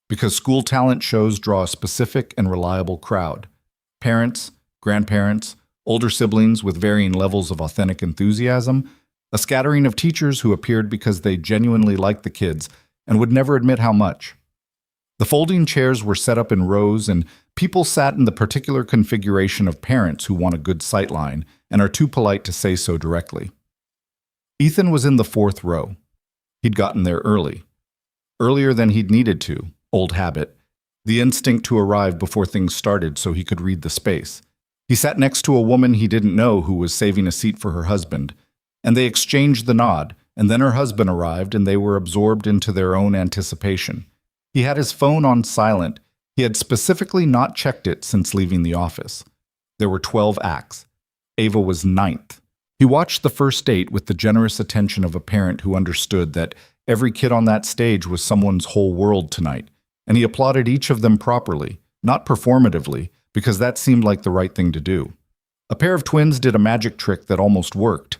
because school talent shows draw a specific and reliable crowd: parents, grandparents, older siblings with varying levels of authentic enthusiasm, a scattering of teachers who appeared because they genuinely liked the kids and would never admit how much. The folding chairs were set up in rows, and people sat in the particular configuration of parents who want a good sightline and are too polite to say so directly. Ethan was in the 4th row. He'd gotten there early. Earlier than he'd needed to, old habit, the instinct to arrive before things started so he could read the space. He sat next to a woman he didn't know who was saving a seat for her husband, and they exchanged the nod, and then her husband arrived and they were absorbed into their own anticipation. He had his phone on silent. He had specifically not checked it since leaving the office. There were 12 acts. Ava was 9th. He watched the first date with the generous attention of a parent who understood that every kid on that stage was someone's whole world tonight, and he applauded each of them properly, not performatively, because that seemed like the right thing to do. A pair of twins did a magic trick that almost worked.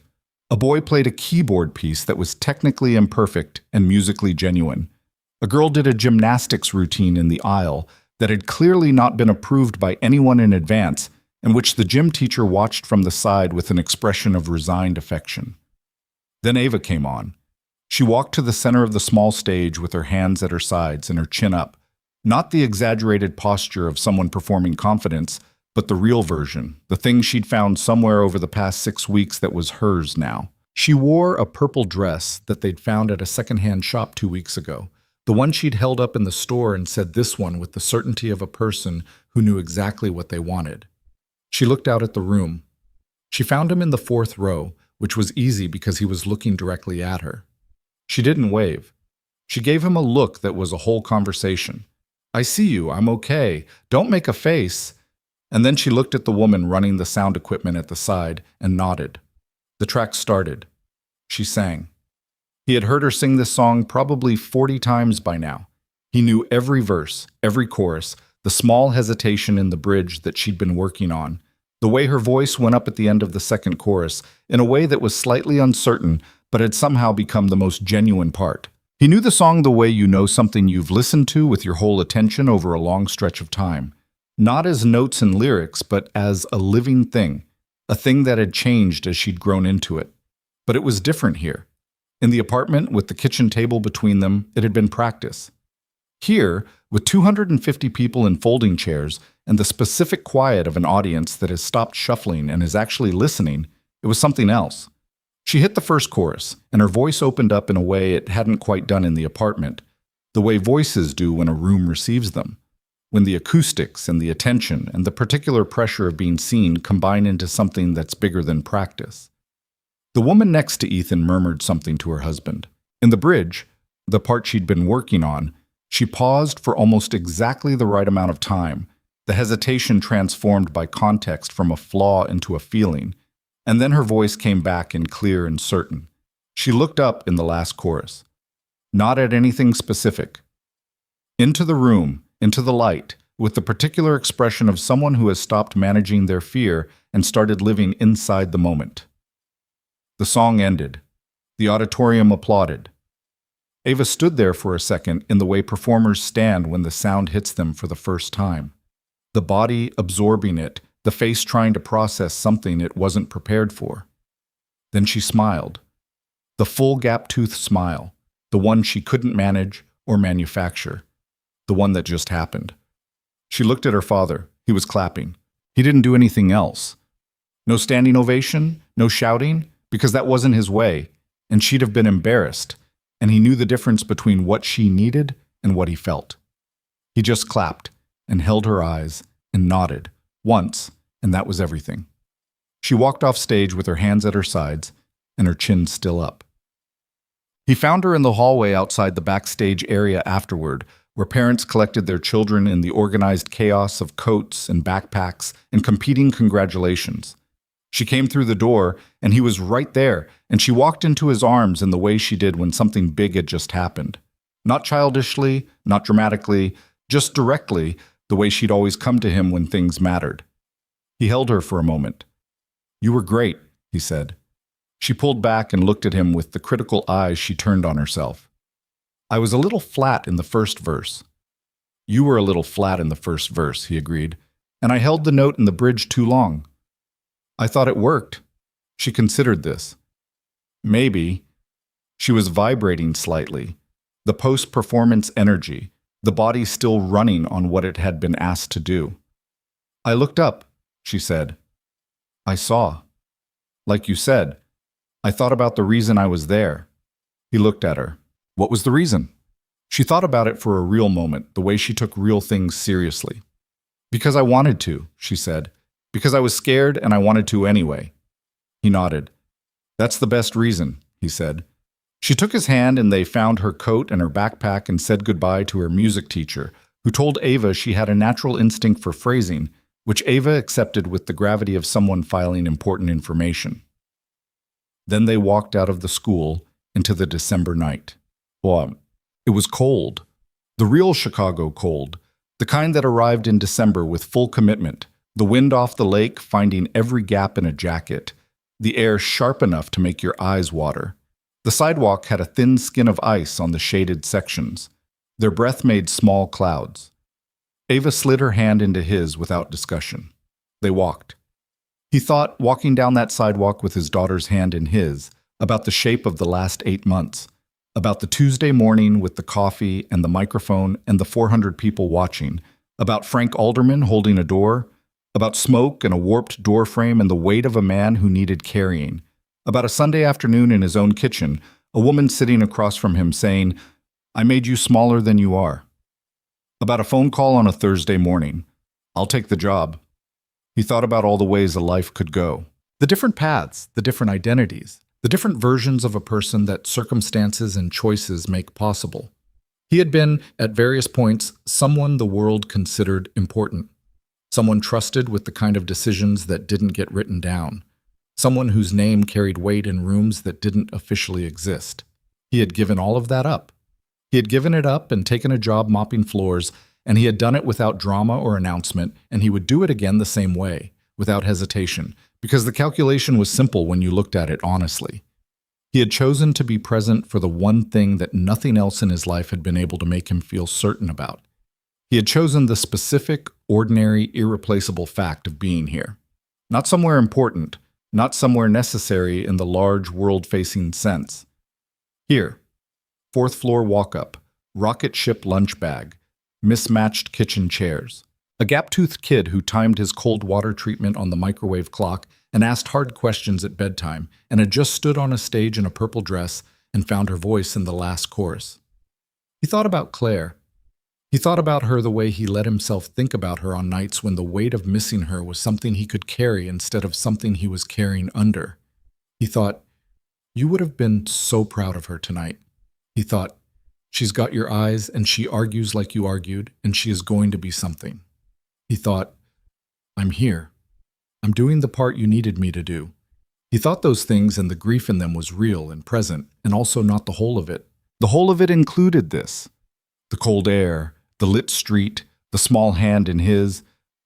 A boy played a keyboard piece that was technically imperfect and musically genuine. A girl did a gymnastics routine in the aisle that had clearly not been approved by anyone in advance, and which the gym teacher watched from the side with an expression of resigned affection. Then Ava came on. She walked to the center of the small stage with her hands at her sides and her chin up, Not the exaggerated posture of someone performing confidence, but the real version, the thing she'd found somewhere over the past 6 weeks that was hers now. She wore a purple dress that they'd found at a secondhand shop 2 weeks ago, the one she'd held up in the store and said this one with the certainty of a person who knew exactly what they wanted. She looked out at the room. She found him in the 4th row, which was easy because he was looking directly at her. She didn't wave. She gave him a look that was a whole conversation. "I see you, I'm okay. Don't make a face." And then she looked at the woman running the sound equipment at the side and nodded. The track started. She sang. He had heard her sing this song probably 40 times by now. He knew every verse, every chorus, the small hesitation in the bridge that she'd been working on, the way her voice went up at the end of the second chorus, in a way that was slightly uncertain, but had somehow become the most genuine part. He knew the song the way you know something you've listened to with your whole attention over a long stretch of time. Not as notes and lyrics, but as a living thing, a thing that had changed as she'd grown into it. But it was different here. In the apartment, with the kitchen table between them, it had been practice. Here, with 250 people in folding chairs and the specific quiet of an audience that has stopped shuffling and is actually listening, it was something else. She hit the first chorus, and her voice opened up in a way it hadn't quite done in the apartment, the way voices do when a room receives them, when the acoustics and the attention and the particular pressure of being seen combine into something that's bigger than practice. The woman next to Ethan murmured something to her husband. In the bridge, the part she'd been working on, she paused for almost exactly the right amount of time, the hesitation transformed by context from a flaw into a feeling, and then her voice came back in clear and certain. She looked up in the last chorus. Not at anything specific. Into the room, into the light, with the particular expression of someone who has stopped managing their fear and started living inside the moment. The song ended. The auditorium applauded. Ava stood there for a second in the way performers stand when the sound hits them for the first time. The body absorbing it, the face trying to process something it wasn't prepared for. Then she smiled. The full gap-toothed smile, the one she couldn't manage or manufacture, the one that just happened. She looked at her father. He was clapping. He didn't do anything else. No standing ovation, no shouting, because that wasn't his way, and she'd have been embarrassed, and he knew the difference between what she needed and what he felt. He just clapped and held her eyes and nodded, once, and that was everything. She walked off stage with her hands at her sides and her chin still up. He found her in the hallway outside the backstage area afterward, where parents collected their children in the organized chaos of coats and backpacks and competing congratulations. She came through the door, and he was right there, and she walked into his arms in the way she did when something big had just happened. Not childishly, not dramatically, just directly, the way she'd always come to him when things mattered. He held her for a moment. "You were great," he said. She pulled back and looked at him with the critical eyes she turned on herself. "I was a little flat in the first verse." "You were a little flat in the first verse," he agreed, "and I held the note in the bridge too long." "I thought it worked." She considered this. Maybe. She was vibrating slightly. The post-performance energy, the body still running on what it had been asked to do. "I looked up," she said. "I saw. Like you said, I thought about the reason I was there." He looked at her. What was the reason? She thought about it for a real moment, the way she took real things seriously. "Because I wanted to," she said. "Because I was scared and I wanted to anyway." He nodded. "That's the best reason," he said. She took his hand and they found her coat and her backpack and said goodbye to her music teacher, who told Ava she had a natural instinct for phrasing, which Ava accepted with the gravity of someone filing important information. Then they walked out of the school into the December night. Well, it was cold. The real Chicago cold, the kind that arrived in December with full commitment, the wind off the lake finding every gap in a jacket, the air sharp enough to make your eyes water. The sidewalk had a thin skin of ice on the shaded sections. Their breath made small clouds. Ava slid her hand into his without discussion. They walked. He thought, walking down that sidewalk with his daughter's hand in his, about the shape of the last 8 months, about the Tuesday morning with the coffee and the microphone and the 400 people watching, about Frank Alderman holding a door, about smoke and a warped door frame and the weight of a man who needed carrying, about a Sunday afternoon in his own kitchen, a woman sitting across from him saying, "I made you smaller than you are." About a phone call on a Thursday morning, "I'll take the job." He thought about all the ways a life could go. The different paths, the different identities, the different versions of a person that circumstances and choices make possible. He had been, at various points, someone the world considered important, someone trusted with the kind of decisions that didn't get written down, someone whose name carried weight in rooms that didn't officially exist. He had given all of that up. He had given it up and taken a job mopping floors, and he had done it without drama or announcement, and he would do it again the same way, without hesitation, because the calculation was simple when you looked at it honestly. He had chosen to be present for the one thing that nothing else in his life had been able to make him feel certain about. He had chosen the specific, ordinary, irreplaceable fact of being here. Not somewhere important, not somewhere necessary in the large, world-facing sense. Here, fourth floor walk-up, rocket ship lunch bag, mismatched kitchen chairs. A gap-toothed kid who timed his cold water treatment on the microwave clock and asked hard questions at bedtime and had just stood on a stage in a purple dress and found her voice in the last chorus. He thought about Claire. He thought about her the way he let himself think about her on nights when the weight of missing her was something he could carry instead of something he was carrying under. He thought, "You would have been so proud of her tonight." He thought, "She's got your eyes and she argues like you argued and she is going to be something." He thought, "I'm here. I'm doing the part you needed me to do." He thought those things and the grief in them was real and present, and also not the whole of it. The whole of it included this: the cold air, the lit street, the small hand in his,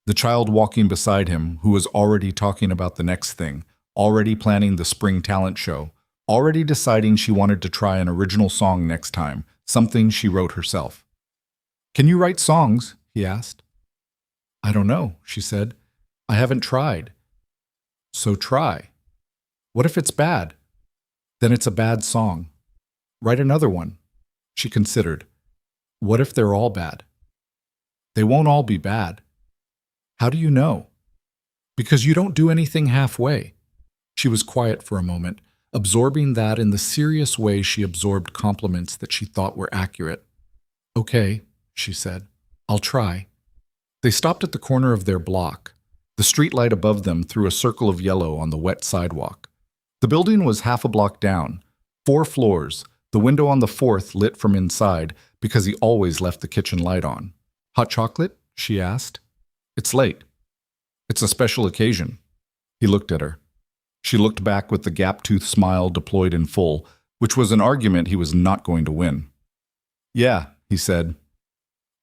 the child walking beside him who was already talking about the next thing, already planning the spring talent show, already deciding she wanted to try an original song next time, something she wrote herself. "Can you write songs?" he asked. "I don't know," she said. "I haven't tried." "So try. What if it's bad?" "Then it's a bad song. Write another one." She considered. "What if they're all bad?" "They won't all be bad." "How do you know?" "Because you don't do anything halfway." She was quiet for a moment, absorbing that in the serious way she absorbed compliments that she thought were accurate. "Okay," she said. "I'll try." They stopped at the corner of their block. The streetlight above them threw a circle of yellow on the wet sidewalk. The building was half a block down, 4 floors, the window on the 4th lit from inside because he always left the kitchen light on. "Hot chocolate?" she asked. "It's late." "It's a special occasion." He looked at her. She looked back with the gap-toothed smile deployed in full, which was an argument he was not going to win. "Yeah," he said.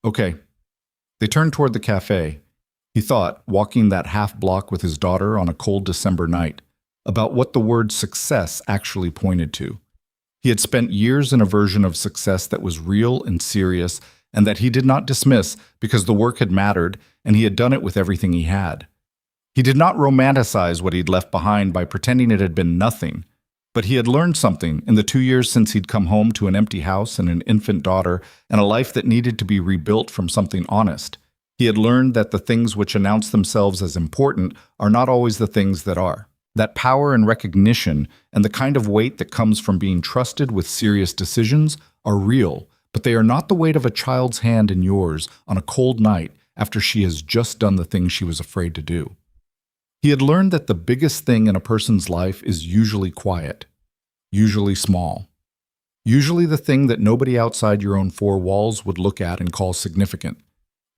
"Okay." They turned toward the cafe. He thought, walking that half block with his daughter on a cold December night, about what the word success actually pointed to. He had spent years in a version of success that was real and serious, and that he did not dismiss because the work had mattered and he had done it with everything he had. He did not romanticize what he'd left behind by pretending it had been nothing, but he had learned something in the 2 years since he'd come home to an empty house and an infant daughter and a life that needed to be rebuilt from something honest. He had learned that the things which announce themselves as important are not always the things that are. That power and recognition and the kind of weight that comes from being trusted with serious decisions are real, but they are not the weight of a child's hand in yours on a cold night after she has just done the thing she was afraid to do. He had learned that the biggest thing in a person's life is usually quiet, usually small, usually the thing that nobody outside your own 4 walls would look at and call significant.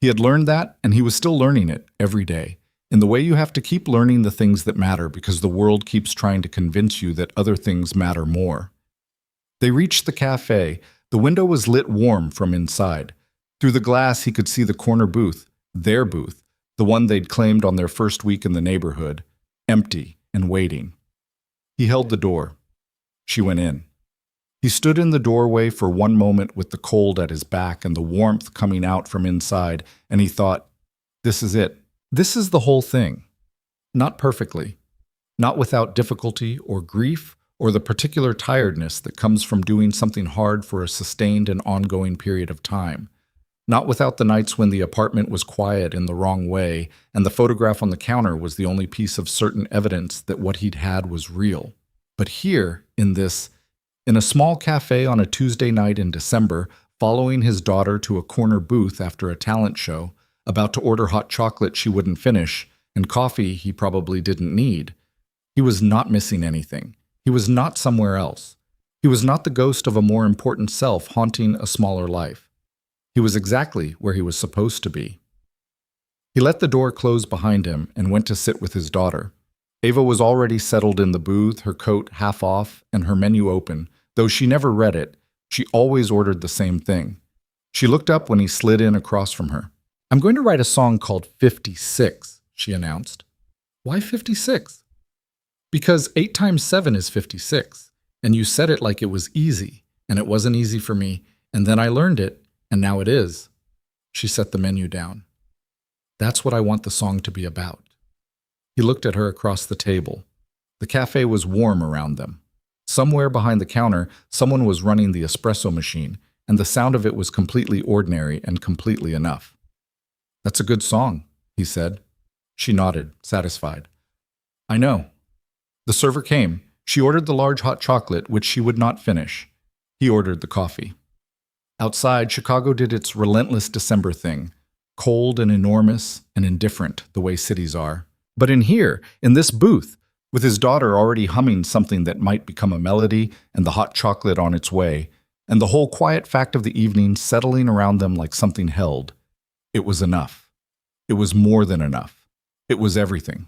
He had learned that, and he was still learning it every day, in the way you have to keep learning the things that matter because the world keeps trying to convince you that other things matter more. They reached the cafe. The window was lit warm from inside. Through the glass he could see the corner booth, their booth, the one they'd claimed on their first week in the neighborhood, empty and waiting. He held the door. She went in. He stood in the doorway for one moment with the cold at his back and the warmth coming out from inside, and he thought, this is it. This is the whole thing. Not perfectly. Not without difficulty or grief or the particular tiredness that comes from doing something hard for a sustained and ongoing period of time. Not without the nights when the apartment was quiet in the wrong way and the photograph on the counter was the only piece of certain evidence that what he'd had was real. But here, in a small cafe on a Tuesday night in December, following his daughter to a corner booth after a talent show, about to order hot chocolate she wouldn't finish, and coffee he probably didn't need, he was not missing anything. He was not somewhere else. He was not the ghost of a more important self haunting a smaller life. He was exactly where he was supposed to be. He let the door close behind him and went to sit with his daughter. Ava was already settled in the booth, her coat half off and her menu open. Though she never read it, she always ordered the same thing. She looked up when he slid in across from her. "I'm going to write a song called 56, she announced. "Why 56? "Because 8 times 7 is 56, and you said it like it was easy, and it wasn't easy for me, and then I learned it, and now it is." She set the menu down. "That's what I want the song to be about." He looked at her across the table. The cafe was warm around them. Somewhere behind the counter, someone was running the espresso machine, and the sound of it was completely ordinary and completely enough. "That's a good song," he said. She nodded, satisfied. "I know." The server came. She ordered the large hot chocolate, which she would not finish. He ordered the coffee. Outside, Chicago did its relentless December thing, cold and enormous and indifferent the way cities are. But in here, in this booth, with his daughter already humming something that might become a melody and the hot chocolate on its way, and the whole quiet fact of the evening settling around them like something held, it was enough. It was more than enough. It was everything.